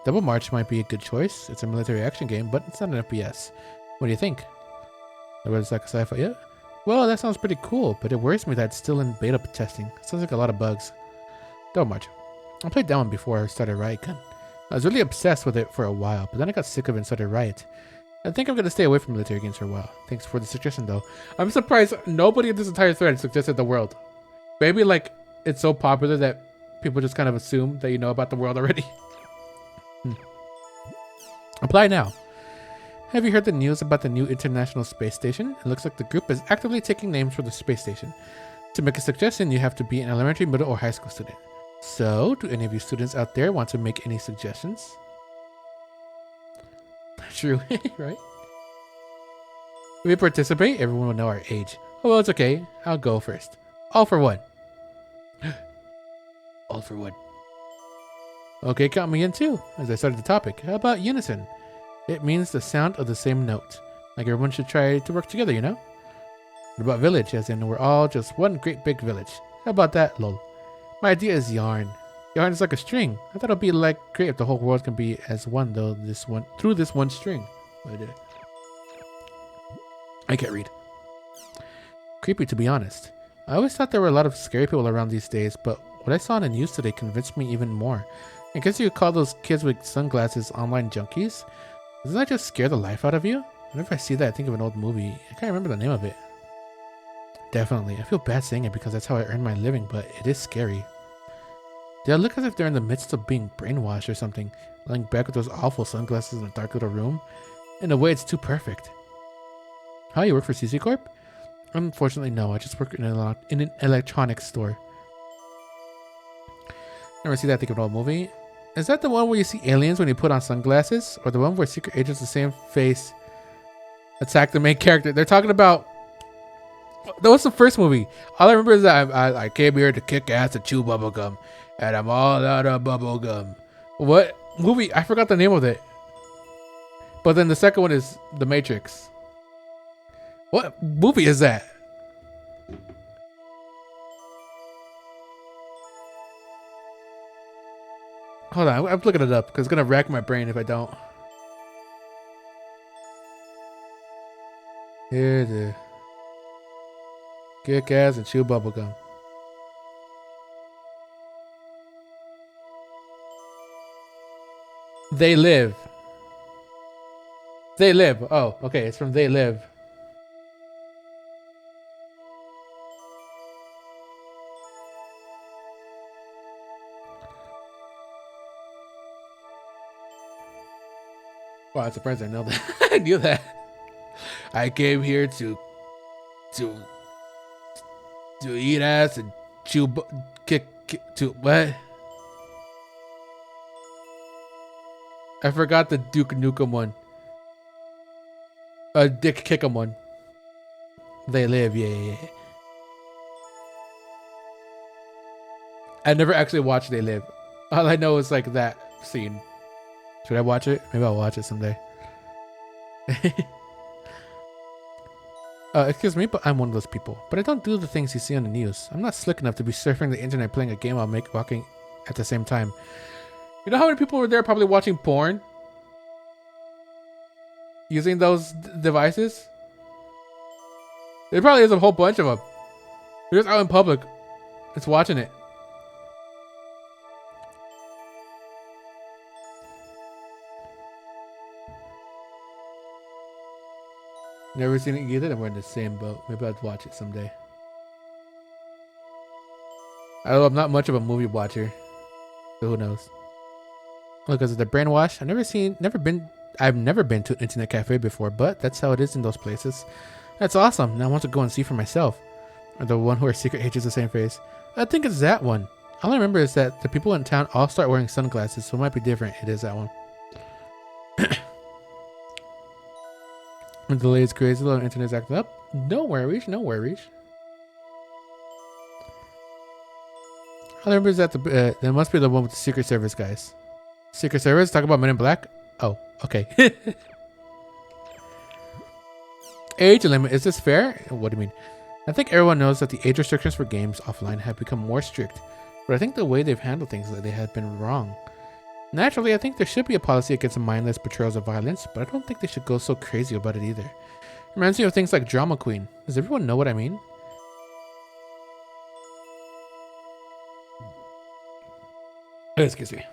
Speaker 1: Double March might be a good choice. It's a military action game, but it's not an FPS. What do you think? It's like a sci-fi. Yeah. Well, that sounds pretty cool, but it worries me that it's still in beta testing. It sounds like a lot of bugs. Don't much. I played that one before I started Riot Gun. I was really obsessed with it for a while, but then I got sick of it and started Riot. I think I'm going to stay away from military games for a while. Thanks for the suggestion, though. I'm surprised nobody in this entire thread suggested the world. Maybe, like, it's so popular that people just kind of assume that you know about the world already. Apply now. Have you heard the news about the new International Space Station? It looks like the group is actively taking names for the space station. To make a suggestion, you have to be an elementary, middle, or high school student. So, do any of you students out there want to make any suggestions? True, right? If we participate, everyone will know our age. Oh, well, it's okay. I'll go first. All for one. All for one. Okay, count me in too, as I started the topic. How about unison? It means the sound of the same note. Like everyone should try to work together, you know? What about village, as in we're all just one great big village? How about that, lol? My idea is yarn. Yarn is like a string. I thought it'd be like great if the whole world can be as one, though through this one string. I can't read. Creepy, to be honest. I always thought there were a lot of scary people around these days, but what I saw on the news today convinced me even more. I guess you could call those kids with sunglasses online junkies. Doesn't that just scare the life out of you? Whenever I see that, I think of an old movie. I can't remember the name of it. Definitely. I feel bad saying it because that's how I earn my living, but it is scary. They look as if they're in the midst of being brainwashed or something, lying back with those awful sunglasses in a dark little room. In a way, it's too perfect. How, you work for CC Corp? Unfortunately, no. I just work in an electronics store. Never see that, think of an old movie. Is that the one where you see aliens when you put on sunglasses? Or the one where secret agents the same face attack the main character? They're talking about... That was the first movie. All I remember is that I came here to kick ass and chew bubblegum. And I'm all out of bubblegum. What movie? I forgot the name of it. But then the second one is The Matrix. What movie is that? Hold on, I'm looking it up because it's going to rack my brain if I don't. Here's the kick ass and chew bubblegum. They Live. They Live. Oh, okay. It's from They Live. Wow, I'm surprised I know that. I knew that. I came here to eat ass and chew kick to what? I forgot the Duke Nukem one. Dick Kickem one. They Live, yeah. I never actually watched They Live. All I know is like that scene. Should I watch it? Maybe I'll watch it someday. Excuse me, but I'm one of those people. But I don't do the things you see on the news. I'm not slick enough to be surfing the internet playing a game while walking at the same time. You know how many people were there probably watching porn? Using those devices? There probably is a whole bunch of them. They're just out in public. Just watching it. Never seen it either, and we're in the same boat. Maybe I'll watch it someday. I'm not much of a movie watcher, so who knows? Look, is it the brainwash? I've never been to an internet cafe before, but that's how it is in those places. That's awesome. Now I want to go and see for myself. Or the one where secret agents the same face. I think it's that one. All I remember is that the people in town all start wearing sunglasses, so it might be different. It is that one. The delay is crazy. The internet's acting up. No worries, no worries. All I remember is that there must be the one with the Secret Service guys. Secret Service? Talk about Men in Black? Oh, okay. Age limit. Is this fair? What do you mean? I think everyone knows that the age restrictions for games offline have become more strict, but I think the way they've handled things lately has been wrong. Naturally, I think there should be a policy against mindless portrayals of violence, but I don't think they should go so crazy about it either. Reminds me of things like Drama Queen. Does everyone know what I mean? Excuse me.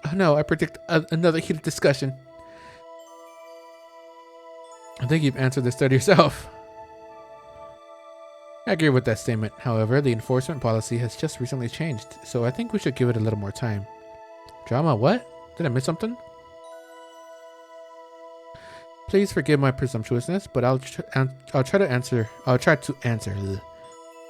Speaker 1: Oh no, I predict another heated discussion. I think you've answered this study yourself. I agree with that statement. However, the enforcement policy has just recently changed, so I think we should give it a little more time. Drama, what? Did I miss something? Please forgive my presumptuousness, but I'll try to answer. Ugh.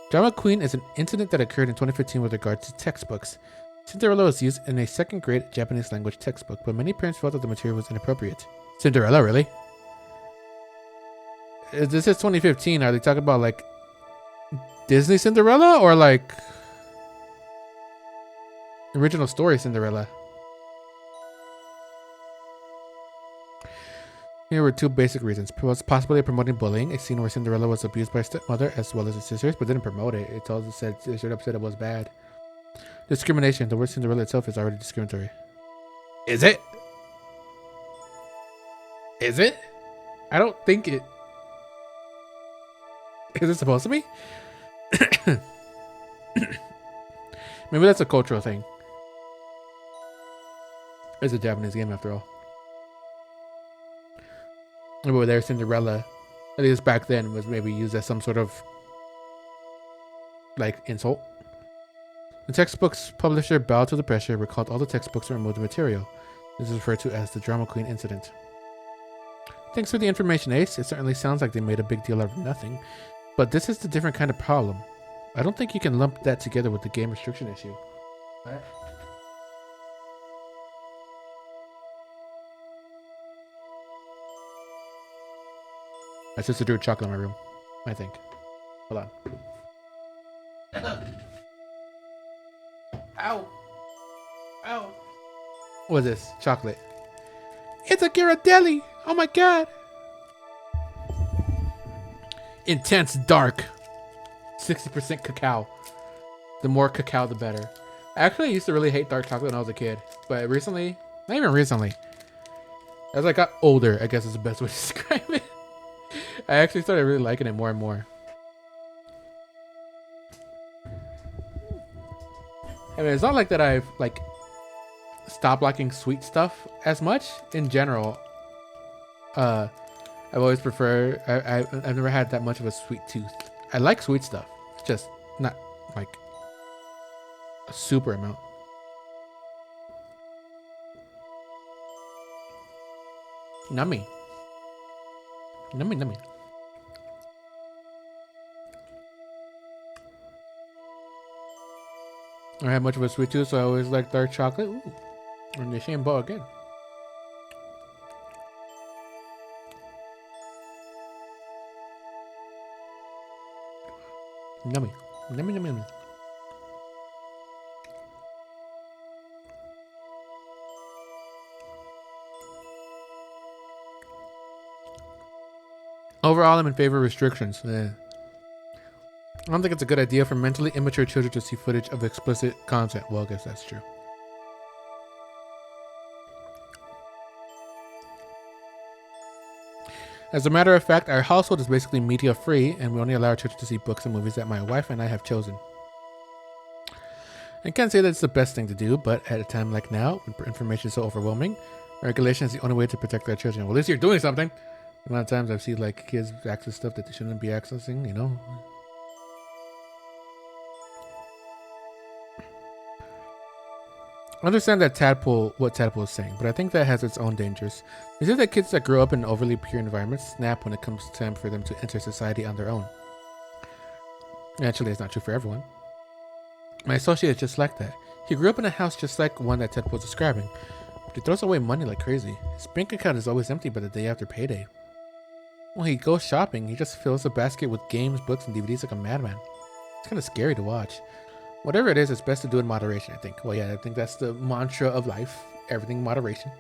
Speaker 1: Drama Queen is an incident that occurred in 2015 with regard to textbooks. Cinderella was used in a second grade Japanese language textbook, but many parents felt that the material was inappropriate. Cinderella, really? This is 2015. Are they talking about like Disney Cinderella or like original story Cinderella? Here were two basic reasons. Possibly promoting bullying, a scene where Cinderella was abused by her stepmother as well as her sisters, but didn't promote it. It also said it was bad. Discrimination. The word Cinderella itself is already discriminatory. Is it? Is it? I don't think it. Is it supposed to be? Maybe that's a cultural thing. It's a Japanese game after all. But their Cinderella, at least back then, was maybe used as some sort of like insult. The textbook's publisher bowed to the pressure, recalled all the textbooks, and removed the material. This is referred to as the Drama Queen incident. Thanks for the information, Ace. It certainly sounds like they made a big deal out of nothing. But this is a different kind of problem. I don't think you can lump that together with the game restriction issue. What? My sister threw chocolate in my room, I think. Hold on. Ow! Ow! What is this? Chocolate. It's a Ghirardelli! Oh my god! Intense dark. 60% cacao. The more cacao, the better. Actually, I used to really hate dark chocolate when I was a kid. But recently, not even recently, as I got older, I guess is the best way to describe it. I actually started really liking it more and more. I mean, it's not like that I've like stopped liking sweet stuff as much in general. I've always preferred. I've never had that much of a sweet tooth. I like sweet stuff, just not like a super amount. Nummy. Nummy, nummy. I don't have much of a sweet tooth, so I always like dark chocolate. Ooh. And the same ball again. Yummy. Yummy, yummy, yummy. Overall, I'm in favor of restrictions. I don't think it's a good idea for mentally immature children to see footage of explicit content. Well, I guess that's true. As a matter of fact, our household is basically media free, and we only allow our children to see books and movies that my wife and I have chosen. I can't say that it's the best thing to do, but at a time like now, when information is so overwhelming, regulation is the only way to protect our children. Well, at least you're doing something. A lot of times I've seen like kids access stuff that they shouldn't be accessing, you know. I understand that what Tadpole is saying, but I think that has its own dangers. Is it that kids that grow up in overly pure environments snap when it comes time for them to enter society on their own? Actually, it's not true for everyone. My associate is just like that. He grew up in a house just like one that Tadpole was describing, but he throws away money like crazy. His bank account is always empty by the day after payday. When he goes shopping, he just fills the basket with games, books, and DVDs like a madman. It's kind of scary to watch. Whatever it is, it's best to do in moderation, I think. Well, yeah, I think that's the mantra of life. Everything in moderation.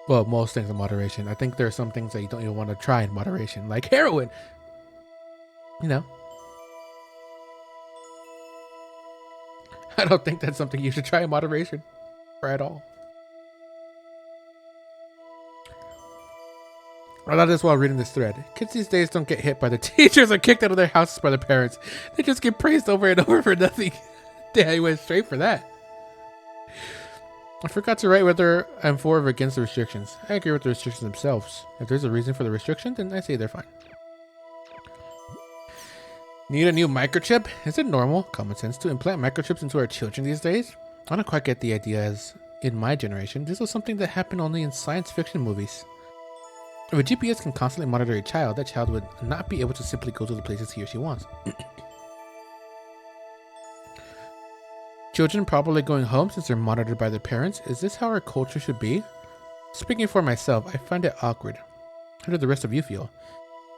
Speaker 1: Well, most things in moderation. I think there are some things that you don't even want to try in moderation, like heroin. You know. I don't think that's something you should try in moderation or at all. I thought this while reading this thread. Kids these days don't get hit by the teachers or kicked out of their houses by their parents. They just get praised over and over for nothing. Damn, I went straight for that. I forgot to write whether I'm for or against the restrictions. I agree with the restrictions themselves. If there's a reason for the restriction, then I say they're fine. Need a new microchip? Is it normal, common sense, to implant microchips into our children these days? I don't quite get the idea, as in my generation, this was something that happened only in science fiction movies. If a GPS can constantly monitor a child, that child would not be able to simply go to the places he or she wants. Children probably going home since they're monitored by their parents. Is this how our culture should be? Speaking for myself, I find it awkward. How do the rest of you feel?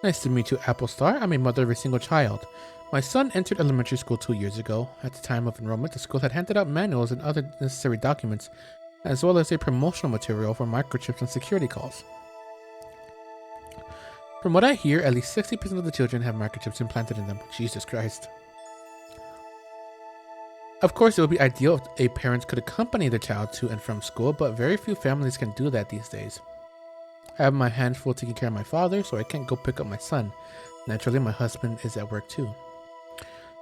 Speaker 1: Nice to meet you, Apple Star. I'm a mother of a single child. My son entered elementary school 2 years ago. At the time of enrollment, the school had handed out manuals and other necessary documents, as well as a promotional material for microchips and security calls. From what I hear, at least 60% of the children have microchips implanted in them. Jesus Christ. Of course, it would be ideal if a parent could accompany the child to and from school, but very few families can do that these days. I have my hands full taking care of my father, so I can't go pick up my son. Naturally, my husband is at work too.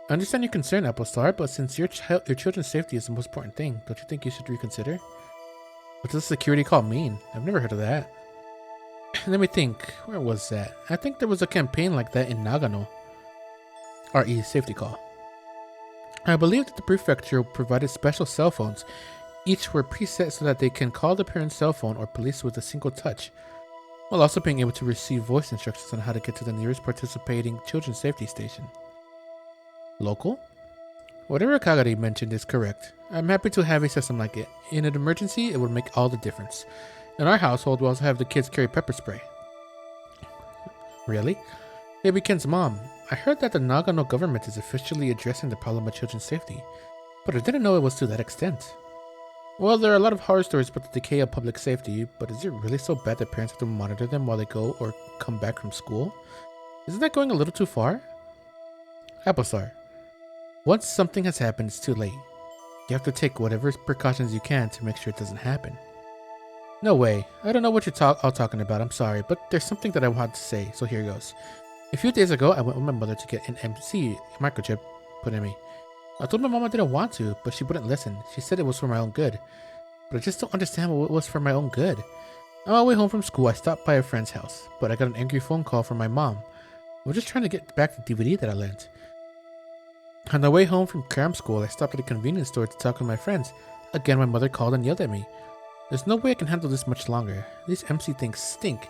Speaker 1: I understand your concern, Apple Star, but since your children's safety is the most important thing, don't you think you should reconsider? What does security call mean? I've never heard of that. Let me think. Where was that? I think there was a campaign like that in Nagano. RE safety call. I believe that the prefecture provided special cell phones. Each were preset so that they can call the parent's cell phone or police with a single touch, while also being able to receive voice instructions on how to get to the nearest participating children's safety station. Local? Whatever Kagari mentioned is correct. I'm happy to have a system like it. In an emergency, it would make all the difference. In our household, we also have the kids carry pepper spray. Really? Baby Ken's mom. I heard that the Nagano government is officially addressing the problem of children's safety, but I didn't know it was to that extent. Well, there are a lot of horror stories about the decay of public safety, but is it really so bad that parents have to monitor them while they go or come back from school? Isn't that going a little too far? Applestar. Once something has happened, it's too late. You have to take whatever precautions you can to make sure it doesn't happen. No way. I don't know what you're all talking about. I'm sorry, but there's something that I want to say, so here goes. A few days ago, I went with my mother to get an MC microchip put in me. I told my mom I didn't want to, but she wouldn't listen. She said it was for my own good. But I just don't understand what it was for my own good. On my way home from school, I stopped by a friend's house, but I got an angry phone call from my mom. We're just trying to get back the DVD that I lent. On the way home from cram school, I stopped at a convenience store to talk with my friends. Again, my mother called and yelled at me. There's no way I can handle this much longer. These MC things stink.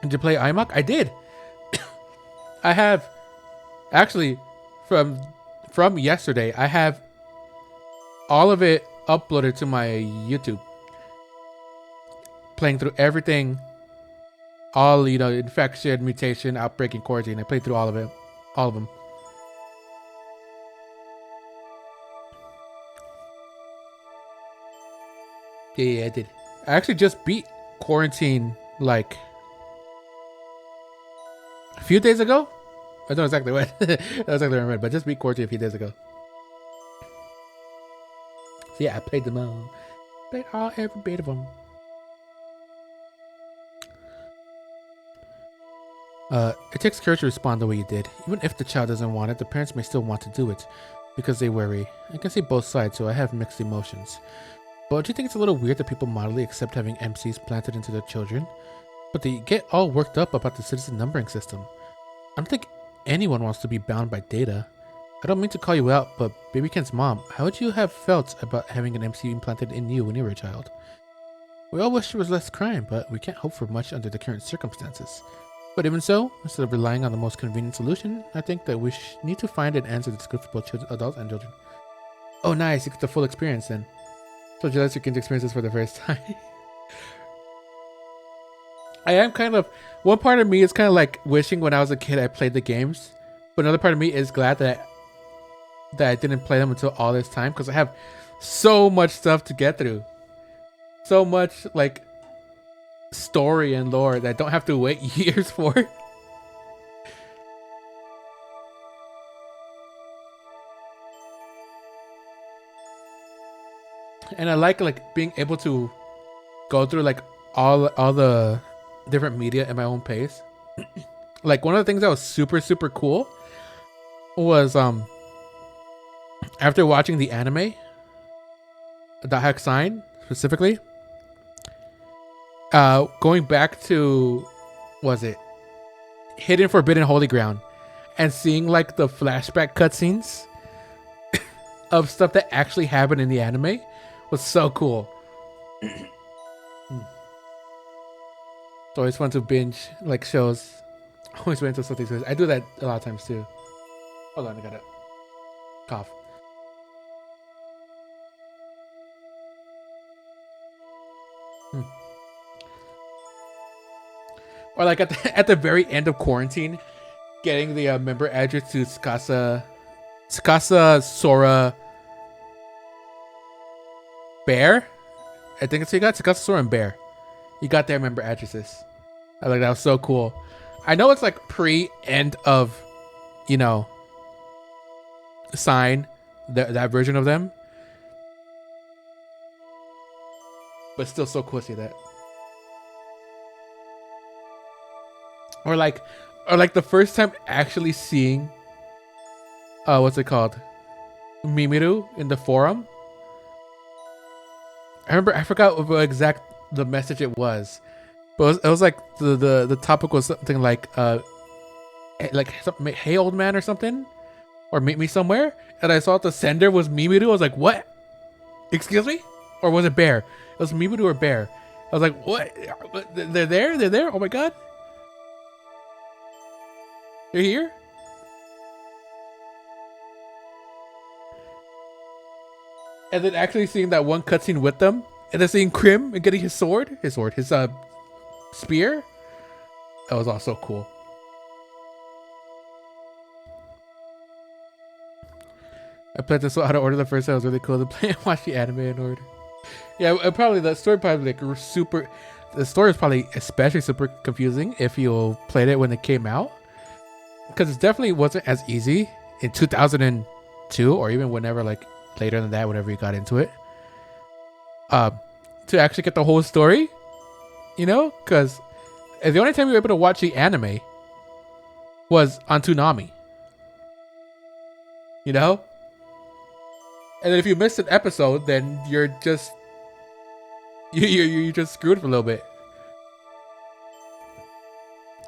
Speaker 1: Did you play IMOC? I did. I have, actually, from yesterday, I have all of it uploaded to my YouTube. Playing through everything. All, infection, mutation, outbreak, and quarantine. I played through all of it. All of them. Yeah, I did. I actually just beat quarantine, like, a few days ago? I don't know exactly when. I don't exactly remember, but I just beat quarantine a few days ago. So yeah, I played them all. Played every bit of them. It takes courage to respond the way you did. Even if the child doesn't want it, the parents may still want to do it because they worry. I can see both sides, so I have mixed emotions. But do you think it's a little weird that people moderately accept having MCs planted into their children? But they get all worked up about the citizen numbering system. I don't think anyone wants to be bound by data. I don't mean to call you out, but Baby Ken's mom, how would you have felt about having an MC implanted in you when you were a child? We all wish there was less crime, but we can't hope for much under the current circumstances. But even so, instead of relying on the most convenient solution, I think that we need to find an answer that's good for both adults and children. Oh nice, you get the full experience then. So jealous you can experience this for the first time. I am kind of, one part of me is kind of like wishing when I was a kid I played the games, but another part of me is glad that I didn't play them until all this time, because I have so much stuff to get through. So much like story and lore that I don't have to wait years for. 「 「And I like being able to go through like all the different media at my own pace. Like one of the things that was super cool was after watching the anime, the Hack Sign specifically, going back to, was it Hidden Forbidden Holy Ground, and seeing like the flashback cutscenes of stuff that actually happened in the anime was so cool. It's always fun to binge like shows. Always wait until something's good. I do that a lot of times too. Hold on, I gotta cough. Or like at the very end of quarantine, getting the member address to Tsukasa Sora Bear. I think it's you got Tsukasa Sora and Bear. You got their member addresses. I like that was so cool. I know it's like pre-end of, you know, Sign, that version of them, but still so cool to see that. Or like the first time actually seeing, what's it called, Mimiru in the forum. I forgot what exact the message it was, but it was like the topic was something like hey old man or something, or meet me somewhere, and I saw the sender was Mimiru. I was like, what? Excuse me? Or was it Bear? It was Mimiru or Bear. I was like, what? They're there? They're there? Oh my god. They're here? And then actually seeing that one cutscene with them, and then seeing Krim and getting his spear. That was also cool. I played this out of order the first time. It was really cool to play and watch the anime in order. Yeah, probably the story the story is probably especially super confusing if you played it when it came out, because it definitely wasn't as easy in 2002 or even whenever, like later than that, whenever you got into it, to actually get the whole story, you know, because the only time you were able to watch the anime was on Toonami, you know. And then if you missed an episode, then you're just you just screwed for a little bit.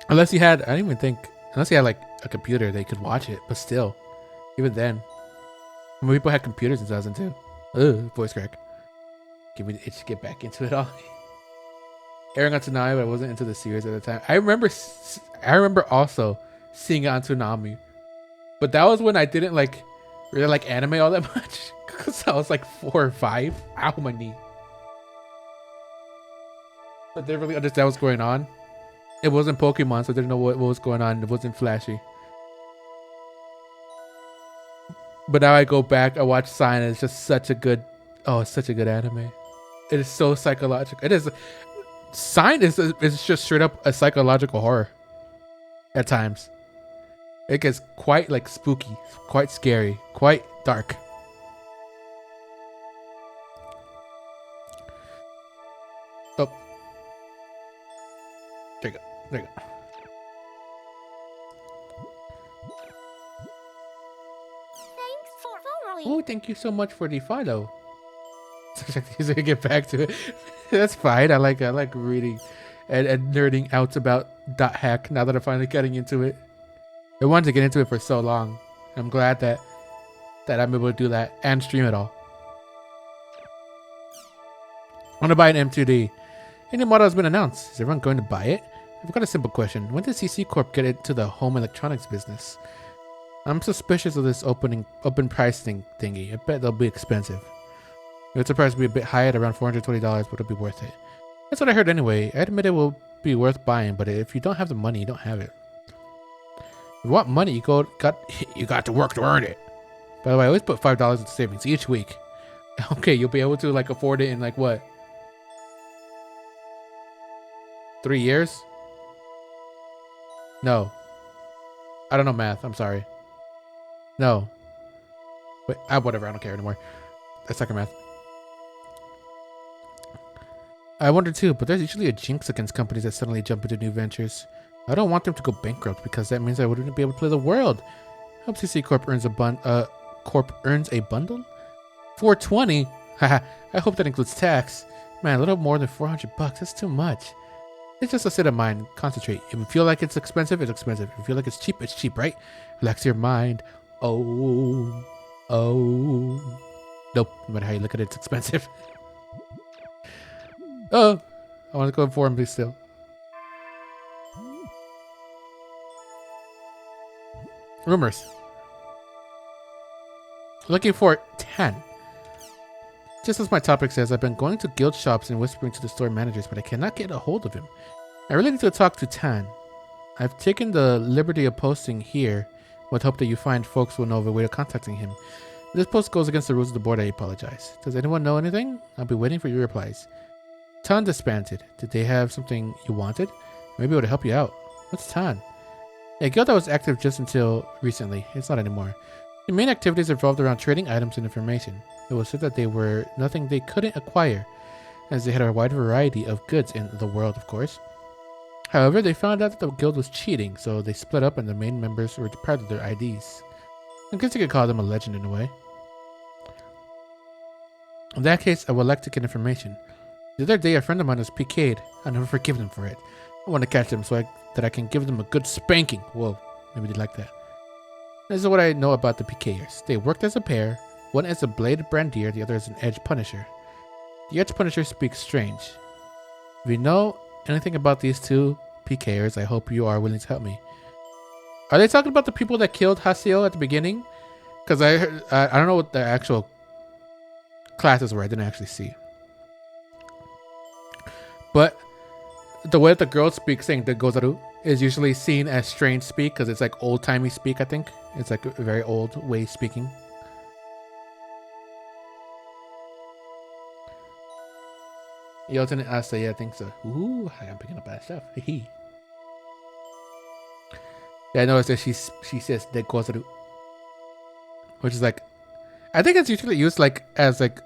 Speaker 1: Unless you had, unless you had like a computer that you could watch it, but still, even then, when people had computers in 2002. Ugh, voice crack. Give me the itch to get back into it all. Airing on Toonami, but I wasn't into the series at the time. I remember also seeing it on Toonami, but that was when I didn't really like anime all that much, because I was like 4 or 5. Ow, my knee. I didn't really understand what's going on. It wasn't Pokemon, so I didn't know what was going on. It wasn't flashy. But now I go back, I watch Sign, and it's just such a good anime. It is so psychological. It is. Sign is just straight up a psychological horror. At times, it gets quite like spooky, quite scary, quite dark. Oh, there you go. There you go.
Speaker 3: Thanks for following.
Speaker 1: Oh, thank you so much for the follow. So get back to it. That's fine. I like reading and nerding out about .hack now that I'm finally getting into it. I wanted to get into it for so long. I'm glad that I'm able to do that and stream it all. I want to buy an M2D. Any model has been announced. Is everyone going to buy it? I've got a simple question. When did CC Corp get into the home electronics business? I'm suspicious of this open pricing thingy. I bet they'll be expensive. It's surprised to be a bit high at around $420, but it'll be worth it. That's what I heard anyway. I admit it will be worth buying, but if you don't have the money, you don't have it. If you want money, you got to work to earn it. By the way, I always put $5 into savings each week. Okay, you'll be able to afford it in what? 3 years? No. I don't know math. I'm sorry. No. Wait, whatever. I don't care anymore. That's second math. I wonder too, but there's usually a jinx against companies that suddenly jump into new ventures. I don't want them to go bankrupt because that means I wouldn't be able to play the world. Hope CC Corp earns a bundle. 420? Haha, I hope that includes tax. Man, a little more than $400. That's too much. It's just a state of mind. Concentrate. If you feel like it's expensive, it's expensive. If you feel like it's cheap, right? Relax your mind. Oh. Nope. No matter how you look at it, it's expensive. Oh. I want to go inform me still. Rumors. Looking for 10. Just as my topic says, I've been going to guild shops and whispering to the store managers, but I cannot get a hold of him. I really need to talk to Tan. I've taken the liberty of posting here with hope that you find folks will know of a way of contacting him. If this post goes against the rules of the board, I apologize. Does anyone know anything? I'll be waiting for your replies. Tan disbanded. Did they have something you wanted? Maybe it would help you out. What's Tan? A guild that was active just until recently. It's not anymore. The main activities revolved around trading items and information. It was said that they were nothing they couldn't acquire, as they had a wide variety of goods in the world, of course. However, they found out that the guild was cheating, so they split up and the main members were deprived of their IDs. I guess you could call them a legend in a way. In that case, I would like to get information. The other day, a friend of mine was PK'd. I'll never forgive them for it. I want to catch them so that I can give them a good spanking. Whoa, maybe they like that. This is what I know about the PKers. They worked as a pair. One is a blade brandier, the other is an edge punisher. The edge punisher speaks strange. If you know anything about these two PKers, I hope you are willing to help me. Are they talking about the people that killed Haseo at the beginning? Because I don't know what the actual classes were. I didn't actually see. But the way that the girls speak, saying the gozaru, is usually seen as strange speak because it's like old-timey speak, I think. It's like a very old way of speaking. Yelton and Asa, yeah, I think so. Ooh, I'm picking up bad stuff. Yeah, I noticed that she says de gozaru, which is like, I think it's usually used like as like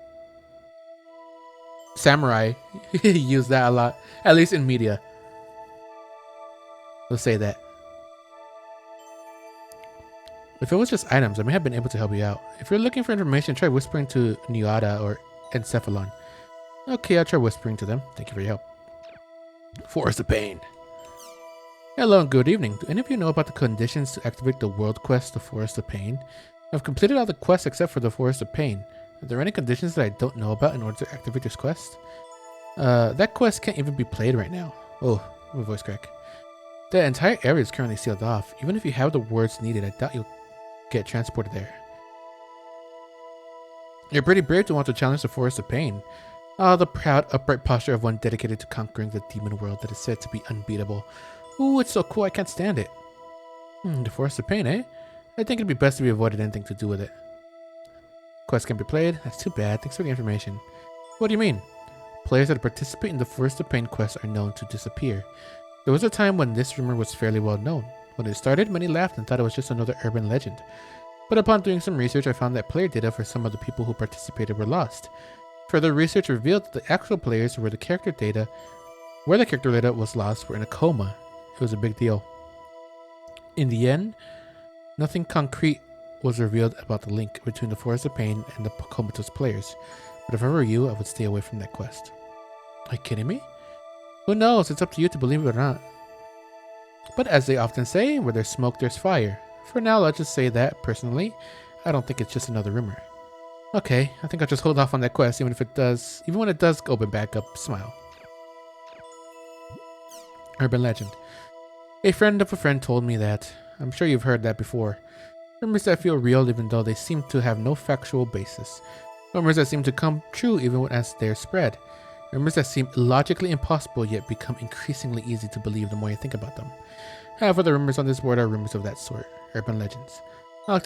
Speaker 1: samurai use that a lot, at least in media. Let's say that. If it was just items, I may have been able to help you out. If you're looking for information, try whispering to Nuada or Encephalon. Okay, I'll try whispering to them. Thank you for your help. Forest of Pain. Hello and good evening. Do any of you know about the conditions to activate the world quest, the Forest of Pain? I've completed all the quests except for the Forest of Pain. Are there any conditions that I don't know about in order to activate this quest? That quest can't even be played right now. Oh, my voice crack. The entire area is currently sealed off. Even if you have the words needed, I doubt you'll get transported there. You're pretty brave to want to challenge the Forest of Pain. Ah, the proud, upright posture of one dedicated to conquering the demon world that is said to be unbeatable. Ooh, it's so cool, I can't stand it. The Forest of Pain, eh? I think it'd be best if we avoided anything to do with it. Quest can be played? That's too bad. Thanks for the information. What do you mean? Players that participate in the Forest of Pain quest are known to disappear. There was a time when this rumor was fairly well known. When it started, many laughed and thought it was just another urban legend. But upon doing some research, I found that player data for some of the people who participated were lost. Further research revealed that the actual players where the character data was lost were in a coma. It was a big deal. In the end, nothing concrete was revealed about the link between the Forest of Pain and the comatose players. But if I were you, I would stay away from that quest. Are you kidding me? Who knows? It's up to you to believe it or not. But as they often say, where there's smoke, there's fire. For now, let's just say that, personally, I don't think it's just another rumor. Okay, I think I'll just hold off on that quest, even when it does open back up. Smile. Urban legend. A friend of a friend told me that. I'm sure you've heard that before. Rumors that feel real even though they seem to have no factual basis. Rumors that seem to come true even as they're spread. Rumors that seem illogically impossible yet become increasingly easy to believe the more you think about them. However, the rumors on this board are rumors of that sort. Urban legends. I'd like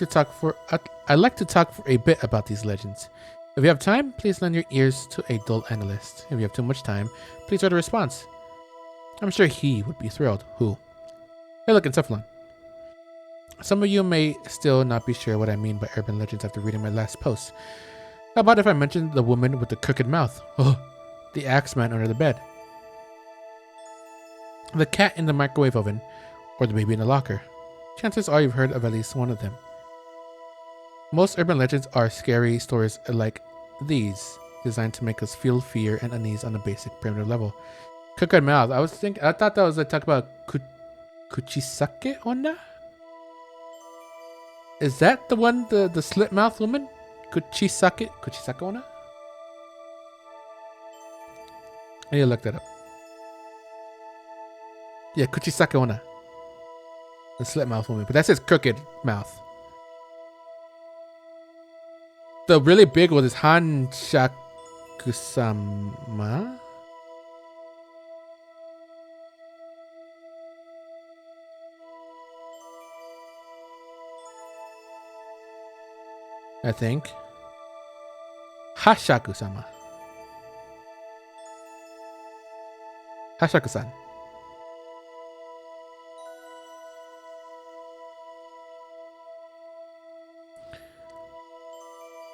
Speaker 1: to talk for a bit about these legends. If you have time, please lend your ears to a dull analyst. If you have too much time, please write a response. I'm sure he would be thrilled. Who? Hey, look, Encephalon. Some of you may still not be sure what I mean by urban legends after reading my last post. How about if I mentioned the woman with the crooked mouth? Oh, the axeman under the bed, the cat in the microwave oven, or the baby in the locker. Chances are you've heard of at least one of them. Most urban legends are scary stories like these, designed to make us feel fear and unease on a basic primitive level. Crooked mouth. I thought that was a talk about Kuchisake Onna? Is that the one, the slit mouth woman? Kuchisake Onna? I need to look that up. Yeah, Kuchisake Onna. The slit mouth woman. But that says crooked mouth. The really big one is Hanshakusama. I think. Hashaku-sama. Hashaku-san.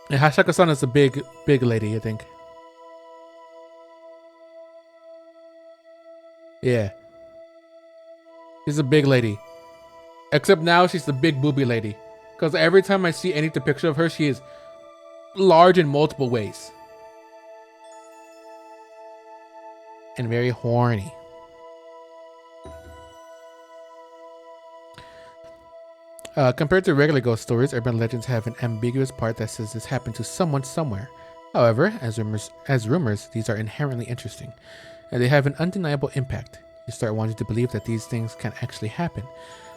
Speaker 1: And Hashaku-san is a big lady, I think. Yeah. She's a big lady. Except now she's the big booby lady. Because every time I see any depiction of her, she is large in multiple ways. And very horny. Compared to regular ghost stories, urban legends have an ambiguous part that says this happened to someone somewhere. However, as rumors, these are inherently interesting, and they have an undeniable impact. You start wanting to believe that these things can actually happen.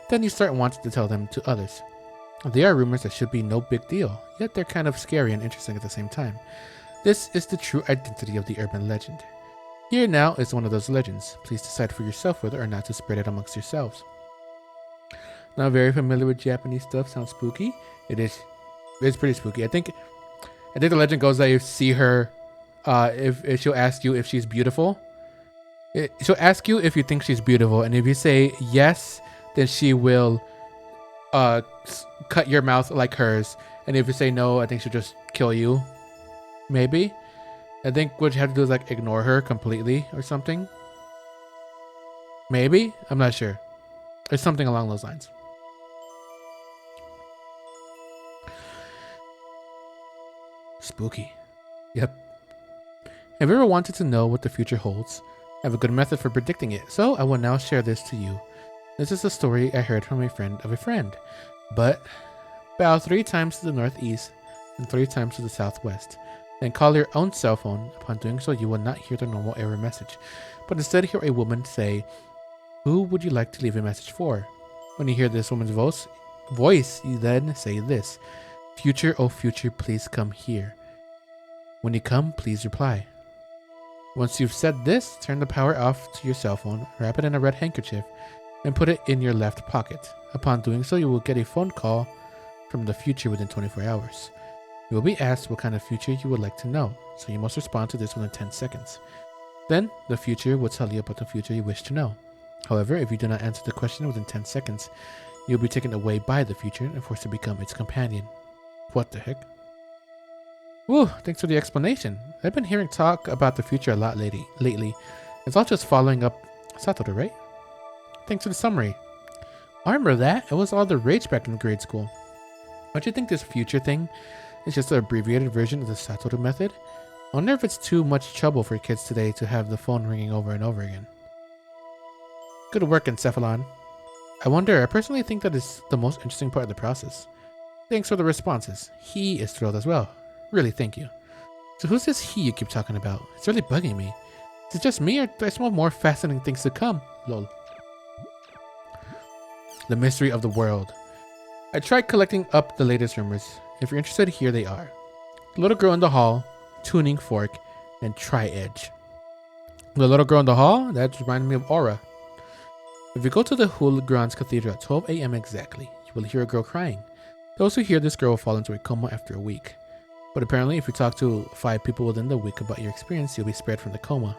Speaker 1: Then you start wanting to tell them to others. They are rumors that should be no big deal, yet they're kind of scary and interesting at the same time. This is the true identity of the urban legend. Here now is one of those legends. Please decide for yourself whether or not to spread it amongst yourselves. Not very familiar with Japanese stuff. Sounds spooky. It is. It's pretty spooky. I think the legend goes that you see her, if she'll ask you if she's beautiful. She'll ask you if you think she's beautiful, and if you say yes, then she will cut your mouth like hers. And if you say no, I think she'll just kill you. Maybe. I think what you have to do is like ignore her completely or something. Maybe. I'm not sure. There's something along those lines. Spooky. Yep. Have you ever wanted to know what the future holds? I have a good method for predicting it, so I will now share this to you. This is a story I heard from a friend of a friend. But bow 3 times to the northeast and 3 times to the southwest. Then call your own cell phone. Upon doing so, you will not hear the normal error message, but instead hear a woman say, "Who would you like to leave a message for?" When you hear this woman's voice, you then say this: "Future, oh future, please come here. When you come, please reply." Once you've said this, turn the power off to your cell phone, wrap it in a red handkerchief, and put it in your left pocket. Upon doing so, you will get a phone call from the future within 24 hours. You will be asked what kind of future you would like to know, so you must respond to this within 10 seconds. Then, the future will tell you about the future you wish to know. However, if you do not answer the question within 10 seconds, you'll be taken away by the future and forced to become its companion. What the heck? Woo, thanks for the explanation. I've been hearing talk about the future a lot lately. It's all just following up Satoru, right? Thanks for the summary. I remember that. It was all the rage back in grade school. Don't you think this future thing is just an abbreviated version of the Satoru method? I wonder if it's too much trouble for kids today to have the phone ringing over and over again. Good work, Encephalon. I personally think that is the most interesting part of the process. Thanks for the responses. He is thrilled as well. Really, thank you. So who's this he you keep talking about? It's really bugging me. Is it just me, or do I smell more fascinating things to come? Lol. The mystery of the world. I tried collecting up the latest rumors. If you're interested, here they are. The little girl in the hall, tuning fork, and tri-edge. The little girl in the hall? That reminded me of Aura. If you go to the Hulgrans Cathedral at 12 a.m. exactly, you will hear a girl crying. Those who hear this girl will fall into a coma after a week. But apparently, if you talk to 5 people within the week about your experience, you'll be spared from the coma.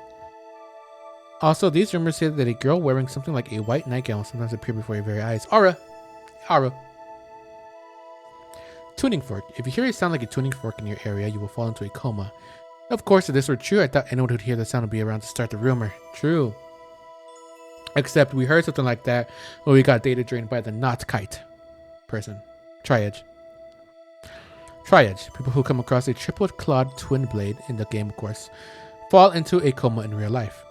Speaker 1: Also, these rumors say that a girl wearing something like a white nightgown will sometimes appear before your very eyes. Aura! Tuning fork. If you hear a sound like a tuning fork in your area, you will fall into a coma. Of course, if this were true, I thought anyone who'd hear the sound would be around to start the rumor. True. Except we heard something like that when we got data drained by the not kite person. Triage. Triage, people who come across a triple-clawed twin blade in the game, of course, fall into a coma in real life.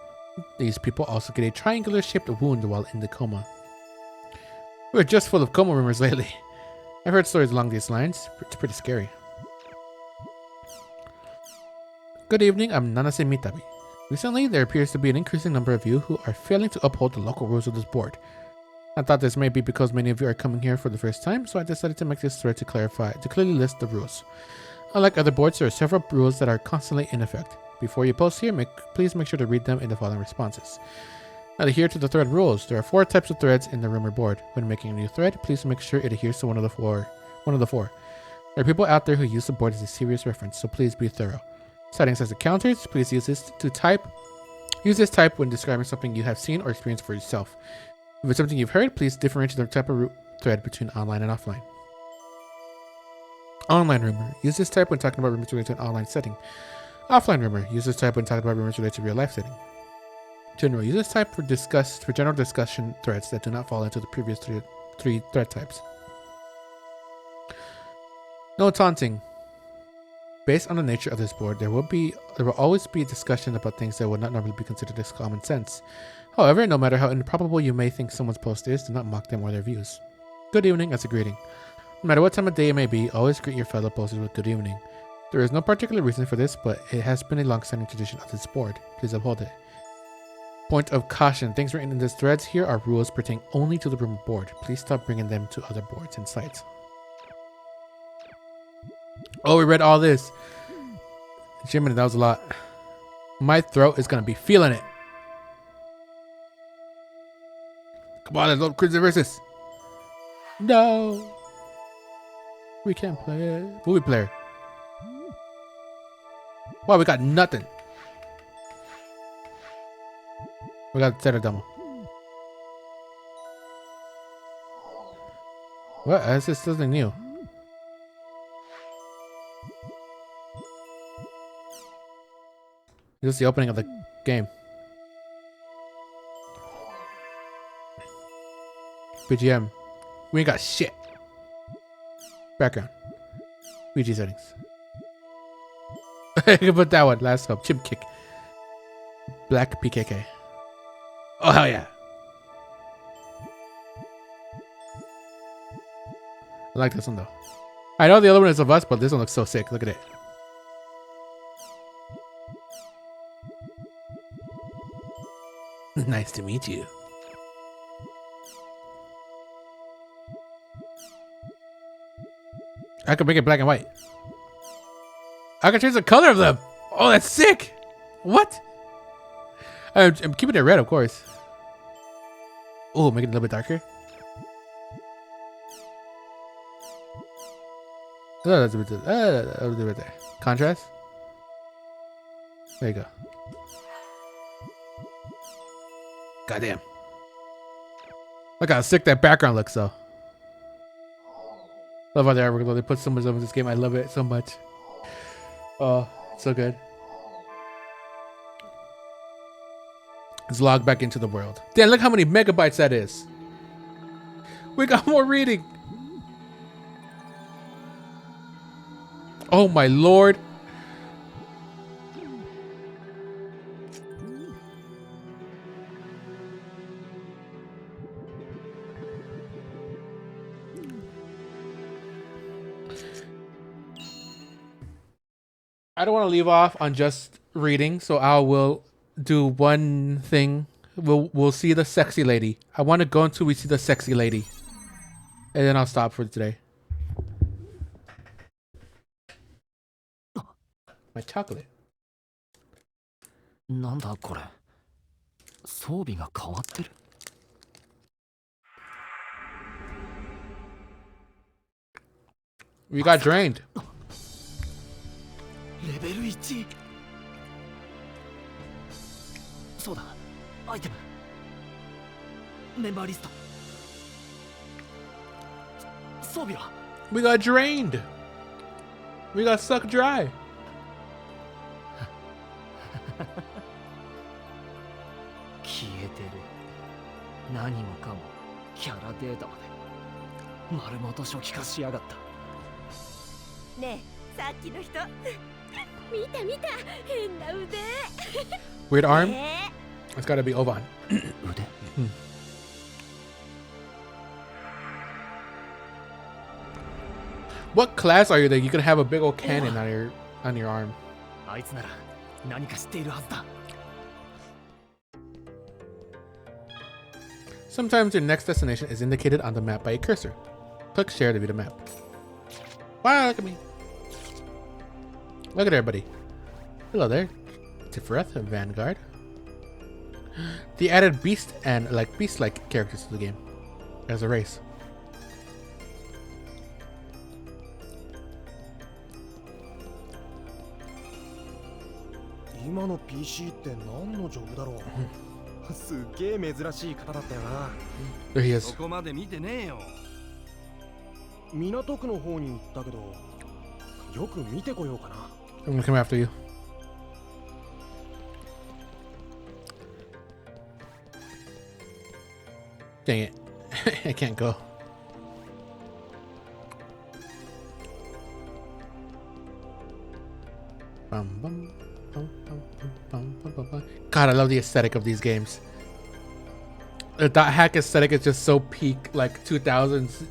Speaker 1: These people also get a triangular-shaped wound while in the coma. We're just full of coma rumors lately. I've heard stories along these lines. It's pretty scary. Good evening, I'm Nanase Mitabi. Recently, there appears to be an increasing number of you who are failing to uphold the local rules of this board. I thought this may be because many of you are coming here for the first time, so I decided to make this thread to clearly list the rules. Unlike other boards, there are several rules that are constantly in effect. Before you post here, please make sure to read them in the following responses. Adhere to the thread rules. There are 4 types of threads in the rumor board. When making a new thread, please make sure it adheres to one of the four. There are people out there who use the board as a serious reference, so please be thorough. Settings as the counters, please use this type when describing something you have seen or experienced for yourself. If it's something you've heard, please differentiate the type of thread between online and offline. Online rumor. Use this type when talking about rumors related to an online setting. Offline rumor. Use this type when talking about rumors related to real life setting. General. Use this type for general discussion threads that do not fall into the previous three thread types. No taunting. Based on the nature of this board, there will always be a discussion about things that would not normally be considered as common sense. However, no matter how improbable you may think someone's post is, do not mock them or their views. Good evening as a greeting. No matter what time of day it may be, always greet your fellow posters with good evening. There is no particular reason for this, but it has been a long-standing tradition of this board. Please uphold it. Point of caution. Things written in these threads here are rules pertaining only to the rumor board. Please stop bringing them to other boards and sites. Oh, we read all this. Jiminy, that was a lot. My throat is going to be feeling it. Come on, let's go Crimson Versus. No. We can't play it. Movie player. Wow, we got nothing. We got Zeta demo. What? This is something new. This is the opening of the game. BGM. We ain't got shit. Background. BG settings. I can put that one. Last scope. Chip kick. Black PKK. Oh, hell yeah. I like this one though. I know the other one is of us, but this one looks so sick. Look at it. Nice to meet you. I could make it black and white. I can change the color of them. Oh, that's sick. What? I'm keeping it red, of course. Oh, make it a little bit darker. Oh, that's a bit right there. Contrast. There you go. Goddamn. Look how sick that background looks, though. Love how they put so much of this game. I love it so much. Oh, so good. Let's log back into the world. Damn, look how many megabytes that is. We got more reading. Oh my lord. I don't want to leave off on just reading, so I will do one thing. We'll see the sexy lady. I want to go until we see the sexy lady, and then I'll stop for today. My chocolate.
Speaker 5: なんだこれ。装備が変わってる。
Speaker 1: We got drained.
Speaker 5: レベル1。そうだ。アイテム。メンバーリスト。装備は
Speaker 1: We got drained. We got sucked dry.
Speaker 5: データまで丸ごと初期化しやがった。
Speaker 3: ねえ、さっきの人見た見た、変な腕。
Speaker 1: Weird arm? It's gotta be Ovan.
Speaker 5: 腕
Speaker 1: What class are you that you can have a big old cannon on your arm?
Speaker 5: あいつなら何か知っているはずだ。
Speaker 1: Sometimes your next destination is indicated on the map by a cursor. Click share to view the map. Wow, look at me. Look at everybody. Hello there. Tifreth, Vanguard. They added beast and beast-like characters to the game as a race.
Speaker 12: 今の PC って何のジョブだろう。すっげえ珍しい方だったよな。
Speaker 1: There he is.
Speaker 12: そこまで見てねえよ。港区の方に行ったけど、よく見てこようかな。
Speaker 1: I'm gonna come after you. Dang it. I can't go. God, I love the aesthetic of these games. The dot hack aesthetic is just so peak, like 2000s.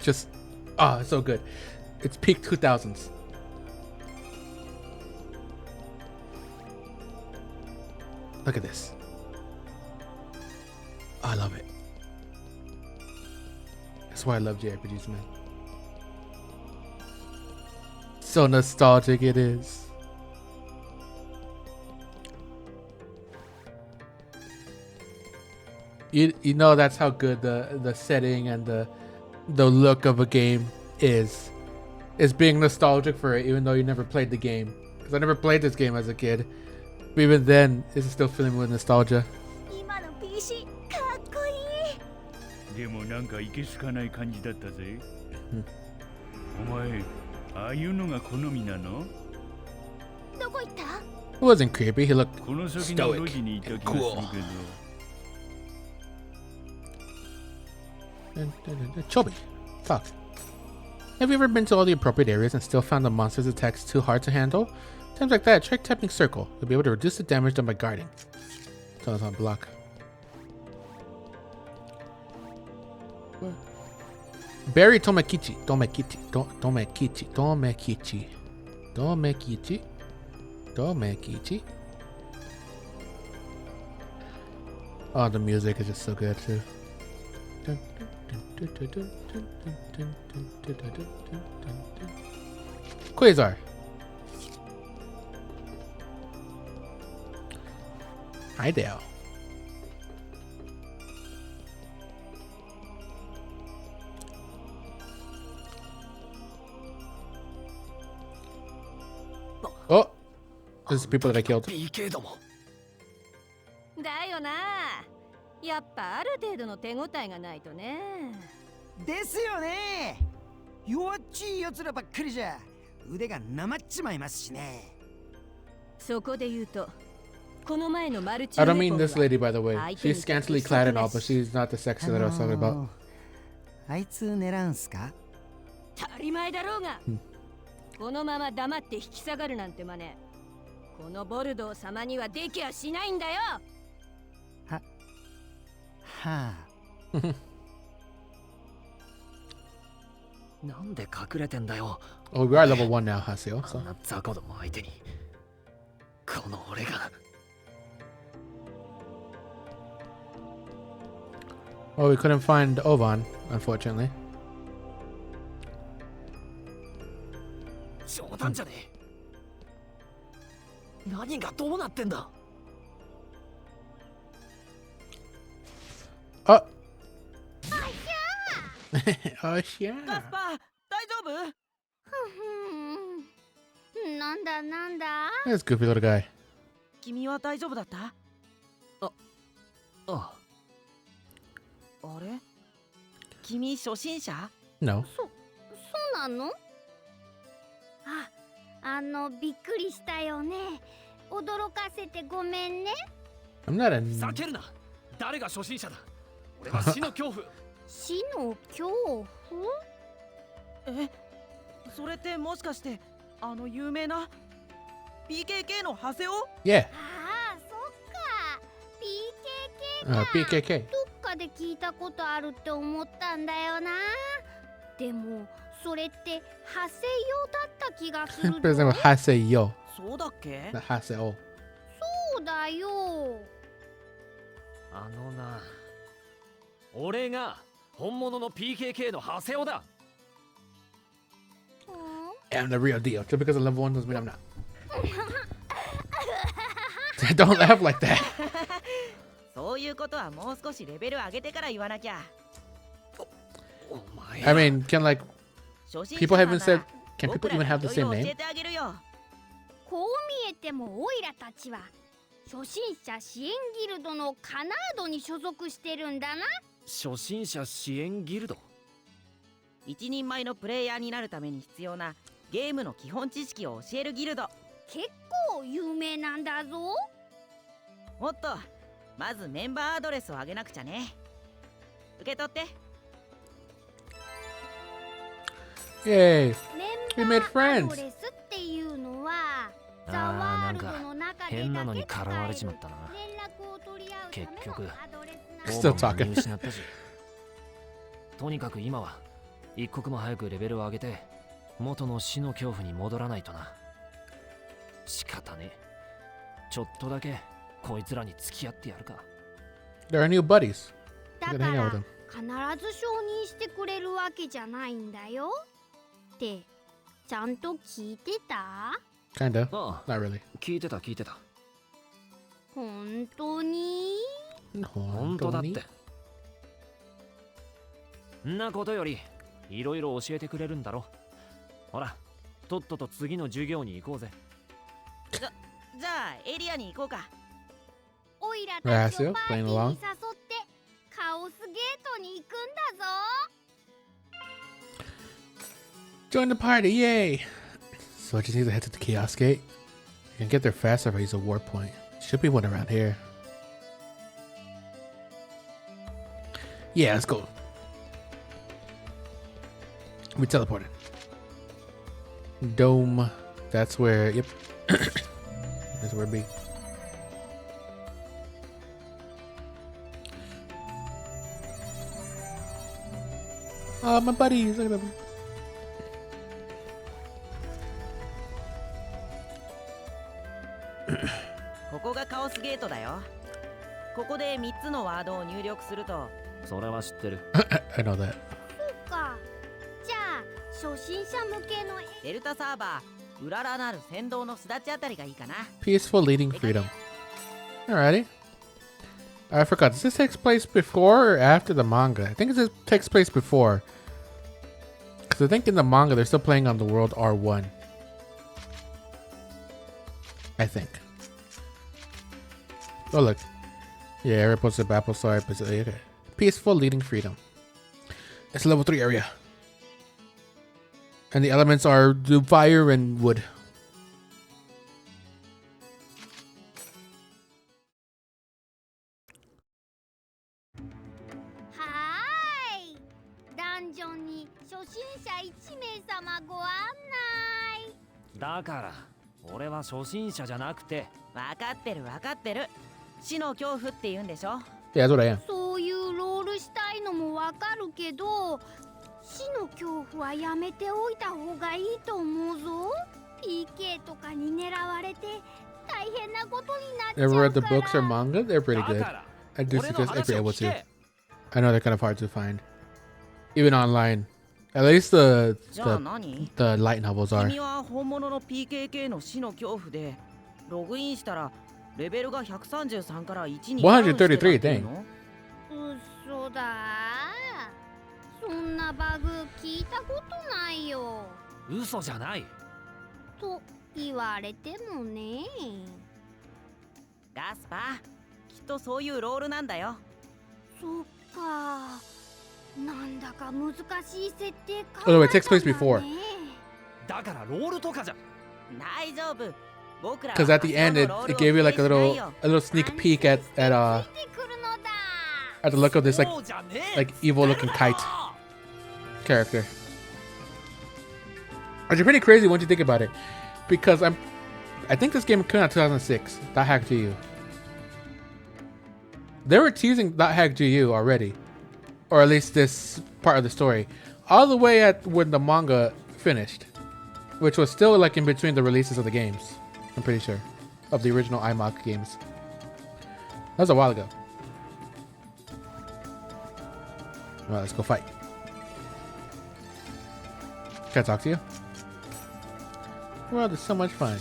Speaker 1: Just, it's so good. It's peak 2000s. Look at this. I love it. That's why I love JRPGs, man. So nostalgic it is. You know that's how good the setting and the look of a game is. It's being nostalgic for it, even though you never played the game. Because I never played this game as a kid. But even then, it's still filling with nostalgia.
Speaker 3: 今の PC かっこいい。
Speaker 13: でもなんかいけすかない感じだったぜ。お前、ああいうのが好みなの？
Speaker 3: どこ行った？
Speaker 1: It wasn't creepy. He looked
Speaker 13: この先の路
Speaker 1: stoic
Speaker 13: 地にいた
Speaker 1: and
Speaker 13: 気がする
Speaker 1: cool.
Speaker 13: けど。
Speaker 1: Chobi, fuck. Have you ever been to all the appropriate areas and still found the monster's attacks too hard to handle? Times like that, try typing circle. You'll be able to reduce the damage done by guarding. So it's on block. What? Barry Tomekichi. Tomekichi. Tomekichi. Tomekichi. Tomekichi. Tomekichi. Oh, the music is just so good too. Quasar. Hi there. Oh, this is people that I killed.
Speaker 3: だよな。やっぱある程度の手応えがないとね。
Speaker 2: ですよね。弱っちいやつらばっかりじゃ腕がなまっちまいますしね。
Speaker 3: そこで言うと、この前のマルチ
Speaker 1: I don't mean this lady, by the way. She's scantily clad and all, but she's not the sex that I was talking about.
Speaker 2: あいつ狙うんすか？
Speaker 3: 当たり前だろうが。このまま黙って引き下がるなんて真似。このボルドー様にはできやしないんだよ。
Speaker 2: はあ。
Speaker 5: なんで隠れてんだよ。
Speaker 1: Oh, we are level 1 now, Haseo.
Speaker 5: こんな雑魚ども相手に。この俺が。
Speaker 1: Oh, we couldn't find Ovan, unfortunately.
Speaker 5: 冗談じゃねえ。何がどうなってんだ。
Speaker 1: Oh. Oh, yeah.
Speaker 2: ガスパー、大丈夫？
Speaker 3: なんだなんだ。
Speaker 1: This goofy little guy.
Speaker 2: 君は大丈夫だった？
Speaker 5: あ
Speaker 2: れ？君初心者？
Speaker 1: No.
Speaker 3: そうなの？びっくりしたよね。驚かせてごめんね。
Speaker 1: I'm not a...
Speaker 5: 避けるな。誰が初心者だ。俺は死の恐怖。
Speaker 3: 死の恐怖？
Speaker 2: え、それってもしかしてあの有名な PKK のハセオ？
Speaker 1: Yeah.
Speaker 3: ああ、そっか。PKK か。
Speaker 1: PKK.
Speaker 3: どっかで聞いたことあるって思ったんだよな。でもそれってハセヨだった気がするぞ。
Speaker 1: His name was Haseyo.
Speaker 2: そうだっけ？
Speaker 1: Not Haseo.
Speaker 3: そうだよ。
Speaker 5: あのな、俺が本物の PKK のハセオだ。
Speaker 1: I'm the real deal. Just because I level 1 doesn't mean I'm not. Don't laugh like that.
Speaker 2: そういうことはもう少しレベル上げてから言わなきゃ。
Speaker 1: I mean, can like people haven't said? Can people even have the same name?
Speaker 3: こう見えてもオイラたちは初心者支援ギルドのカナードに所属してるんだな。
Speaker 5: 初心者支援ギルド。
Speaker 2: 一人前のプレイヤーになるために必要なゲームの基本知識を教えるギルド。
Speaker 3: 結構有名なんだぞ。
Speaker 2: もっとまずメンバーアドレスをあげなくちゃね。受け取って。
Speaker 1: Yay!
Speaker 3: メンバーアドレスっていうのはザワールドの中でだけ使える連絡を取り合うためのアドレスなんだ。
Speaker 1: Still talking.
Speaker 5: 失ったし。とにかく今は一刻も早くレベルを上げて元の死の恐怖に戻らないとな。仕方ねえ。ちょっとだけこいつらに付き合ってやるか。
Speaker 1: There are new buddies.
Speaker 3: だ
Speaker 1: You
Speaker 3: か
Speaker 1: gotta hang out
Speaker 3: ら
Speaker 1: with them.
Speaker 3: 必ず承認してくれるわけじゃないんだよ。ってちゃんと聞いてた？
Speaker 1: Kinda.
Speaker 5: ああ、
Speaker 1: Not really.
Speaker 5: 聞いてた聞いてた。
Speaker 3: 本当に？
Speaker 5: 本当だって。んなことよりいろいろ教えてくれるんだろ。ほら、とっとと次の授業に行こうぜ。
Speaker 2: じゃあエリアに行こうか。
Speaker 3: オイラたちをパーティーに誘ってカオスゲートに行くんだぞ。
Speaker 1: Join the party, yay! So I just need to head to the Chaos Gate. I can get there faster if I use a warp point. Should be one around here. Yeah, let's go. We teleported. Dome. That's where, yep. That's where it be. Oh, my buddies, look at them.
Speaker 2: ここがカオスゲートだよ。ここで3つのワードを入力すると。
Speaker 5: それは知ってる。
Speaker 1: I know that.
Speaker 3: そうか。じゃあ初心者向けの
Speaker 2: デルタサーバー、うららなる先導のすだちあたりがいいかな。
Speaker 1: Peaceful leading freedom. Alrighty. I forgot. Does this take place before or after the manga? I think it takes place before. Because I think in the manga they're still playing on the world R1. I think. Oh look. Yeah, area posted by Apple Star. Okay. Peaceful leading freedom. It's a level 3 area. And the elements are the fire and wood.
Speaker 3: Hi! ダンジョンに初心者1名様ご案内。
Speaker 5: だから俺は初心者じゃなくて。
Speaker 2: 分かってる分かってる。死の恐怖って言うんでしょ。
Speaker 1: Yeah, that's what I am.
Speaker 3: そういうロールしたいのもわかるけど、死の恐怖はやめておいた方がいいと思うぞ。PK とかに狙われて大変なことになっちゃうから。
Speaker 1: Ever read the books or manga? They're pretty good. I do suggest everyone to. I know they're kind of hard to find, even online. At least the light novels are.
Speaker 2: 君は本物の PKK の死の恐怖でログインしたらレベルが133から1にダウンしてたっていうの？
Speaker 3: 嘘だ。そんなバグ聞いたことないよ。
Speaker 5: 嘘じゃない。
Speaker 3: と言われてもね。
Speaker 2: ガスパー、きっとそういうロールなんだよ。
Speaker 3: そっか。なんだか難しい設定か。
Speaker 1: Oh, it takes place before.
Speaker 5: だからロールとかじゃ。
Speaker 2: 大丈夫。僕ら
Speaker 1: Because at the end it gave you like a little sneak peek at at the look of this like evil looking kite character. Which is pretty crazy once you think about it, because I think this game came out 2006. Dot Hack GU. They were teasing Dot Hack GU already, or at least this part of the story, all the way at when the manga finished, which was still like in between the releases of the games. I'm pretty sure of the original IMOC games. That was a while ago. Alright, let's go fight. Can I talk to you? Well, it's so much fun.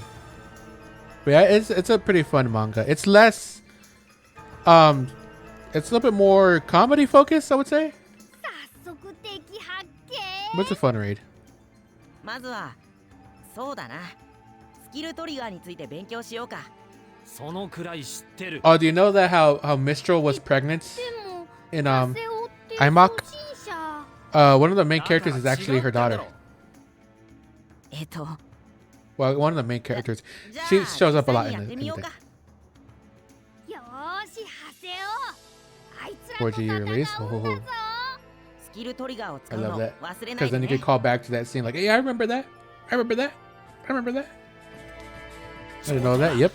Speaker 1: But yeah, it's a pretty fun manga. It's less, it's a little bit more comedy focused, I would say. But it's a fun read. Oh, do you know that how Mistral was pregnant in IMOC? One of the main characters is actually her daughter. Well, one of the main characters. She shows up a lot in the thing. 4G release. Oh. I love that. Because then you can call back to that scene like, hey, I remember that. I remember that. I remember that. I didn't know that. Yep.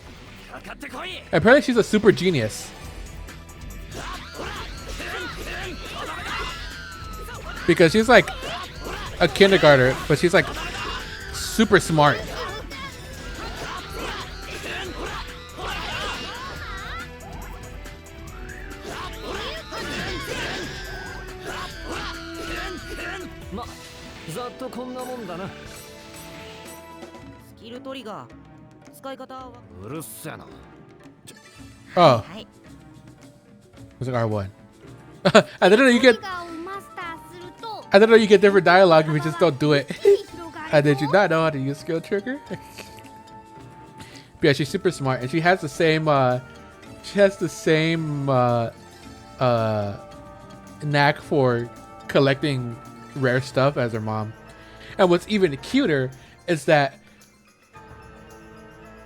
Speaker 1: Apparently she's a super genius. Because she's like a kindergartner, but she's like super smart. Oh. Was it R1? I don't know. You get. I don't know. You get different dialogue if you just don't do it. Did you not know how to use skill trigger? But yeah, she's super smart, and she has the same. Knack for collecting rare stuff as her mom. And what's even cuter is that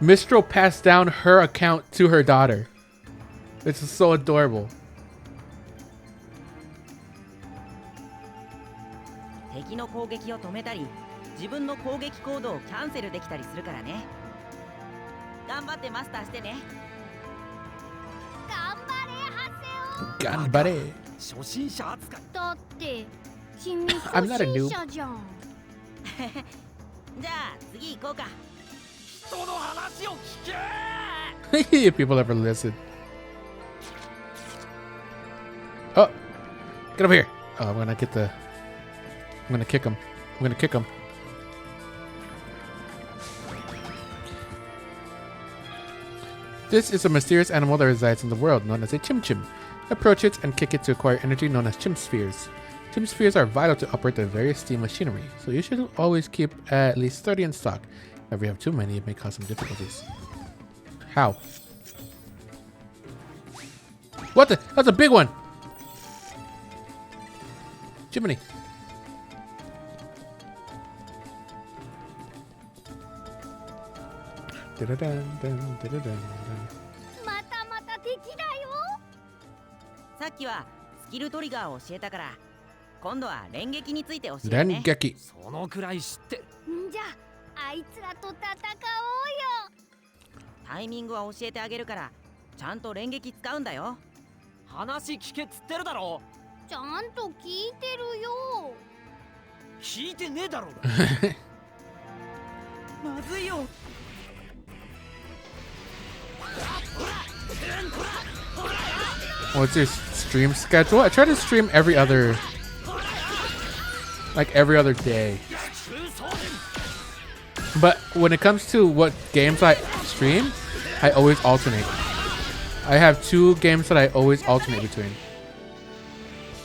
Speaker 1: Mistral passed down her account to her daughter. It's so adorable. Ganbare. I'm not a noob. If people ever listen. Oh, get over here. Oh, I'm gonna kick him. I'm gonna kick him. This is a mysterious animal that resides in the world known as a chim-chim. Approach it and kick it to acquire energy known as chim spheres. Chim spheres are vital to operate the various steam machinery, so you should always keep at least 30 in stock. If you have too many, it may cause some difficulties. How? What the? That's a big one! Jiminy. Rengeki.
Speaker 2: そのくらい知ってる。じゃあ、あいつらと戦おうよ。タイミングは教えてあげるから、ちゃんと連撃使うんだよ。話聞けっつってるだろ。ちゃんと聞いてるよ。聞いてねえだろうが。まずいよ。
Speaker 1: What's your stream schedule? I try to stream every other day. But when it comes to what games I stream, I always alternate. I have 2 games that I always alternate between.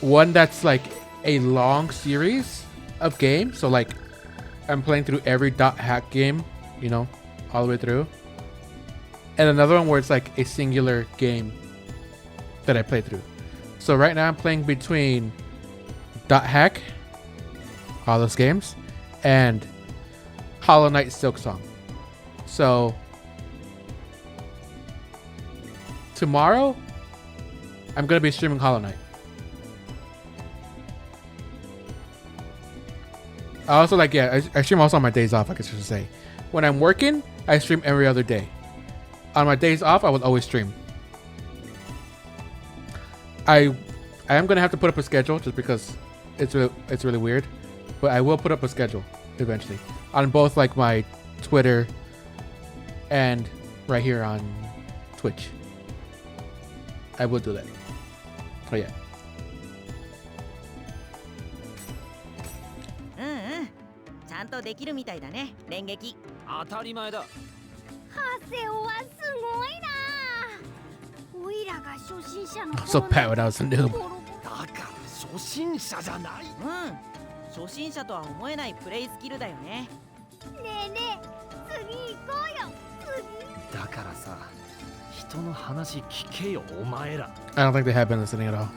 Speaker 1: One that's like a long series of games, so like I'm playing through every Dot Hack game, you know, all the way through. And another one where it's like a singular game that I play through. So right now I'm playing between Dot Hack, all those games, and Hollow Knight Silk Song. So tomorrow I'm gonna be streaming Hollow Knight. I also like, yeah, I stream also on my days off, I guess I should say. When I'm working, I stream every other day. On my days off, I would always stream. I am gonna have to put up a schedule just because it's really weird, but I will put up a schedule eventually on both like my Twitter and right here on Twitch. I will do that. Oh yeah.
Speaker 14: ちゃんとできるみたいだね、連撃。
Speaker 5: 当たり前だ。
Speaker 3: ハセオはすごいな。オイラが初心者の
Speaker 1: So bad when I was a noob.
Speaker 8: だから初心者じゃない。
Speaker 14: 初心者とは思えないプレイスキルだよね。
Speaker 3: ねえねえ、次行こうよ。
Speaker 5: だからさ、人の話聞けよ、お前ら。
Speaker 1: I don't think they have been listening at all.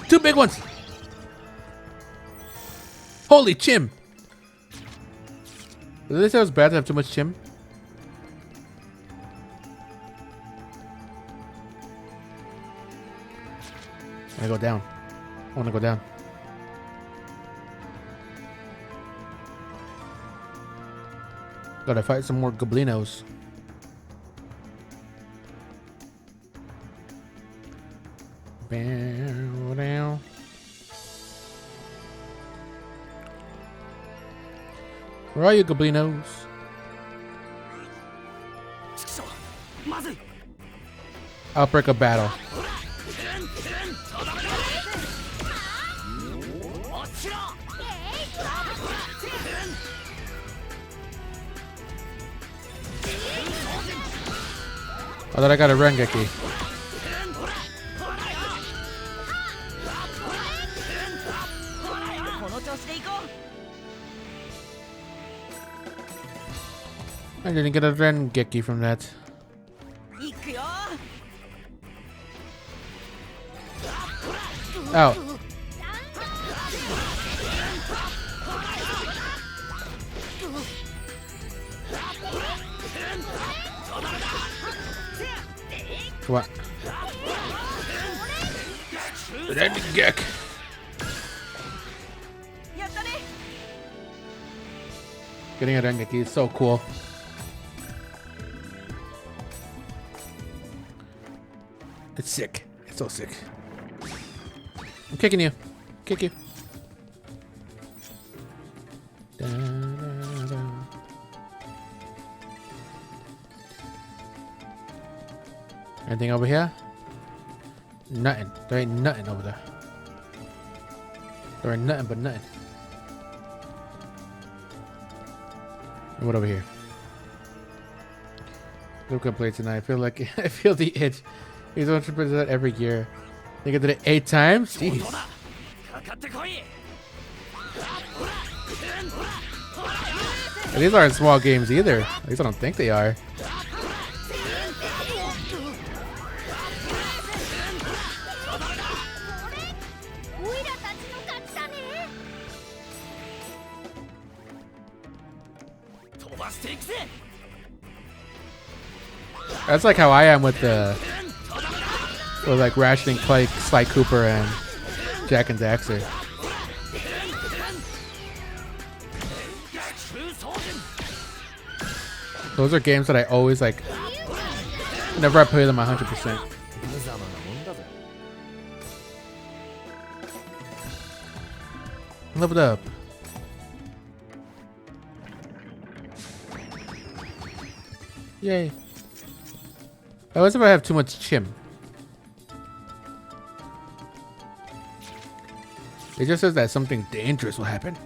Speaker 1: Two big ones. Holy chim. Did they say it was bad to have too much chim? I go down. I want to go down. Gotta fight some more goblinos. Down. Where are you, goblinos? Outbreak of battle. I thought I got a Rengeki. I didn't get a Rengeki from that. Out. What? Rengeki. Getting a Rengeki is so cool. It's sick. It's so sick. I'm kicking you. Kick you. Da, da, da. Anything over here? Nothing. There ain't nothing over there. There ain't nothing but nothing. And what over here? No complaints tonight. I feel like I feel the itch. He's 100% every year. I think I did it 8 times? Jeez. And these aren't small games either. At least I don't think they are. That's like how I am with like rationing Clay, Sly Cooper, and Jack and Daxter. Those are games that I always like. Whenever I play them 100%. Leveled up. Yay. I always if I have too much chim. It just says that something dangerous will happen.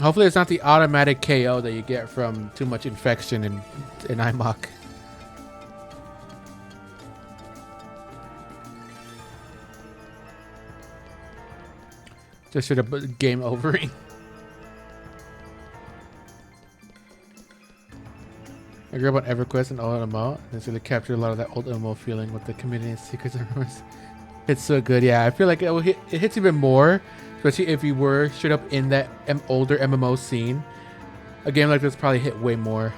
Speaker 1: Hopefully it's not the automatic KO that you get from too much infection in IMOC. Just should have game overing. I grew up on EverQuest and old MMO. It's really captured a lot of that old MMO feeling with the community and secrets and rumors. It's so good, yeah. I feel like it hits even more, especially if you were straight up in that older MMO scene. A game like this probably hit way more.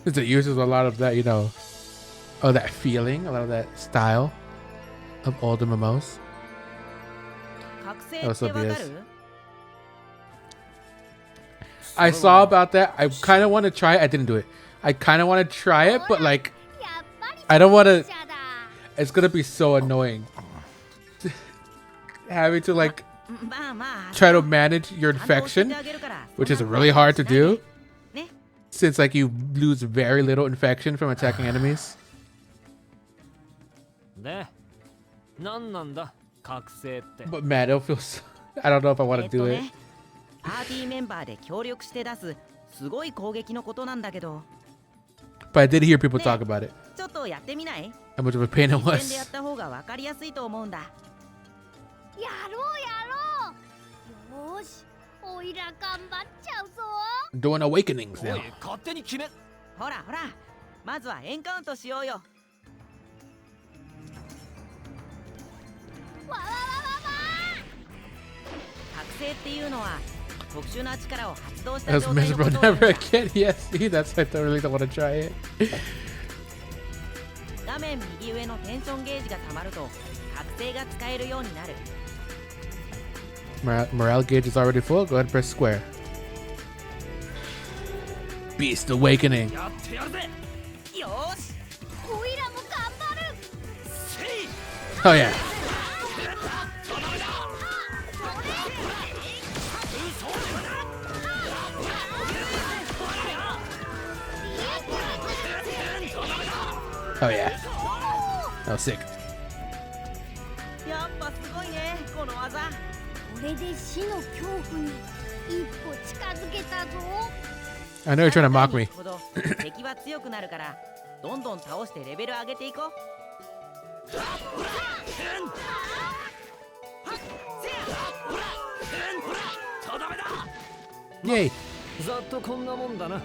Speaker 1: It uses a lot of that, you know, of that feeling, a lot of that style of older MMOs. Also BS. I saw about that. I kind of want to try it. I didn't do it. I kind of want to try it, but like, I don't want to. It's gonna be so annoying having to like try to manage your infection, which is really hard to do, since like you lose very little infection from attacking enemies. But man, it'll feel so, I don't know if I want to do it.
Speaker 14: パーティーメンバーで協力して出すすごい攻撃のことなんだけど。
Speaker 1: But I did hear people talk about it.
Speaker 14: ちょっとやってみない？
Speaker 1: How much of a pain it
Speaker 14: 実践
Speaker 1: was.
Speaker 14: でやった方がわかりやすいと思うんだ。
Speaker 3: やろう。よーし、おいら頑張っちゃうぞ。
Speaker 1: Doing awakenings now.
Speaker 14: 勝手に決め。ほらほら、まずはエンカウントしようよ。
Speaker 3: わわわわわ。
Speaker 14: 覚醒っていうのは特殊な力を発動した
Speaker 1: That's
Speaker 14: 状態のこ
Speaker 1: miserable.
Speaker 14: とを
Speaker 1: Never again. Yes, see, that's why I really don't want to try it.
Speaker 14: 画面右上のテンションゲージがたまると覚醒が使えるようになる。
Speaker 1: Morale gauge is already full. Go ahead and press square. Beast awakening.
Speaker 14: やってやるぜ。よーし。
Speaker 3: おいらも頑張る。
Speaker 1: Oh yeah. Oh yeah. That was sick.
Speaker 14: やっぱすごいね、この技。
Speaker 3: これで死の恐怖に一歩近づけたぞ。
Speaker 1: I know you're trying to mock me.
Speaker 14: 敵は強くなるから、どんどん倒してレベル上げていこう。
Speaker 1: Yay.
Speaker 5: ざっとこんなもんだな。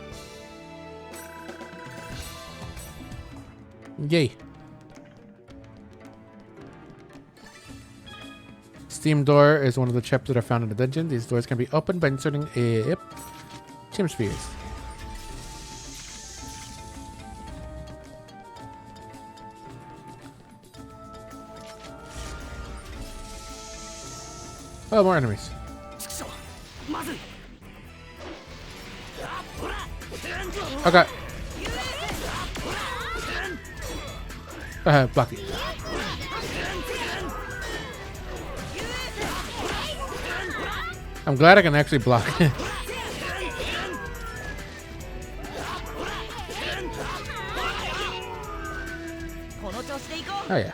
Speaker 1: Yay. Steam door is one of the traps that are found in the dungeon. These doors can be opened by inserting a gem spheres. Oh, more enemies. Okay. Block it. I'm glad I can actually block it. Oh yeah.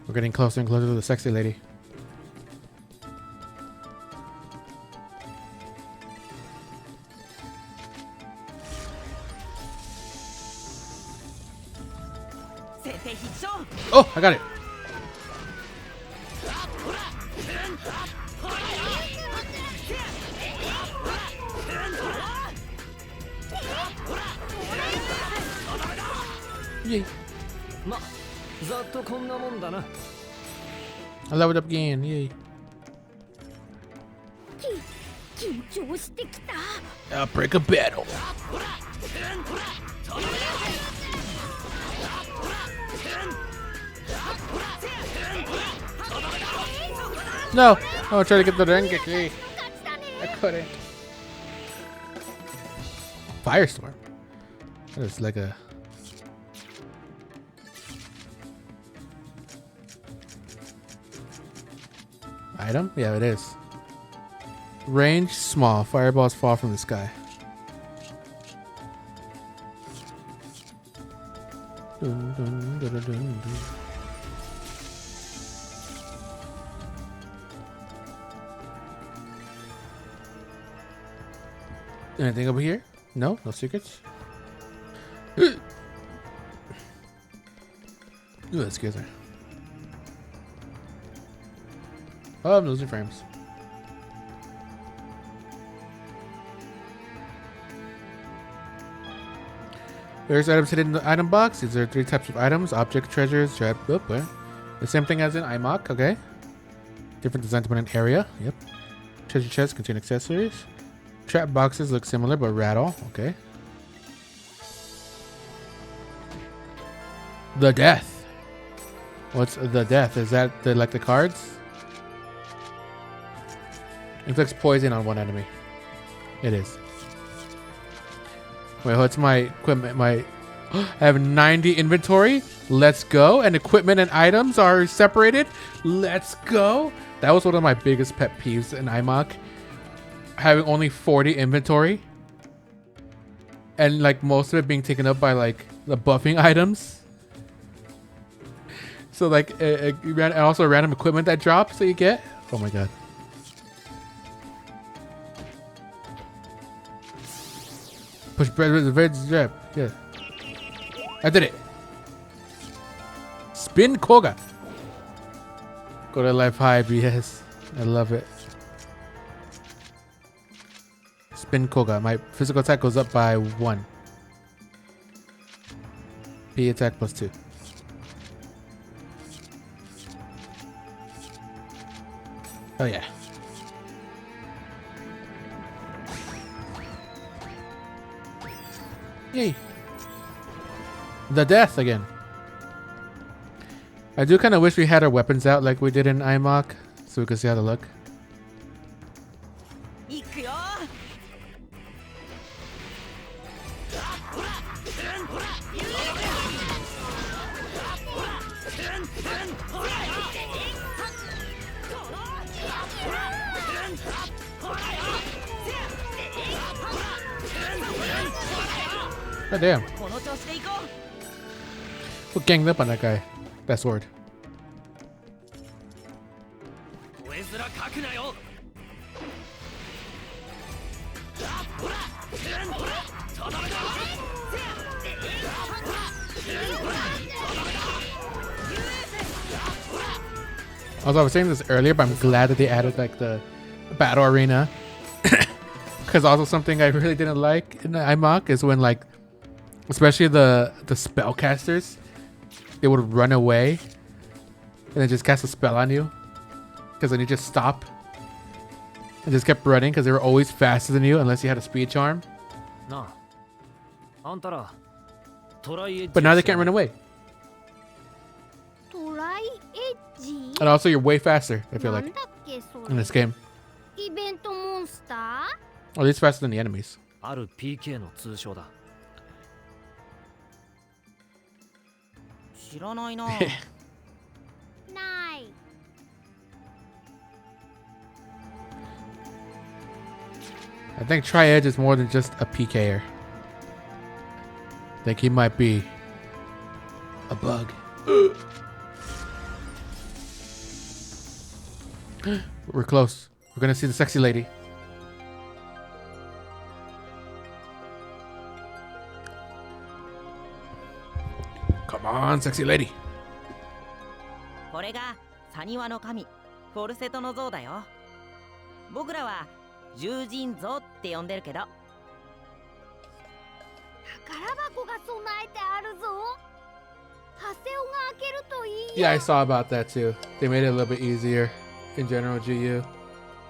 Speaker 1: We're getting closer and closer to the sexy lady. Oh, I got it. Yay. I leveled up again. Yay. Outbreak of battle. No! Oh, try to get the Rengeki. I couldn't. Firestorm. That is like a... item? Yeah, it is. Range small. Fireballs fall from the sky. Dun, dun, dun, dun, dun. Anything over here? No? No secrets? Ooh, that scares me. Oh, I'm losing frames. There's items hidden in the item box. These are 3 types of items: object, treasures, trap. Oh, the same thing as in IMOC, okay? Different design dependent area. Yep. Treasure chests contain accessories. Trap boxes look similar but rattle. Okay. The death. What's the death? Is that like the cards? Inflicts poison on one enemy. It is. Wait, what's my equipment? I have 90 inventory. Let's go. And equipment and items are separated. Let's go. That was one of my biggest pet peeves in IMOC. Having only 40 inventory. And like most of it being taken up by like the buffing items. So like and also random equipment that drops that you get. Oh my god. Push bread with the red strap. Yeah. I did it. Spin Koga. Go to life high, BS. I love it. Spin Koga. My physical attack goes up by 1. P attack plus 2. Oh yeah. Yay. The death again. I do kind of wish we had our weapons out like we did in IMOC, so we could see how they look. Oh damn. Who ganged up on that guy? That sword. Also, I was saying this earlier, but I'm glad that they added like the battle arena. Because also something I really didn't like in the IMOC is when like, especially the spellcasters, they would run away and then just cast a spell on you. Because then you just stop and just kept running because they were always faster than you unless you had a speed charm. But now they can't run away. And also you're way faster, I feel like, in this game. At least faster than the enemies. I think Tri-Edge is more than just a PKer. I think he might be a bug. We're close. We're gonna see the sexy lady. Come on, sexy lady.
Speaker 14: これがサニワの神フォルセトの像だよ。僕らは獣人像って呼んでるけど。
Speaker 3: 宝箱が備えてあるぞ。ハセオが開けるといいよ。
Speaker 1: Yeah, I saw about that too. They made it a little bit easier in general GU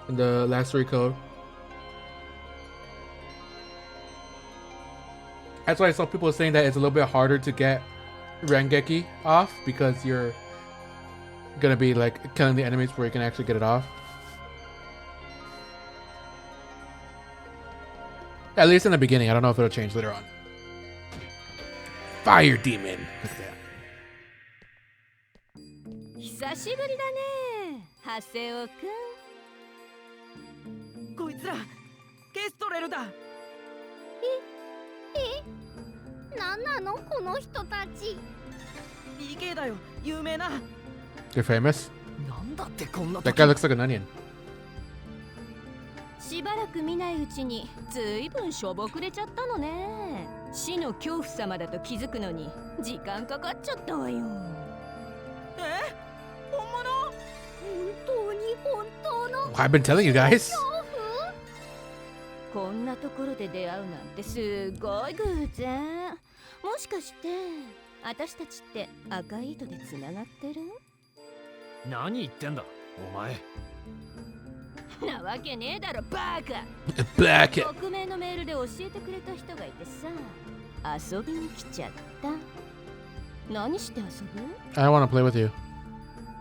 Speaker 1: in the last recode. That's why I saw people saying that it's a little bit harder to get Rengeki off because you're gonna be like killing the enemies before you can actually get it off. At least in the beginning. I don't know if it'll change later on. Fire demon. Look at that.
Speaker 10: 久しぶりだね、ハセオくん。
Speaker 14: こいつらケストレルだ。
Speaker 3: なんなのこの人たち。
Speaker 14: PK だよ、有名な。
Speaker 1: You're famous?
Speaker 14: なんだってこんな。
Speaker 1: That guy looks like an onion.
Speaker 10: しばらく見ないうちにずいぶんしょぼくれちゃったのね。死の恐怖様だと気づくのに時間かかっちゃったわよ。
Speaker 14: 本物？
Speaker 3: 本当に本当の。
Speaker 1: I've been telling you guys.
Speaker 10: こんなところで出会うなんてすごい偶然。もしかして私たちって赤い糸でつながってる？
Speaker 5: 何言ってんだ。お前
Speaker 15: なわけねえだろバカ。
Speaker 1: バカ。
Speaker 15: 匿名のメールで教えてくれた人がいてさ、遊びに来ちゃった。何して遊ぶ？
Speaker 1: I don't want to play with you.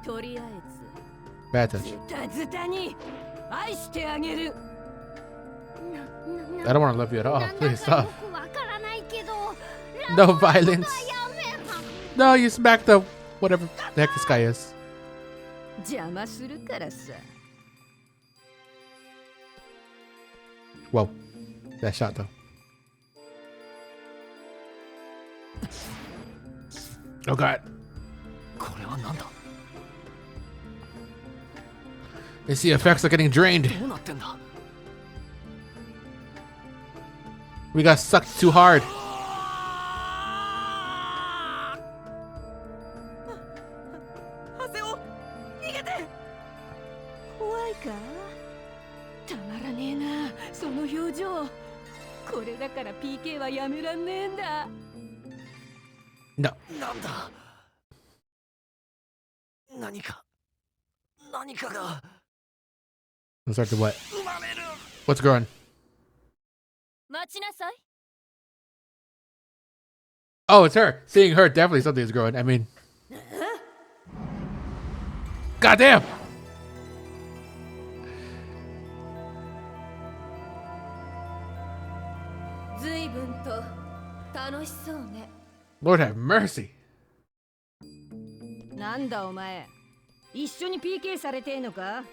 Speaker 15: とりあ
Speaker 1: Bad touch.
Speaker 15: えずズタズタに愛してあげる。
Speaker 1: I don't want to love you at all. Please stop.
Speaker 3: わからないけど
Speaker 1: No violence. No, you smacked the whatever the heck this guy is.
Speaker 15: 邪魔するからさ。
Speaker 1: Whoa. That shot though. Oh god.
Speaker 5: これはなんだ。
Speaker 1: It's the effects are getting drained.
Speaker 5: どうなってんだ。
Speaker 1: We got sucked too hard.
Speaker 15: ハセオ、逃げて。怖いか？たまらねえな、その表情。これだから PK はやめらんねえんだ。
Speaker 1: No.
Speaker 5: なんだ。何かが。
Speaker 1: I'm sorry to what? What's growing?
Speaker 15: 待ちなさい。
Speaker 1: Oh, it's her. Seeing her, definitely something is growing. I mean, goddamn.
Speaker 15: 随分と楽しそうね。
Speaker 1: Lord have mercy.
Speaker 15: なんだお前、一緒に PK されてんのか？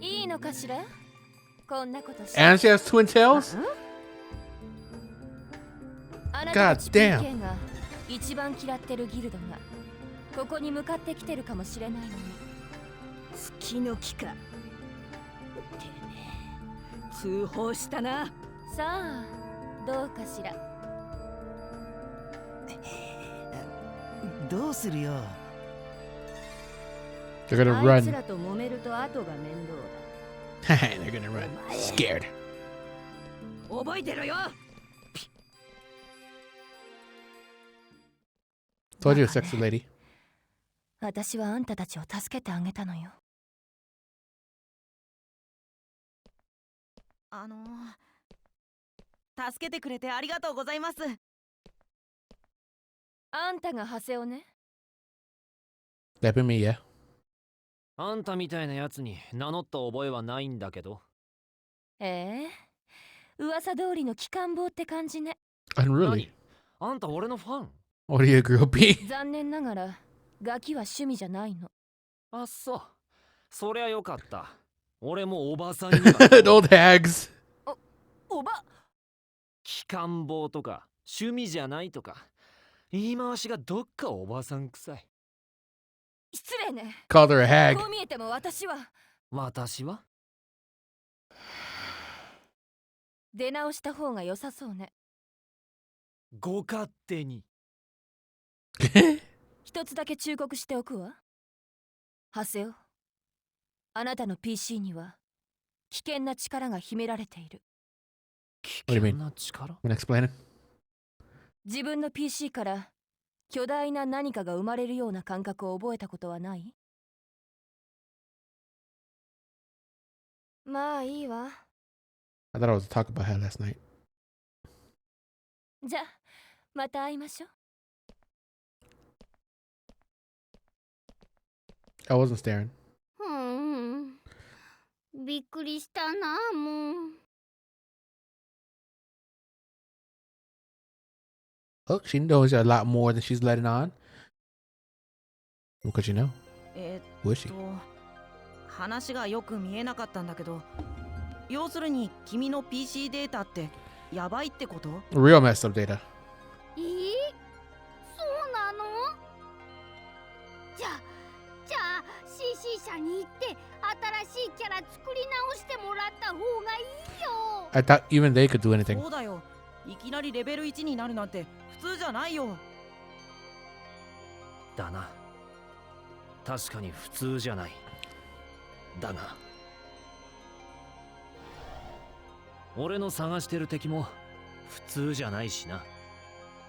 Speaker 15: いいのかしら？こんなことして。
Speaker 1: And she has twin tails?
Speaker 15: あなたたち
Speaker 1: God damn.
Speaker 15: PK が一番嫌ってるギルドがここに向かってきてるかもしれないのに。月の木か。てめえ、通報したな。さあ、どうかしら。
Speaker 2: どうするよ。
Speaker 1: They're gonna
Speaker 15: あいつ
Speaker 1: run.
Speaker 15: らと揉めると後が面倒
Speaker 1: They're gonna run. Scared.
Speaker 15: だ。覚えてろよ。
Speaker 1: Told you, sexy lady.
Speaker 15: 私はあんたたちを助けてあげたのよ。
Speaker 14: 助けてくれてありがとうございます。
Speaker 15: あんたがハセオね。
Speaker 1: That be me, yeah.
Speaker 5: あんたみたいなやつに名乗った覚えはないんだけど。
Speaker 15: 噂通りの機関棒って感じね。
Speaker 1: Unruly.
Speaker 5: あんた俺のファン。
Speaker 1: What are you, groupie?
Speaker 15: 残念ながらガキは趣味じゃないの。
Speaker 5: あっそう。そりゃよかった。俺もおばさんには。
Speaker 1: Old hags.
Speaker 15: おば。
Speaker 5: 機関棒とか趣味じゃないとか言い回しがどっかおばさん臭い。
Speaker 15: 失礼ね。
Speaker 1: Called her a hag.
Speaker 15: こう見えても私は出直した方が良さそうね。
Speaker 5: ご勝手に。
Speaker 15: 一つだけ忠告しておくわ。ハセオ、あなたの PC には危険な力が秘められている。
Speaker 1: What do you
Speaker 5: 危険
Speaker 1: mean?
Speaker 5: な力？
Speaker 1: Wanna explain it?
Speaker 15: 自分の PC から巨大な何かが生まれるような感覚を覚えたことはない？まあいいわ。
Speaker 1: I thought I was talking about her last night.
Speaker 15: じゃあまた会いましょう。
Speaker 1: I wasn't staring.
Speaker 3: びっくりしたな、もう。
Speaker 1: Oh, she knows a lot more than she's letting on. What could you know? Who is she?
Speaker 14: 話がよく見えなかったんだけど、要するに君の PC データってやばいってこと？
Speaker 1: Real messed up data.
Speaker 3: そうなの？じゃあ CC 社に行って新しいキャラ作り直してもらった方がいいよ。
Speaker 1: I thought even they could do anything.
Speaker 14: そうだよ。いきなりレベル1になるなんて普通じゃないよ。
Speaker 5: だな。確かに普通じゃない。だが俺の探してる敵も普通じゃないしな。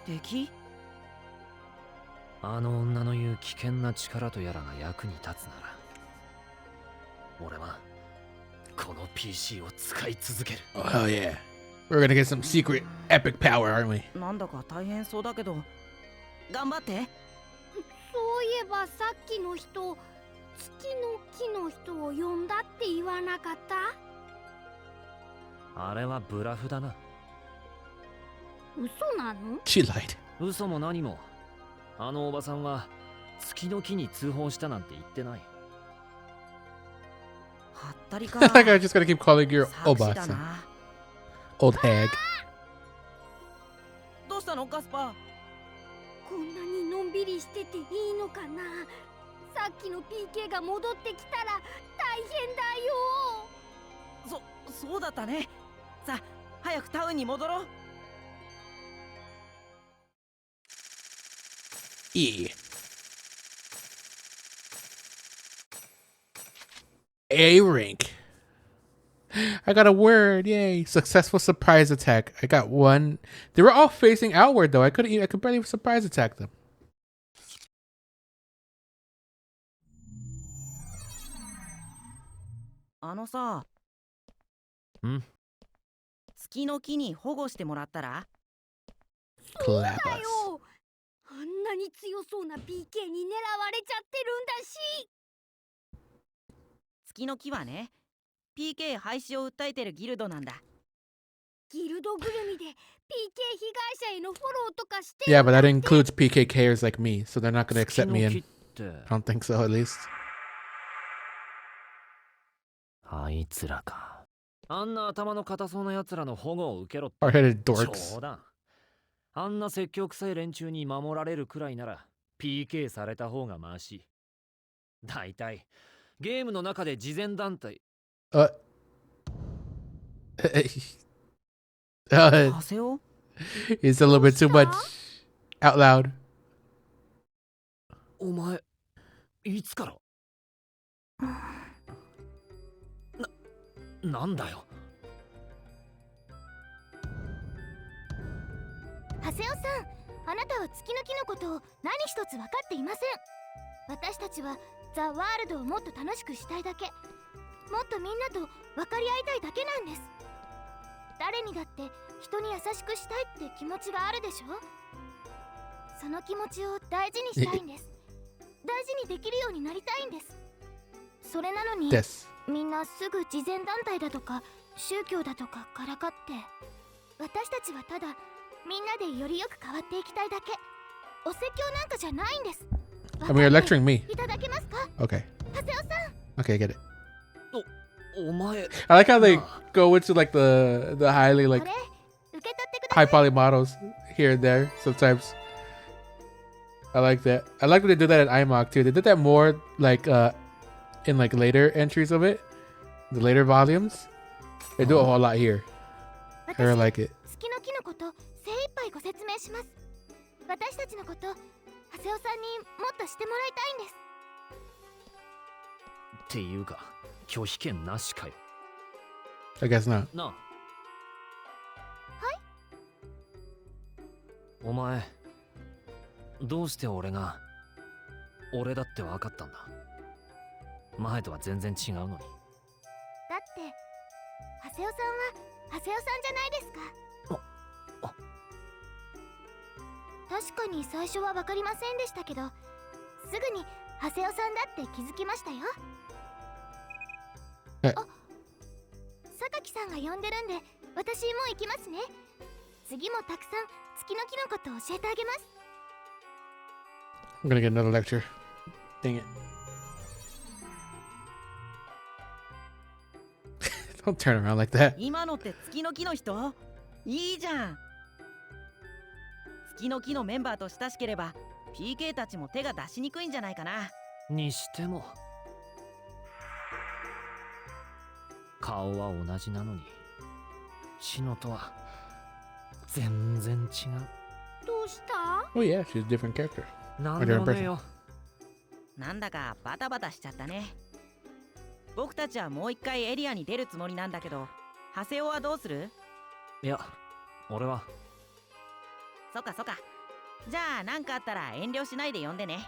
Speaker 14: 敵？
Speaker 5: あの女の言う危険な力とやらが役に立つなら俺はこの PC を使い続ける。
Speaker 1: Oh hell yeah. We're gonna get some secret epic power, aren't we?
Speaker 14: なんだか大変そうだけど頑張って。
Speaker 3: そういえばさっきの人、月の木の人を呼んだって言わなかった？
Speaker 5: あれはブラフだな。
Speaker 3: 嘘なの？
Speaker 1: She lied.
Speaker 5: 嘘も何も、あのおばさんは月の木に通報したなんて言ってない。
Speaker 14: はったりか。
Speaker 1: Like I'm just gonna keep calling your Oba-san. Old hag.
Speaker 14: どうしたのカスパー？
Speaker 3: こんなにのんびりしてていいのかな。さっきの PK が戻ってきたら大変だよ。
Speaker 14: そうだったね。さあ早くタウンに戻ろう。
Speaker 1: A rank. I got a word. Yay. Successful surprise attack. I got one. They were all facing outward though. I could barely surprise attack them.
Speaker 14: あのさ。
Speaker 5: ん？
Speaker 14: 月の木に保護してもらったら？
Speaker 3: そうだよ。あんなに強そうな PK に狙われちゃってるんだし。
Speaker 14: 月の木はね、PK 廃止を訴えてるギルドなんだ。
Speaker 3: ギルドぐるみで PK 被害者へのフォローとかして。
Speaker 1: Yeah, but that includes PKKers like me, so they're not gonna accept me in. I don't think so, at least.
Speaker 5: あいつらか。あんな頭の固そうな奴らの保護を受けろって。
Speaker 1: Hard-headed dorks.
Speaker 5: 冗談。あんな説教臭い連中に守られるくらいなら PK された方がマシ。だいたいゲームの中で慈善団体。
Speaker 1: It's a little bit too much out loud.
Speaker 5: お前いつからなんだよ。
Speaker 3: ハセオさん、あなたは月の木のことを何一つ分かっていません。私たちはザ・ワールドをもっと楽しくしたいだけ、もっとみんなと分かり合いたいだけなんです。誰にだって人に優しくしたいって気持ちがあるでしょ。その気持ちを大事にしたいんです。大事にできるようになりたいんです。それなのにみんなすぐ慈善団体だとか宗教だとかからかって、私たちはただみんなでよりよく変わっていきたいだけ。お説教なんかじゃないんです。
Speaker 1: I mean, you're lecturing me.
Speaker 3: いただけますか？
Speaker 1: Okay.
Speaker 3: ハセオさん。
Speaker 1: Okay, I get it.
Speaker 5: お前。
Speaker 1: I like how they go into like the highly like high poly models here and there sometimes. I like that. I like when they do that in IMOC too. They did that more like in like later entries of it, the later volumes. They do a whole lot here. I really like it.
Speaker 3: 月の木のこと精一杯ご説明します。私たちのことハセオさんにもっとしてもらいたいんです。
Speaker 5: っていうか拒否権なしかよ。
Speaker 1: I guess not.
Speaker 5: なあ。
Speaker 3: はい。
Speaker 5: お前どうして俺が俺だって分かったんだ。前とは全然違うのに。
Speaker 3: だってハセオさんはハセオさんじゃないですか。確かに最初は分かりませんでしたけど、すぐにハセオさんだって気づきましたよ。榊さんが呼んでるんで私もう行きますね。次もたくさん月の木のことを教えてあげます。
Speaker 1: I'm gonna get another lecture. Dang it. Don't turn around like that.
Speaker 14: 今のって月の木の人？いいじゃん。月の木のメンバーと親しければ PK たちも手が出しにくいんじゃないかな。
Speaker 5: にしても顔は同じなのにシノとは全然違う。
Speaker 3: どうした？
Speaker 1: Oh yeah, she's a different character.
Speaker 5: なんでもねえよ。
Speaker 14: なんだかバタバタしちゃったね。僕たちはもう一回エリアに出るつもりなんだけど、ハセオはどうする？
Speaker 5: いや、俺は。
Speaker 14: そっかそっか。じゃあ何かあったら遠慮しないで呼んでね。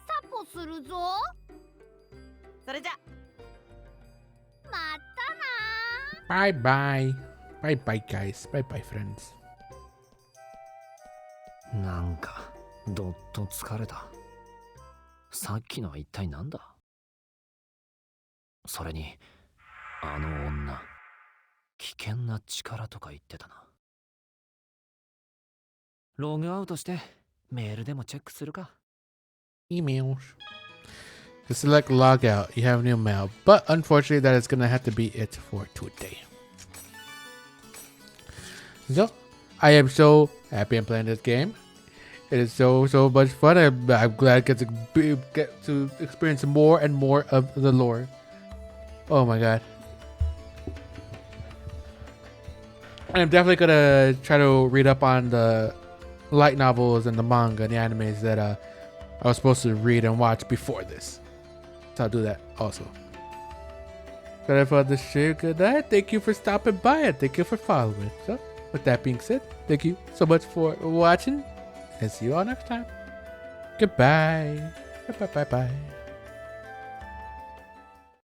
Speaker 3: サポするぞ。
Speaker 14: それじゃ。
Speaker 1: Bye bye. Bye bye, guys. Bye bye, friends.
Speaker 5: なんかどっと疲れた。さっきのは一体なんだ。それにあの女、危険な力とか言ってたな。ログアウトしてメールでもチェックするか。
Speaker 1: Emails. To select logout, you have new mail, but unfortunately that is gonna have to be it for today. So, I am so happy I'm playing this game. It is so much fun. I'm glad I get to experience more and more of the lore. Oh my god. I'm definitely gonna try to read up on the light novels and the manga and the animes that I was supposed to read and watch before this. So I'll do that also. But for the share, good night. Thank you for stopping by and thank you for following. So with that being said, thank you so much for watching and see you all next time. Goodbye. Bye bye bye bye.